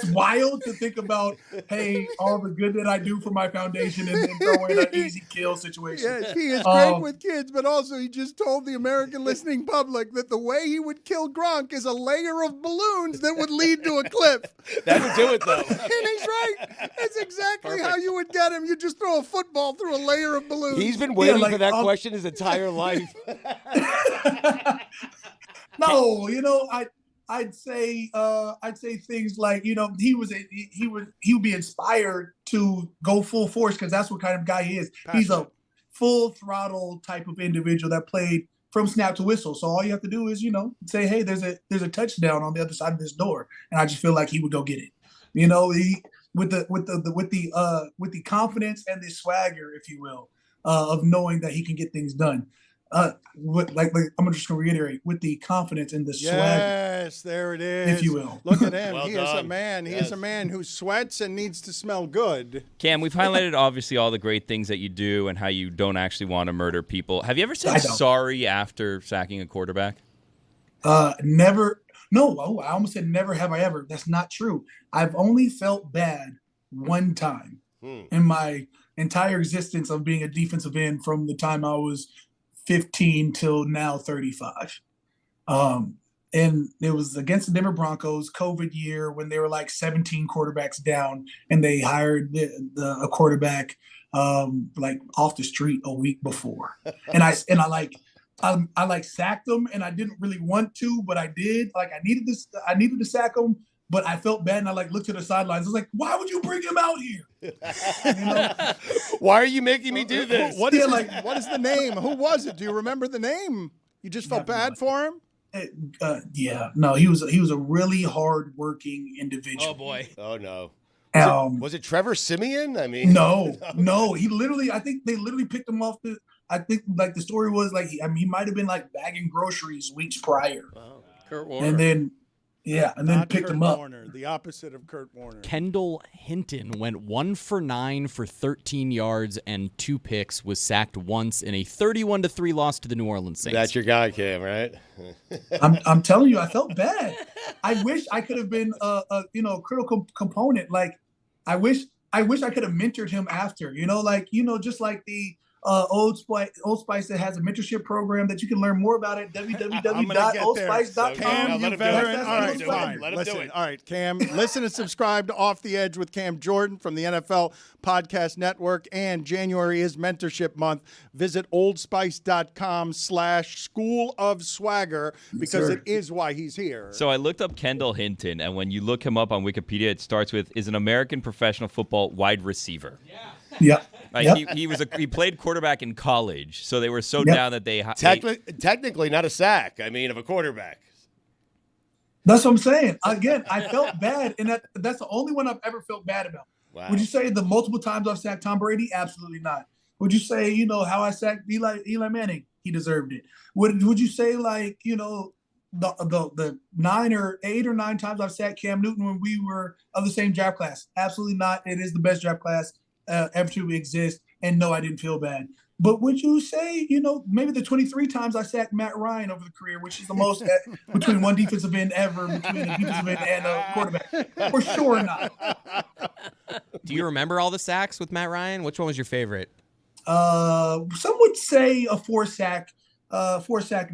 wild to think about. Hey, all the good that I do for my foundation, and then throw in an easy kill situation. Yes, he is great with kids, but also he just told the American listening public that the way he would kill Gronk is a layer of balloons that would lead to a cliff. That would do it, though. And he's right. That's exactly how you would get him. You just throw a football through a layer of balloons. He's been waiting for that question his entire life. No, I'd say things like, he would be inspired to go full force because that's what kind of guy he is. He's a full throttle type of individual that played from snap to whistle. So all you have to do is, say, hey, there's a touchdown on the other side of this door, and I just feel like he would go get it. With the confidence and the swagger, if you will, of knowing that he can get things done. I'm just gonna reiterate, with the confidence and the swagger. Yes, there it is. If you will. Look at him. Well He done. is a man. He is a man who sweats and needs to smell good. Cam, we've highlighted obviously all the great things that you do and how you don't actually want to murder people. Have you ever said sorry after sacking a quarterback? Never. No, I almost said never have I ever. That's not true. I've only felt bad one time in my entire existence of being a defensive end from the time I was 15 till now 35. And it was against the Denver Broncos, COVID year, when they were like 17 quarterbacks down, and they hired a quarterback like off the street a week before. And I sacked him, and I didn't really want to, but I did. Like I needed to sack him, but I felt bad, and I looked to the sidelines. I was like, "Why would you bring him out here? Why are you making me do this?" What is the name? Who was it? Do you remember the name? You just felt bad for him? No, he was a really hard-working individual. Oh boy. Oh no. Was it Trevor Simeon? I mean, no. He literally, I think they literally picked him off I think the story was he might have been bagging groceries weeks prior. Wow. Kurt Warner. And then picked Kurt him up. Warner, the opposite of Kurt Warner. Kendall Hinton went 1 for 9 for 13 yards and 2 picks, was sacked once in a 31-3 loss to the New Orleans Saints. That's your guy, Cam, right? I'm telling you, I felt bad. I wish I could have been a critical component. I wish I could have mentored him after. Just like the Old Spice that has a mentorship program that you can learn more about at www.oldspice.com. Cam, you veteran. All right, fine. Let him do it. All right, Cam, listen and subscribe to Off the Edge with Cam Jordan from the NFL Podcast Network. And January is mentorship month. Visit oldspice.com/School of Swagger because it is why he's here. So I looked up Kendall Hinton, and when you look him up on Wikipedia, it starts with is an American professional football wide receiver. Yeah. He played quarterback in college, so they were so down that they technically not a sack. I mean, of a quarterback. That's what I'm saying. Again, I felt bad, and that's the only one I've ever felt bad about. Wow. Would you say the multiple times I've sacked Tom Brady? Absolutely not. Would you say how I sacked Eli Manning? He deserved it. Would you say the 9 or 8 or 9 times I've sacked Cam Newton when we were of the same draft class? Absolutely not. It is the best draft class ever to exist, and no, I didn't feel bad. But would you say, maybe the 23 times I sacked Matt Ryan over the career, which is the most between one defensive end ever, between a defensive end and a quarterback? For sure not. Do you remember all the sacks with Matt Ryan? Which one was your favorite? Some would say a 4-sack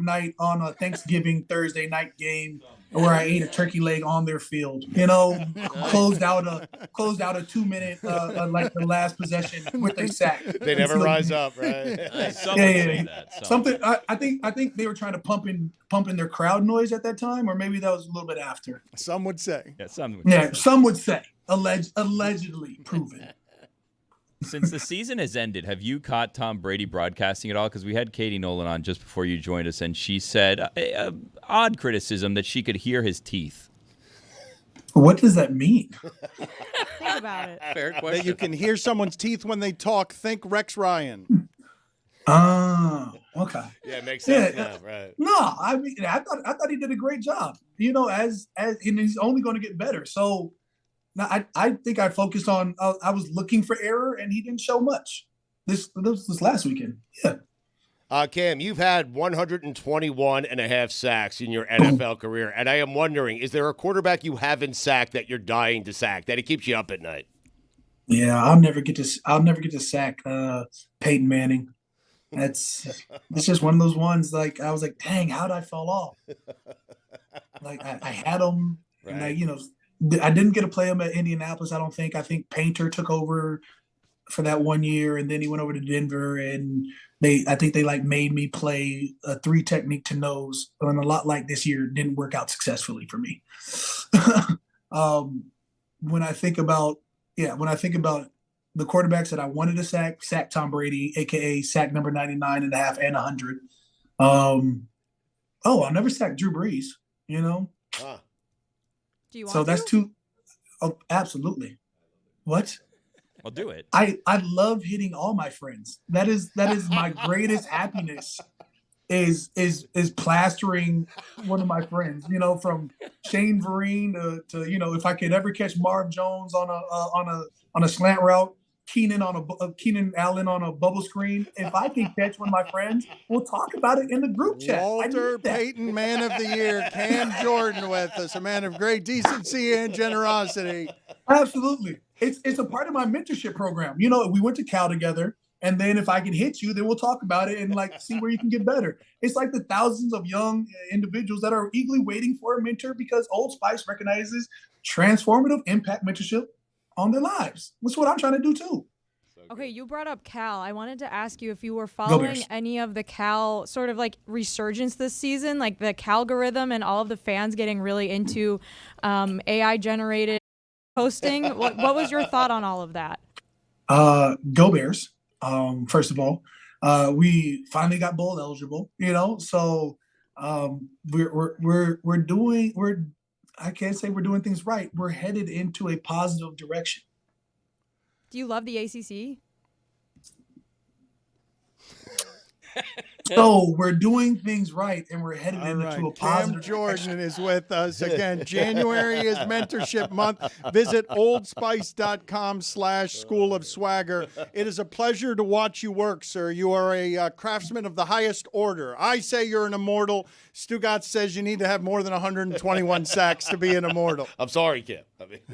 night on a Thanksgiving Thursday night game where I ate a turkey leg on their field. Closed out a 2-minute the last possession with a sack. They never rise up, right? Something. I think they were trying to pump in their crowd noise at that time, or maybe that was a little bit after. Some would say. Some would say. Allegedly proven. Since the season has ended, have you caught Tom Brady broadcasting at all? Because we had Katie Nolan on just before you joined us, and she said odd criticism that she could hear his teeth. What does that mean? Think about it. Fair question. That you can hear someone's teeth when they talk. Think Rex Ryan. Oh, okay. Yeah, it makes sense now, right? No, I mean, I thought he did a great job. As and he's only going to get better. So. I think I focused on. I was looking for error, and he didn't show much. This last weekend. Yeah. Cam, you've had 121 and a half sacks in your NFL career, and I am wondering, is there a quarterback you haven't sacked that you're dying to sack, that it keeps you up at night? Yeah, I'll never get to sack Peyton Manning. It's just one of those ones. Like I was like, dang, how did I fall off? Like I had him, and I didn't get to play him at Indianapolis. I don't think. I think Painter took over for that 1 year, and then he went over to Denver, and I think they like made me play a 3 technique to nose, and a lot like this year didn't work out successfully for me. When I think about the quarterbacks that I wanted to sack Tom Brady, aka sack number 99 and a half and 100. I'll never sack Drew Brees. Do you want so that's to? two. Oh, absolutely. What? I'll do it. I love hitting all my friends. That is my greatest happiness. Is plastering one of my friends. From Shane Vereen to if I could ever catch Marv Jones on a slant route, Keenan Allen on a bubble screen. If I can catch one of my friends, we'll talk about it in the group chat. Walter Payton, Man of the Year, Cam Jordan with us, a man of great decency and generosity. Absolutely. It's a part of my mentorship program. We went to Cal together, and then if I can hit you, then we'll talk about it and see where you can get better. It's like the thousands of young individuals that are eagerly waiting for a mentor because Old Spice recognizes transformative impact mentorship on their lives. That's what I'm trying to do too. Okay, you brought up Cal. I wanted to ask you if you were following Bears. any of the Cal sort of like resurgence this season, like the Calgorithm and all of the fans getting really into AI generated posting. What was your thought on all of that? Go Bears. First of all, we finally got bowl eligible. So I can't say we're doing things right. We're headed into a positive direction. Do you love the ACC? So we're doing things right, and we're headed into a positive Cam Jordan direction. is with us again. January is mentorship month. Visit oldspice.com/School of Swagger. It is a pleasure to watch you work, sir. You are a craftsman of the highest order. I say you're an immortal. Stugotz says you need to have more than 121 sacks to be an immortal. I'm sorry, Kim.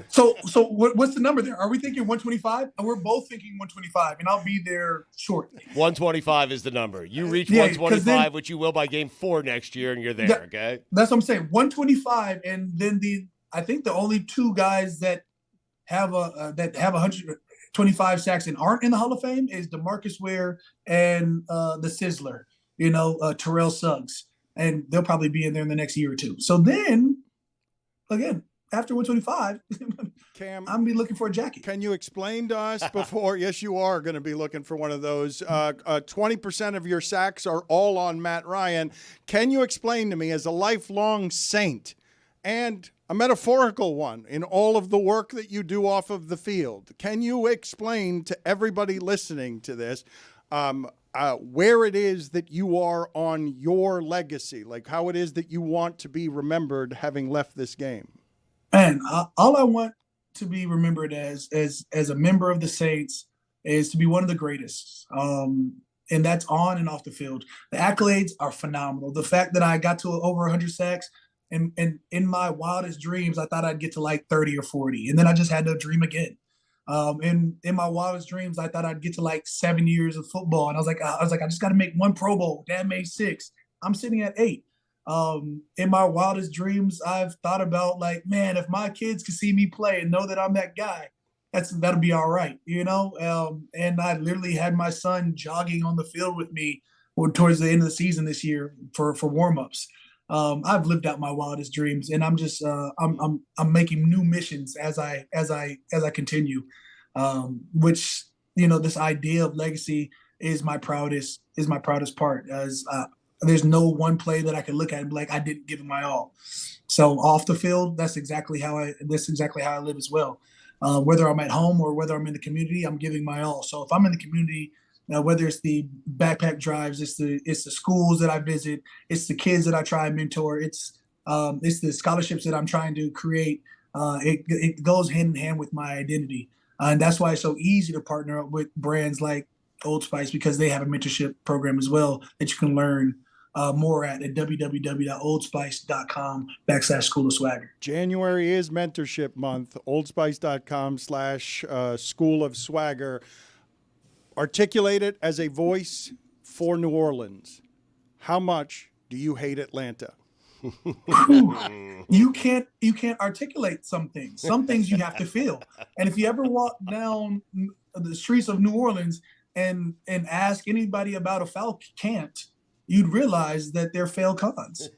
So what's the number there? Are we thinking 125? And we're both thinking 125, and I'll be there shortly. 125 is the number. You reach Yeah, 125, which you will by game 4 next year, and you're there, okay? That's what I'm saying. 125, and then I think the only two guys that have 125 sacks and aren't in the Hall of Fame is DeMarcus Ware and the Sizzler, Terrell Suggs, and they'll probably be in there in the next year or two. So then, again, after 125, Cam, I'm gonna be looking for a jacket. Can you explain to us before? Yes, you are going to be looking for one of those. 20% of your sacks are all on Matt Ryan. Can you explain to me, as a lifelong Saint and a metaphorical one in all of the work that you do off of the field, can you explain to everybody listening to this where it is that you are on your legacy, like how it is that you want to be remembered having left this game? Man, all I want to be remembered as a member of the Saints is to be one of the greatest. And that's on and off the field. The accolades are phenomenal. The fact that I got to over 100 sacks, and in my wildest dreams, I thought I'd get to like 30 or 40. And then I just had to dream again. In my wildest dreams, I thought I'd get to like 7 years of football. And I was like, I just got to make one Pro Bowl. Dad made 6. I'm sitting at 8. In my wildest dreams, I've thought about like, man, if my kids could see me play and know that I'm that guy, that'll be all right, and I literally had my son jogging on the field with me towards the end of the season this year for warm-ups. I've lived out my wildest dreams, and I'm just I'm making new missions as I continue, which this idea of legacy is my proudest part. As there's no one play that I can look at and be like, I didn't give it my all. So off the field, that's exactly how I live as well. Whether I'm at home or whether I'm in the community, I'm giving my all. So if I'm in the community, whether it's the backpack drives, it's the schools that I visit, it's the kids that I try and mentor, it's the scholarships that I'm trying to create. It goes hand in hand with my identity, and that's why it's so easy to partner up with brands like Old Spice because they have a mentorship program as well that you can learn more at www.oldspice.com/School of Swagger. January is mentorship month. Oldspice.com/School of Swagger. Articulate it as a voice for New Orleans. How much do you hate Atlanta? You can't articulate some things. Some things you have to feel. And if you ever walk down the streets of New Orleans and ask anybody about a foul camp, you'd realize that they're failed cons.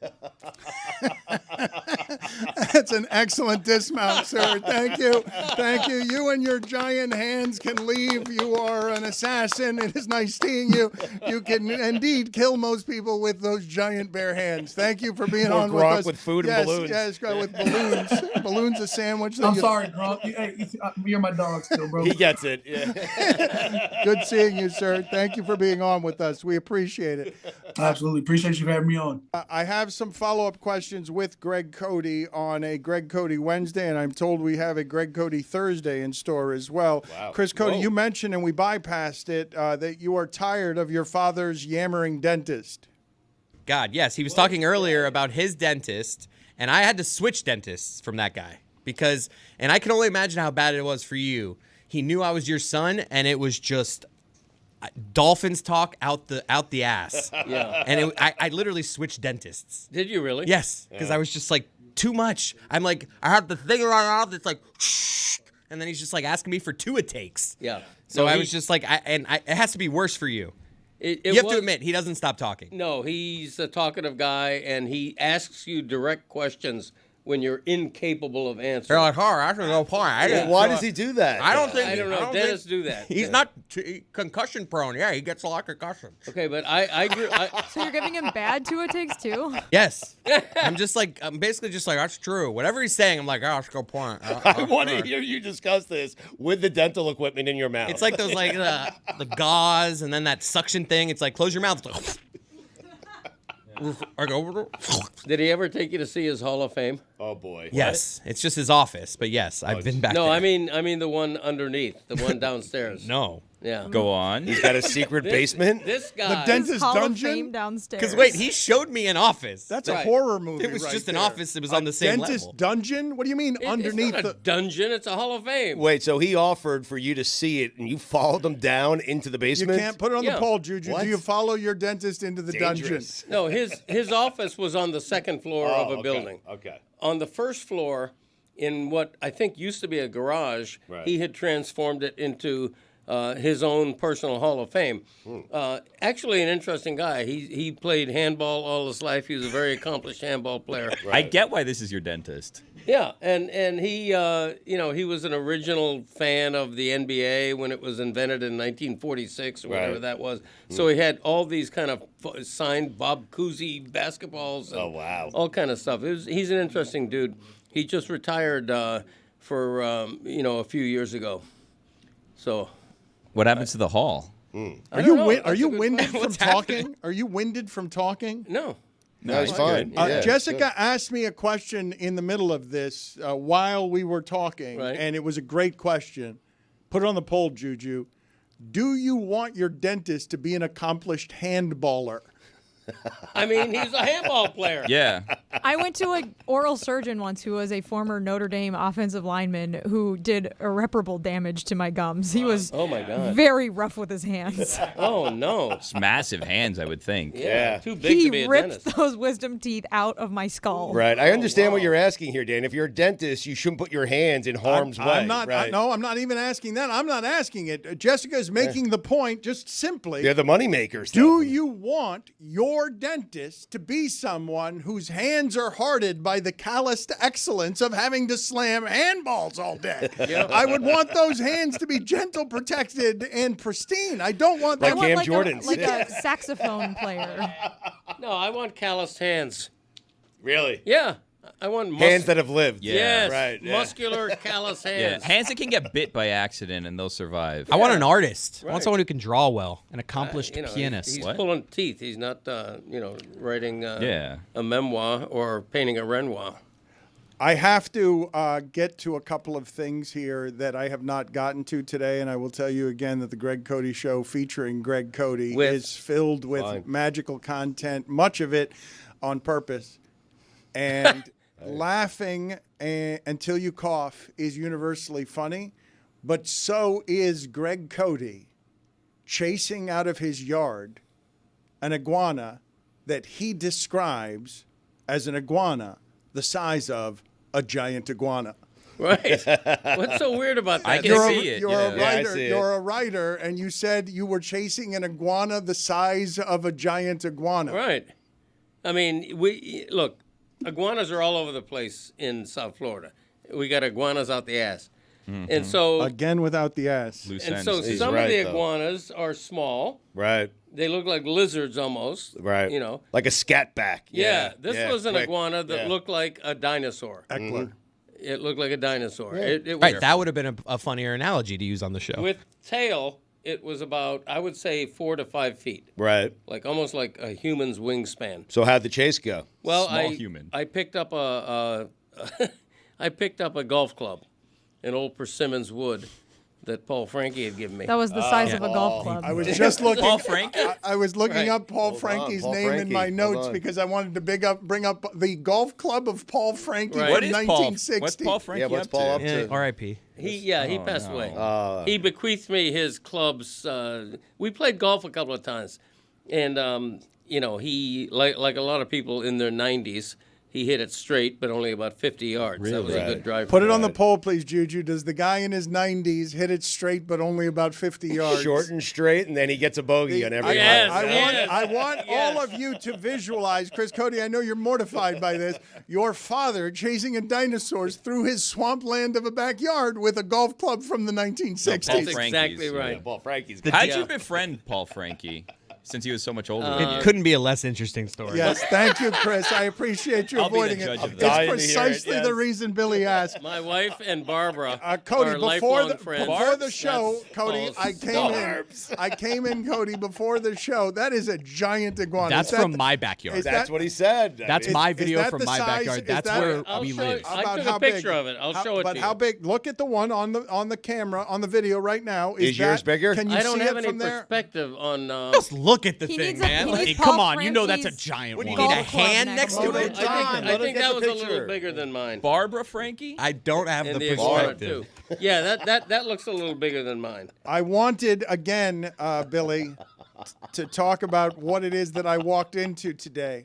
That's an excellent dismount, sir. Thank you. Thank you. You and your giant hands can leave. You are an assassin. It is nice seeing you. You can indeed kill most people with those giant bare hands. Thank you for being on with us. With food and balloons. Yes, with balloons. Balloons, a sandwich. I'm sorry, Gronk. Hey, you're my dog still, bro. He gets it. Yeah. Good seeing you, sir. Thank you for being on with us. We appreciate it. Absolutely. Appreciate you having me on. I have some follow-up questions with Greg Cody on a Greg Cody Wednesday, and I'm told we have a Greg Cody Thursday in store as well. Wow. Chris Cody, you mentioned, and we bypassed it, that you are tired of your father's yammering dentist. God, yes. He was talking earlier about his dentist, and I had to switch dentists from that guy because, and I can only imagine how bad it was for you. He knew I was your son, and it was just Dolphins talk out the ass. Yeah. And I literally switched dentists. Did you really? Yes, because I was just like, too much. I'm like, I have the thing in my mouth that's like, shh, and then he's just like asking me for 2 takes. Yeah. So No, I was just like, it has to be worse for you. You have to admit, he doesn't stop talking. No, he's a talkative guy, and he asks you direct questions when you're incapable of answering. They're like, that's no point. Why does he do that? I don't think. I don't know. Dentists do that. He's not concussion prone. Yeah, he gets a lot of concussions. Okay, but I So you're giving him bad 2 takes too? Yes. I'm basically just like, that's true. Whatever he's saying, I'm like, oh, that's a good point. I want to hear you discuss this with the dental equipment in your mouth. It's like those the gauze and then that suction thing. It's like, close your mouth. Did he ever take you to see his Hall of Fame? Oh boy. Yes, it's just his office, but yes, I've been back. No, there. I mean the one underneath, the one downstairs. No. Yeah. Go on. He's got a secret basement. This guy. The dentist Hall dungeon? of Fame downstairs. Because wait, he showed me an office. That's a horror movie. It was right just there. an office. It was on the same dentist level. dungeon? What do you mean underneath it's not a dungeon? It's a Hall of Fame. Wait, so he offered for you to see it, and you followed him down into the You basement? can't put it on the poll, Juju. What? Do you follow your dentist into the Dangerous. dungeon? No, his office was on the second floor of a okay, building. Okay. On the first floor, in what I think used to be a garage, he had transformed it into his own personal Hall of Fame. Actually, an interesting guy. He played handball all his life. He was a very accomplished handball player. I get why this is your dentist. Yeah, and he he was an original fan of the NBA when it was invented in 1946 or whatever that was. So he had all these kind of signed Bob Cousy basketballs. And all kind of stuff. He's an interesting dude. He just retired for a few years ago. So. What happens to the hall? Are you winded from talking? Are you winded from talking? No. No, he's fine. Jessica asked me a question in the middle of this while we were talking, and it was a great question. Put it on the poll, Juju. Do you want your dentist to be an accomplished handballer? I mean, he's a handball player. Yeah. I went to an oral surgeon once who was a former Notre Dame offensive lineman who did irreparable damage to my gums. He was oh my God. very rough with his hands. Oh, no. It's massive hands, I would think. Yeah. Too big to be He a ripped dentist. those wisdom teeth out of my skull. Right. I understand what you're asking here, Dan. If you're a dentist, you shouldn't put your hands in harm's way. I'm not. Right. No, I'm not even asking that. I'm not asking it. Jessica is making the point just simply. They're the money makers. Do you want your dentist to be someone whose hands are hearted by the calloused excellence of having to slam handballs all day? Yep. I would want those hands to be gentle, protected, and pristine. I don't want Like them Cam like Jordan's. a saxophone player. No, I want calloused hands. Really? Yeah. I want Hands that have lived. Yeah. Yes, Right, yeah. muscular, callous Yeah. hands. Hands that can get bit by accident and they'll survive. I want an artist. I Right. want someone who can draw well, an accomplished pianist. He's pulling teeth. He's not, writing Yeah. a memoir or painting a Renoir. I have to get to a couple of things here that I have not gotten to today, and I will tell you again that the Greg Cody Show featuring Greg Cody is filled with magical content, much of it on purpose. And laughing until you cough is universally funny, but so is Greg Cody chasing out of his yard an iguana that he describes as an iguana the size of a giant iguana. Right. What's so weird about that? I can see it. You're a writer. You're a writer, and you said you were chasing an iguana the size of a giant iguana. Right. I mean, look, iguanas are all over the place in South Florida. We got iguanas out the ass. Mm-hmm. And so again without the ass. And so some of the iguanas are small. Right. They look like lizards almost. Right. You know. Like a scat back. Yeah. This was an iguana that looked like a dinosaur. Eckler. It looked like a dinosaur. Yeah. It Right, was, that would have been a funnier analogy to use on the show. with tail, it was about, I would say, 4 to 5 feet. Right. Like almost like a human's wingspan. So how'd the chase go? Well, Small human. I picked up I picked up a golf club, an old persimmons wood that Paul Frankie had given me. That was the size of a golf club. I was just looking. Paul Frankie? I was looking Right. up Paul Hold Frankie's on, Paul name in Frankie. my Hold notes on. because I wanted to bring up the golf club of Paul Frankie Right. from What is Paul? 1960. What's Paul Frankie Yeah, what's up Paul to? up to? R.I.P. He Oh, passed no. away. He bequeathed me his clubs. We played golf a couple of times, and he like a lot of people in their 90s. He hit it straight, but only about 50 yards. That was a good drive. Put it on the poll, please, Juju. Does the guy in his 90s hit it straight but only about 50 yards? Short and straight, and then he gets a bogey on every Yes, hole. I want all of you to visualize, Chris Cody, I know you're mortified by this, your father chasing a dinosaur through his swampland of a backyard with a golf club from the 1960s. That's Frankie's, exactly yeah. right. Paul Frankie's How'd you befriend Paul Frankie since he was so much older? It couldn't be a less interesting story. Yes, thank you, Chris. I appreciate you I'll be the avoiding it. judge of It's that. precisely the reason Billy asked. My wife and Barbara Cody, are before lifelong the friends. show, That's Cody, Paul's I came in, Cody, before the show. That is a giant iguana. That's Is that from my backyard. is That's what he said. That's is- my is video that from the my size- backyard. is That's that- where I'll we show live. you. I took a picture of it. I'll show it but to how you. big? Look at the one on the camera on the video right now. Is yours bigger? Can you I don't see have it any from there? perspective on. Just look at the He thing, needs man. he needs Like, Paul come on, you know that's a Frankie's giant What do you one. need, a golf club hand next to to it? Time. I Let him think get that the was a little picture. bigger than mine. Barbara Frankie? I don't have And the the iguana perspective. too. Yeah, that looks a little bigger than mine. I wanted again, Billy, to talk about what it is that I walked into today.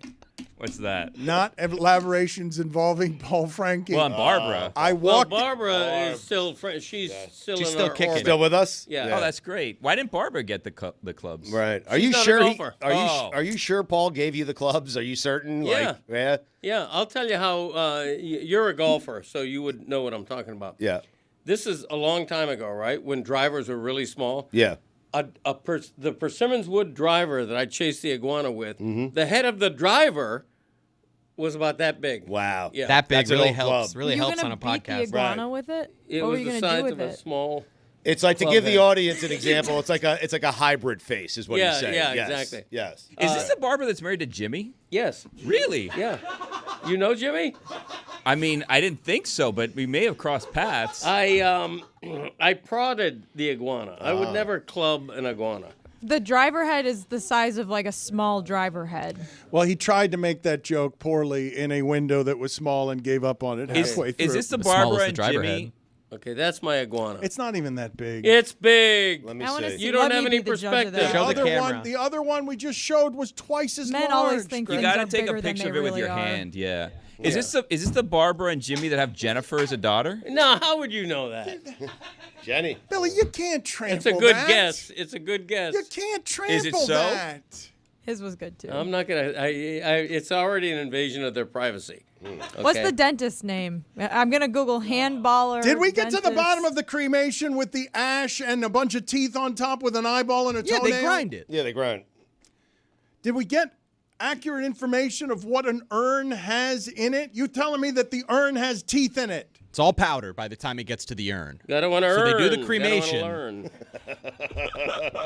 What's that? Not elaborations involving Paul Frankie. Well, and Barbara. I Well, walked. Barbara is still she's still She's in still our kicking. orbit. Still with us? Yeah. Oh, that's great. Why didn't Barbara get the clubs? Right. Are She's you not a sure? golfer. Are you sure Paul gave you the clubs? Are you certain? Yeah. Like, yeah. Yeah, I'll tell you how you're a golfer, so you would know what I'm talking about. Yeah. This is a long time ago, right? When drivers were really small. Yeah. The Persimmons Wood driver that I chased the iguana with, Mm-hmm. the head of the driver was about that big. Wow. Yeah. That big That's an really old helps. club. Really you helps gonna on a beat the podcast. iguana with it? It What were was you the gonna size do with of a it? small. It's like to Club give the head. audience an example. It's like a hybrid face, is what Yeah, he's saying. yeah, Yes. exactly. Yes. Is this the Barbara that's married to Jimmy? Yes. Really? Yeah. You know Jimmy? I mean, I didn't think so, but we may have crossed paths. I prodded the iguana. I would never club an iguana. The driver head is the size of like a small driver head. Well, he tried to make that joke poorly in a window that was small and gave up on it halfway through. Is this the The smallest Barbara the and driver Jimmy? head. Okay, that's my iguana. It's not even that big. It's big. Let me I wanna see. see- You don't let have me any be the judge of perspective. that. Show the camera. The other one we just showed was twice as Men large. always think You things got to are take bigger a than picture they of it with really your are. hand. Yeah. Is this the Barbara and Jimmy that have Jennifer as a daughter? No, how would you know that? Jenny. Billy, you can't trample It's a good that. guess. It's a good guess. You can't trample Is it so? that. His was good too. I'm not gonna. It's already an invasion of their privacy. What's Okay. the dentist name? I'm gonna Google handballer. Did we get to the dentist. bottom of the cremation with the ash and a bunch of teeth on top with an eyeball and a Yeah, toenail? they grind it. Yeah, they grind. Did we get accurate information of what an urn has in it? You telling me that the urn has teeth in it? It's all powder by the time it gets to the urn. Gotta want to So earn. they do the Gotta cremation. wanna learn.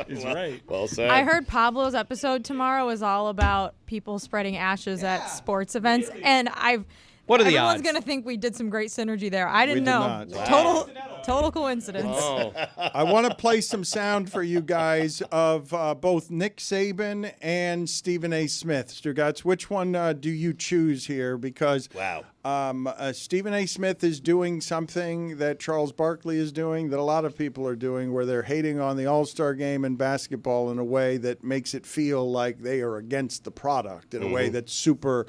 He's right. Well said. I heard Pablo's episode tomorrow is all about people spreading ashes at sports events, and What are the Everyone's odds? going to think we did some great synergy there. I didn't did know. not. Wow. Total coincidence. Oh. I want to play some sound for you guys of both Nick Saban and Stephen A. Smith. Stugotz, which one do you choose here? Because Stephen A. Smith is doing something that Charles Barkley is doing, that a lot of people are doing, where they're hating on the All-Star game and basketball in a way that makes it feel like they are against the product in a way that's super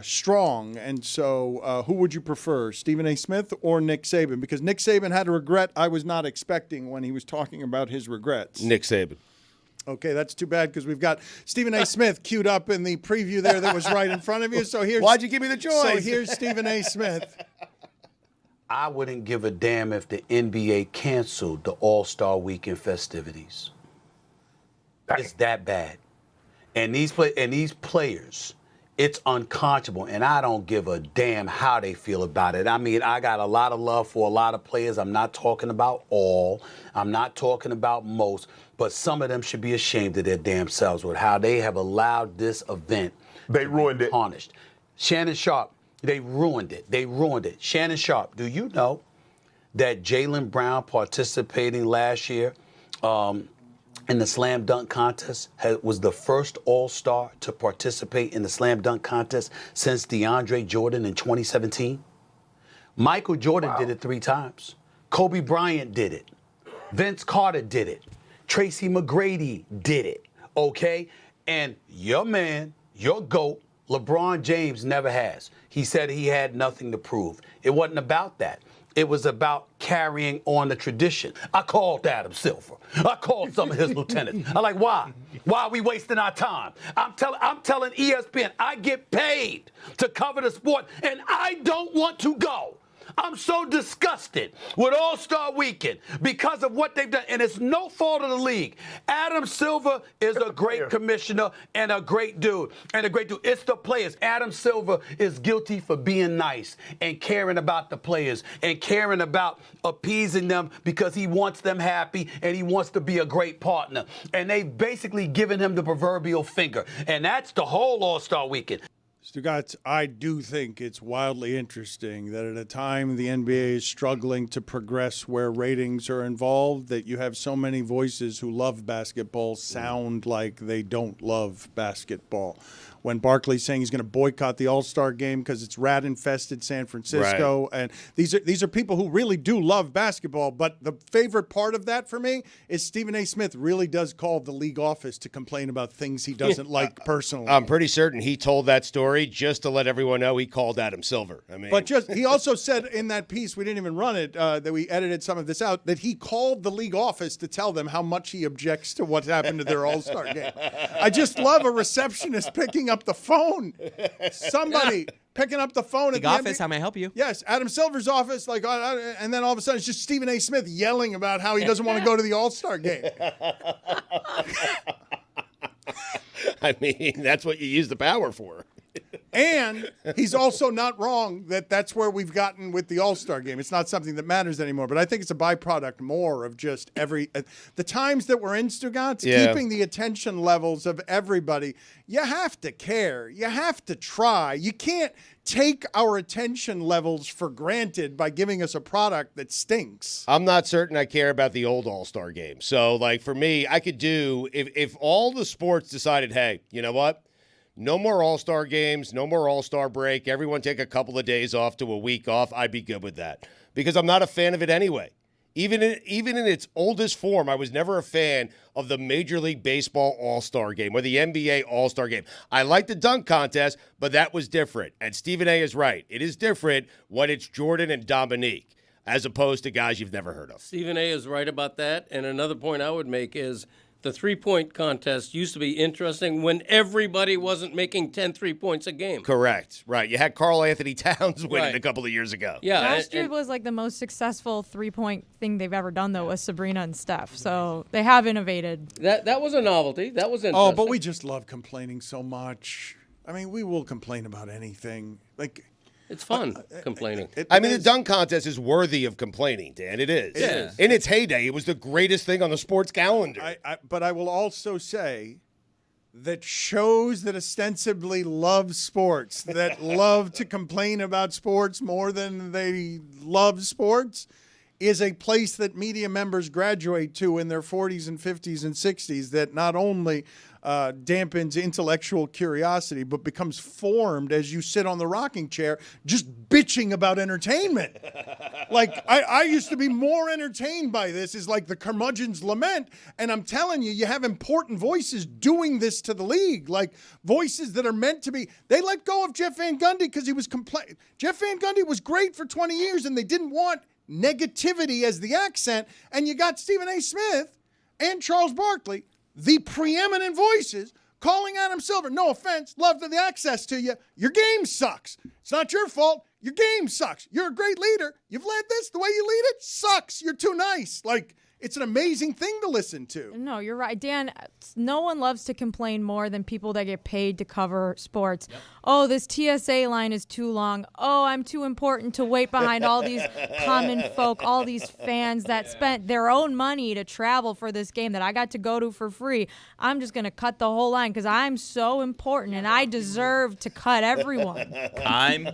strong. And so who would you prefer, Stephen A. Smith or Nick Saban? Because Nick Saban had a regret I was not expecting when he was talking about his regrets. Nick Saban. Okay, that's too bad because we've got Stephen A. Smith queued up in the preview there that was right in front of you. So here's Why'd you give me the choice? So here's Stephen A. Smith. I wouldn't give a damn if the NBA canceled the All-Star Weekend festivities. It's that bad. And these players, it's unconscionable, and I don't give a damn how they feel about it. I mean, I got a lot of love for a lot of players. I'm not talking about all. I'm not talking about most. But some of them should be ashamed of their damn selves with how they have allowed this event They ruined it. tarnished. Shannon Sharp, they ruined it. They ruined it. Shannon Sharp, do you know that Jaylen Brown participating last year in the slam dunk contest was the first All-Star to participate in the slam dunk contest since DeAndre Jordan in 2017? Michael Jordan did it 3 times. Kobe Bryant did it. Vince Carter did it. Tracy McGrady did it, okay? And your man, your GOAT, LeBron James never has. He said he had nothing to prove. It wasn't about that. It was about carrying on the tradition. I called Adam Silver. I called some of his lieutenants. I'm like, why? Why are we wasting our time? I'm telling ESPN, I get paid to cover the sport, and I don't want to go. I'm so disgusted with All-Star Weekend because of what they've done, and it's no fault of the league. Adam Silver is a great commissioner and a great dude, It's the players. Adam Silver is guilty for being nice and caring about the players and caring about appeasing them because he wants them happy and he wants to be a great partner. And they've basically given him the proverbial finger, and that's the whole All-Star Weekend. Stugotz, I do think it's wildly interesting that at a time the NBA is struggling to progress where ratings are involved, that you have so many voices who love basketball sound like they don't love basketball. When Barkley's saying he's going to boycott the All-Star game because it's rat-infested San Francisco. Right. And these are people who really do love basketball, but the favorite part of that for me is Stephen A. Smith really does call the league office to complain about things he doesn't like personally. I'm pretty certain he told that story just to let everyone know he called Adam Silver. I mean, but he also said in that piece, we didn't even run it, that we edited some of this out, that he called the league office to tell them how much he objects to what happened to their All-Star game. I just love a receptionist picking up the phone. Somebody picking up the phone at the office. How may I help you? Yes, Adam Silver's office. And then all of a sudden it's just Stephen A. Smith yelling about how he doesn't want to go to the All-Star game. I mean, that's what you use the power for. And he's also not wrong that that's where we've gotten with the All-Star game. It's not something that matters anymore, but I think it's a byproduct more of just the times that we're in, Stugotz, keeping the attention levels of everybody. You have to care. You have to try. You can't take our attention levels for granted by giving us a product that stinks. I'm not certain I care about the old All-Star game. So, like, for me, I could do, if all the sports decided, hey, you know what? No more All-Star games, no more All-Star break. Everyone take a couple of days off to a week off. I'd be good with that because I'm not a fan of it anyway. Even in its oldest form, I was never a fan of the Major League Baseball All-Star game or the NBA All-Star game. I like the dunk contest, but that was different. And Stephen A. is right. It is different when it's Jordan and Dominique as opposed to guys you've never heard of. Stephen A. is right about that. And another point I would make is the three-point contest used to be interesting when everybody wasn't making 10 3-points a game. Correct. Right. You had Karl Anthony Towns winning a couple of years ago. Yeah. Last year was like the most successful 3-point thing they've ever done, though, was Sabrina and Steph. So they have innovated. That was a novelty. That was interesting. Oh, but we just love complaining so much. I mean, we will complain about anything. Like, it's fun complaining. The dunk contest is worthy of complaining, Dan. It is. It is. In its heyday, it was the greatest thing on the sports calendar. But I will also say that shows that ostensibly love sports, that love to complain about sports more than they love sports, is a place that media members graduate to in their 40s and 50s and 60s that not only dampens intellectual curiosity, but becomes formed as you sit on the rocking chair just bitching about entertainment. Like, I used to be more entertained by this, is like the curmudgeon's lament, and I'm telling you, you have important voices doing this to the league, like voices that are meant to be. They let go of Jeff Van Gundy because he was Jeff Van Gundy was great for 20 years, and they didn't want negativity as the accent, and you got Stephen A. Smith and Charles Barkley, the preeminent voices, calling Adam Silver, no offense, love to the access to you, your game sucks. It's not your fault. Your game sucks. You're a great leader. You've led this. The way you lead it sucks. You're too nice. Like, it's an amazing thing to listen to. No, you're right, Dan. No one loves to complain more than people that get paid to cover sports. Yep. Oh, this TSA line is too long. Oh, I'm too important to wait behind all these common folk, all these fans that spent their own money to travel for this game that I got to go to for free. I'm just going to cut the whole line because I'm so important and I deserve to cut everyone. I'm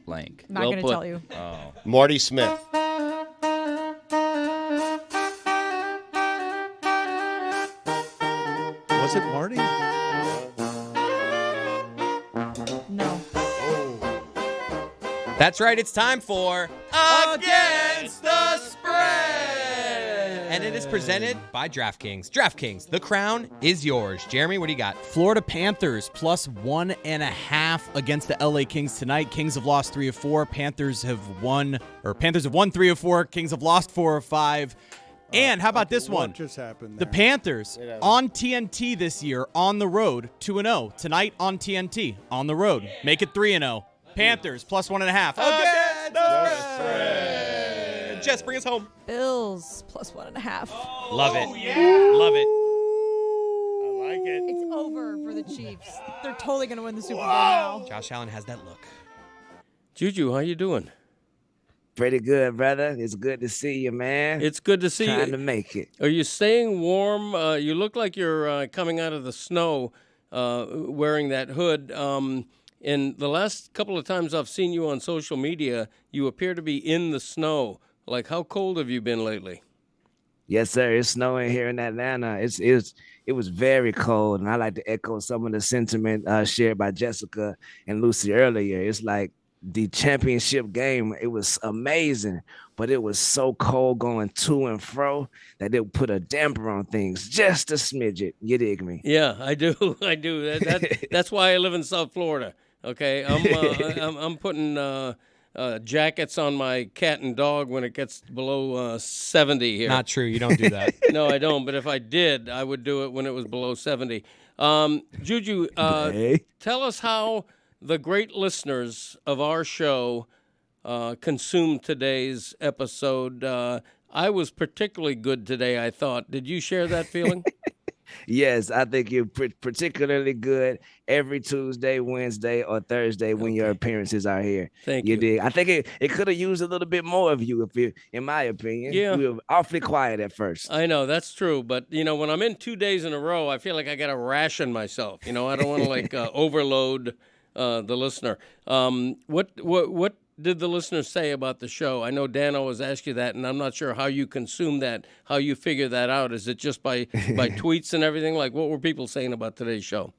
blank. Not going to tell you. Oh. Marty Smith. Was it Marty? No. That's right. It's time for Against the Spread. And it is presented by DraftKings. DraftKings, the crown is yours. Jeremy, what do you got? Florida Panthers plus 1.5 against the LA Kings tonight. Kings have lost 3 of 4. Panthers have won 3 of 4. Kings have lost 4 of 5. And how about this one? What just happened there? The Panthers on TNT this year on the road 2-0. Tonight on TNT on the road. Make it 3-0. Panthers plus 1.5. Against the spread. Jess, bring us home. Bills plus 1.5. Love it. Yeah. Love it. I like it. It's over for the Chiefs. They're totally going to win the Super Bowl now. Josh Allen has that look. Juju, how you doing? Pretty good, brother. It's good to see you, man. It's good to see you. Trying to make it. Are you staying warm? You look like you're coming out of the snow wearing that hood. And the last couple of times I've seen you on social media, you appear to be in the snow. Like, how cold have you been lately? Yes, sir. It's snowing here in Atlanta. It was very cold, and I like to echo some of the sentiment shared by Jessica and Lucy earlier. It's like the championship game, it was amazing, but it was so cold going to and fro that it put a damper on things just a smidget. You dig me? Yeah, I do. I do. That's why I live in South Florida. Okay, I'm putting jackets on my cat and dog when it gets below 70 here. Not true. You don't do that. No, I don't. But if I did, I would do it when it was below 70. Juju, tell us how the great listeners of our show consumed today's episode. I was particularly good today, I thought. Did you share that feeling? Yes, I think you're particularly good every Tuesday, Wednesday, or Thursday when your appearances are here. Thank you. Did. I think it could have used a little bit more of you, in my opinion. Yeah. You were awfully quiet at first. I know, that's true. But, when I'm in 2 days in a row, I feel like I got to ration myself. I don't want to, overload the listener. What did the listeners say about the show? I know Dan always asks you that, and I'm not sure how you consume that, how you figure that out. Is it just by tweets and everything? Like, what were people saying about today's show?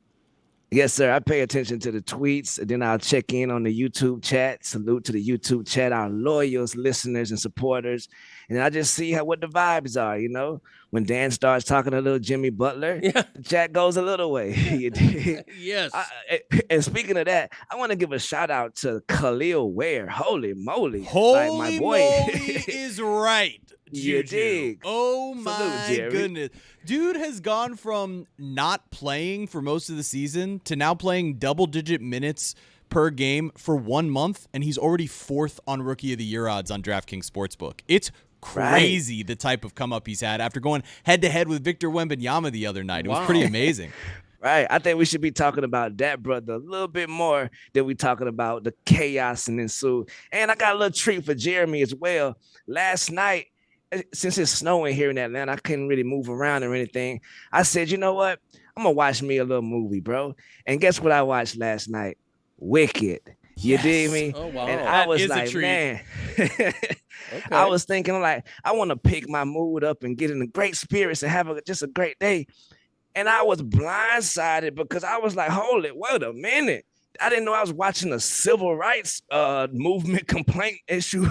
Yes, sir. I pay attention to the tweets, and then I'll check in on the YouTube chat. Salute to the YouTube chat, our loyal listeners and supporters. And I just see what the vibes are, When Dan starts talking a little Jimmy Butler, the chat goes a little way. Yes. And speaking of that, I want to give a shout out to Khalil Ware. Holy moly. Holy my boy. moly is right. You dig. Oh, my Salute, goodness. Dude has gone from not playing for most of the season to now playing double-digit minutes per game for 1 month, and he's already 4th on Rookie of the Year odds on DraftKings Sportsbook. It's crazy the type of come-up he's had after going head-to-head with Victor Wembanyama the other night. It was pretty amazing. Right. I think we should be talking about that brother a little bit more than we talking about the chaos and ensue. And I got a little treat for Jeremy as well. Last night, since it's snowing here in Atlanta, I couldn't really move around or anything. I said, you know what? I'm gonna watch me a little movie, bro. And guess what I watched last night? Wicked. You dig me? Oh, wow. And I That was is a like, treat. man. I was thinking like, I want to pick my mood up and get in the great spirits and have just a great day. And I was blindsided because I was like, hold it, wait a minute. I didn't know I was watching a civil rights movement complaint issue.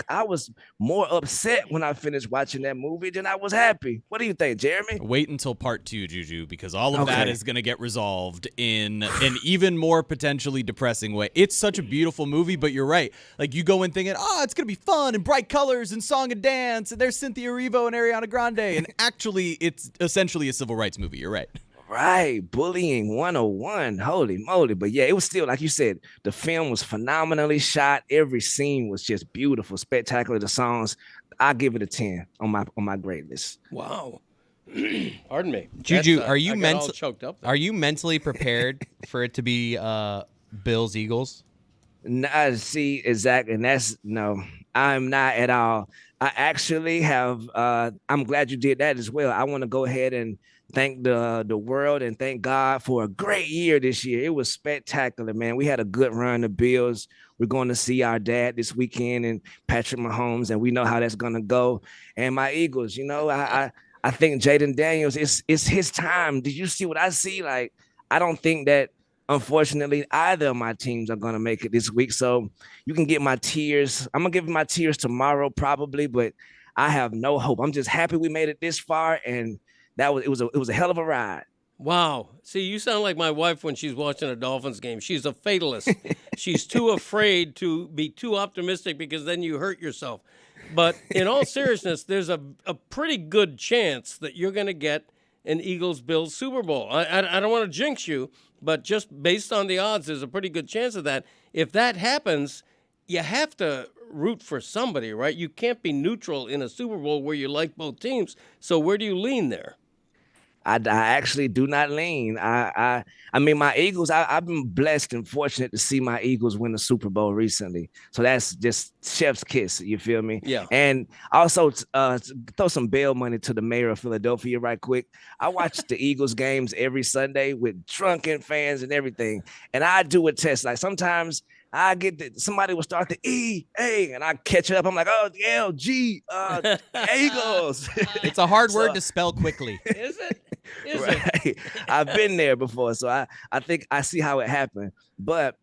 I was more upset when I finished watching that movie than I was happy. What do you think, Jeremy? Wait until part 2, Juju, because all of that is going to get resolved in an even more potentially depressing way. It's such a beautiful movie, but you're right. Like, you go in thinking, oh, it's going to be fun and bright colors and song and dance, and there's Cynthia Erivo and Ariana Grande, and actually it's essentially a civil rights movie. You're right. Right, bullying 101. Holy moly. But yeah, it was still, like you said, the film was phenomenally shot. Every scene was just beautiful, spectacular. The songs, I give it a 10 on my grade list. Wow. Pardon me. Juju, That's, are you I got all choked up there. Are you mentally prepared for it to be Bills Eagles? No, see, exactly. And no, I'm not at all. I actually have, I'm glad you did that as well. I want to go ahead and thank the world and thank God for a great year this year. It was spectacular, man. We had a good run. The Bills. We're going to see our dad this weekend and Patrick Mahomes, and we know how that's going to go. And my Eagles, I think Jaden Daniels, it's his time. Did you see what I see? Like, I don't think that, unfortunately, either of my teams are going to make it this week. So you can get my tears. I'm going to give you my tears tomorrow probably, but I have no hope. I'm just happy we made it this far, and it was a hell of a ride. Wow. See, you sound like my wife when she's watching a Dolphins game. She's a fatalist. She's too afraid to be too optimistic because then you hurt yourself. But in all seriousness, there's a pretty good chance that you're going to get an Eagles-Bills Super Bowl. I don't want to jinx you, but just based on the odds, there's a pretty good chance of that. If that happens, you have to root for somebody, right? You can't be neutral in a Super Bowl where you like both teams. So where do you lean there? I actually do not lean. I mean, my Eagles, I've been blessed and fortunate to see my Eagles win the Super Bowl recently. So that's just chef's kiss, you feel me? Yeah. And also throw some bail money to the mayor of Philadelphia right quick. I watch the Eagles games every Sunday with drunken fans and everything. And I do a test. Like sometimes I get somebody will start the E-A, and I catch up. I'm like, oh, L-G, Eagles. It's a hard word to spell quickly. Is it? Is it? I've been there before, so I think I see how it happened. But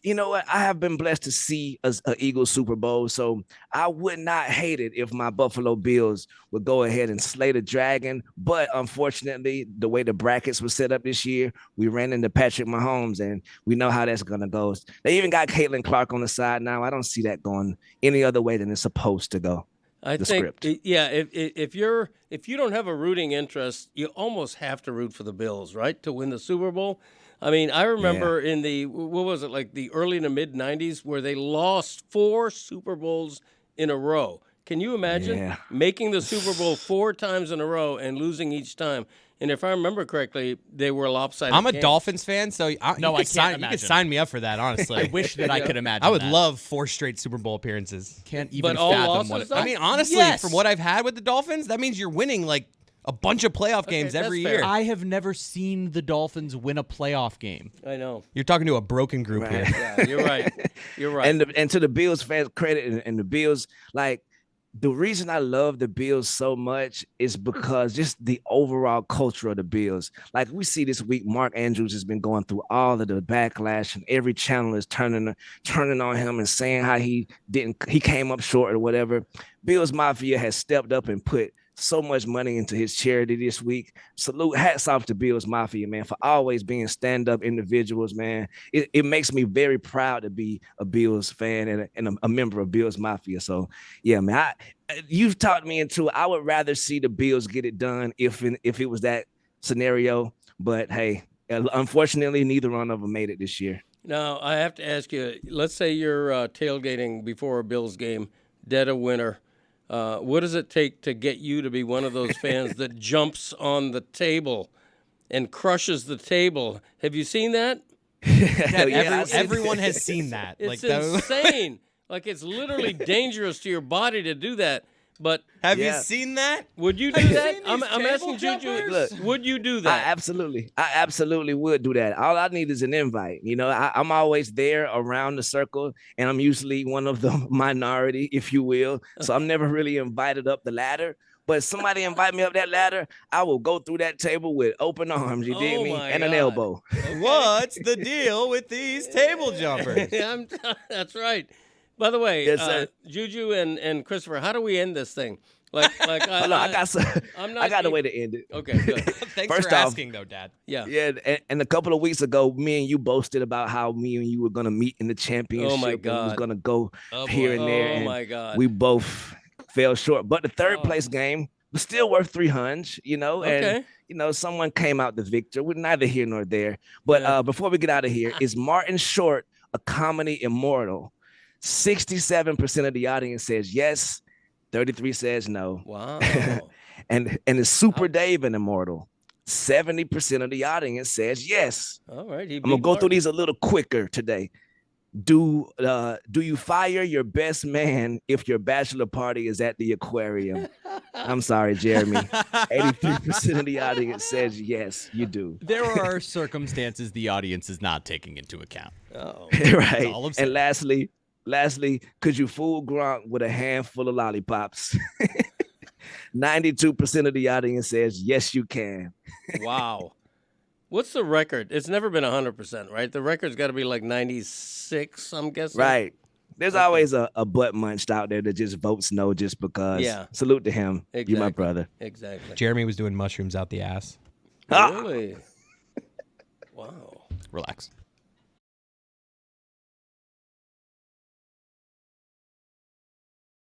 you know what? I have been blessed to see an Eagles Super Bowl, so I would not hate it if my Buffalo Bills would go ahead and slay the dragon. But unfortunately, the way the brackets were set up this year, we ran into Patrick Mahomes, and we know how that's gonna go. They even got Caitlin Clark on the side now. I don't see that going any other way than it's supposed to go. I think, yeah, if you don't have a rooting interest, you almost have to root for the Bills, right, to win the Super Bowl. I mean, I remember in the, what was it, like the early to mid-'90s where they lost 4 Super Bowls in a row. Can you imagine making the Super Bowl 4 times in a row and losing each time? And if I remember correctly, they were lopsided. I'm a games. Dolphins fan, so I can't imagine. You could sign me up for that, honestly. I wish that I could imagine I would that. love 4 straight Super Bowl appearances. Can't even But all fathom losses, what though? I mean, honestly, Yes. from what I've had with the Dolphins, that means you're winning like a bunch of playoff games every that's fair. year. I have never seen the Dolphins win a playoff game. I know. You're talking to a broken group here. Yeah, you're right. You're right. And to the Bills fans, credit and the Bills, like the reason I love the Bills so much is because just the overall culture of the Bills. Like we see this week, Mark Andrews has been going through all of the backlash, and every channel is turning on him and saying how he came up short or whatever. Bills Mafia has stepped up and put so much money into his charity this week. Salute, hats off to Bills Mafia, man, for always being stand-up individuals, man. It makes me very proud to be a Bills fan and a member of Bills Mafia. So, yeah, man, you've talked me into it. I would rather see the Bills get it done if it was that scenario. But, hey, unfortunately, neither one of them made it this year. Now, I have to ask you, let's say you're tailgating before a Bills game, dead of winter. What does it take to get you to be one of those fans that jumps on the table and crushes the table? Have you seen that? Everyone has seen that. It's insane. Like, it's literally dangerous to your body to do that. But Have you seen that? would you do Have you that? seen I'm these asking table Juju. jumpers? Would you do I that? absolutely would do that. All I need is an invite. You know, I'm always there around the circle, and I'm usually one of the minority, if you will. So I'm never really invited up the ladder. But if somebody invite me up that ladder, I will go through that table with open arms. You dig me? my And an God. elbow. What's the deal with these table jumpers? That's right. By the way, Yes, sir. Juju and Christopher, how do we end this thing? Like Hold on, I got a way to end it. Okay, good. Thanks First for off- asking, though, Dad. Yeah. And a couple of weeks ago, me and you boasted about how me and you were gonna meet in the championship. Oh, my and we was God. gonna go Oh, here boy. and there. Oh, and my God. We both fell short. But the third place game was still worth 300, you know. Okay. And you know, someone came out the victor. We're neither here nor there. But before we get out of here, is Martin Short a comedy immortal? 67% of the audience says yes. 33 says no. Wow. and is Super Dave an immortal? 70% of the audience says yes. All right. I'm gonna go through these a little quicker today. Do you fire your best man if your bachelor party is at the aquarium? I'm sorry, Jeremy. 83% of the audience says yes, you do. There are circumstances the audience is not taking into account. Oh, Right. all I'm saying. And lastly, could you fool Gronk with a handful of lollipops? 92% of the audience says yes, you can. wow. What's the record? It's never been 100%, right? The record's got to be like 96, I'm guessing. Right. There's always a butt munched out there that just votes no just because. Yeah. Salute to him. You my brother. Exactly. Jeremy was doing mushrooms out the ass. Ah! Really? Wow. Relax.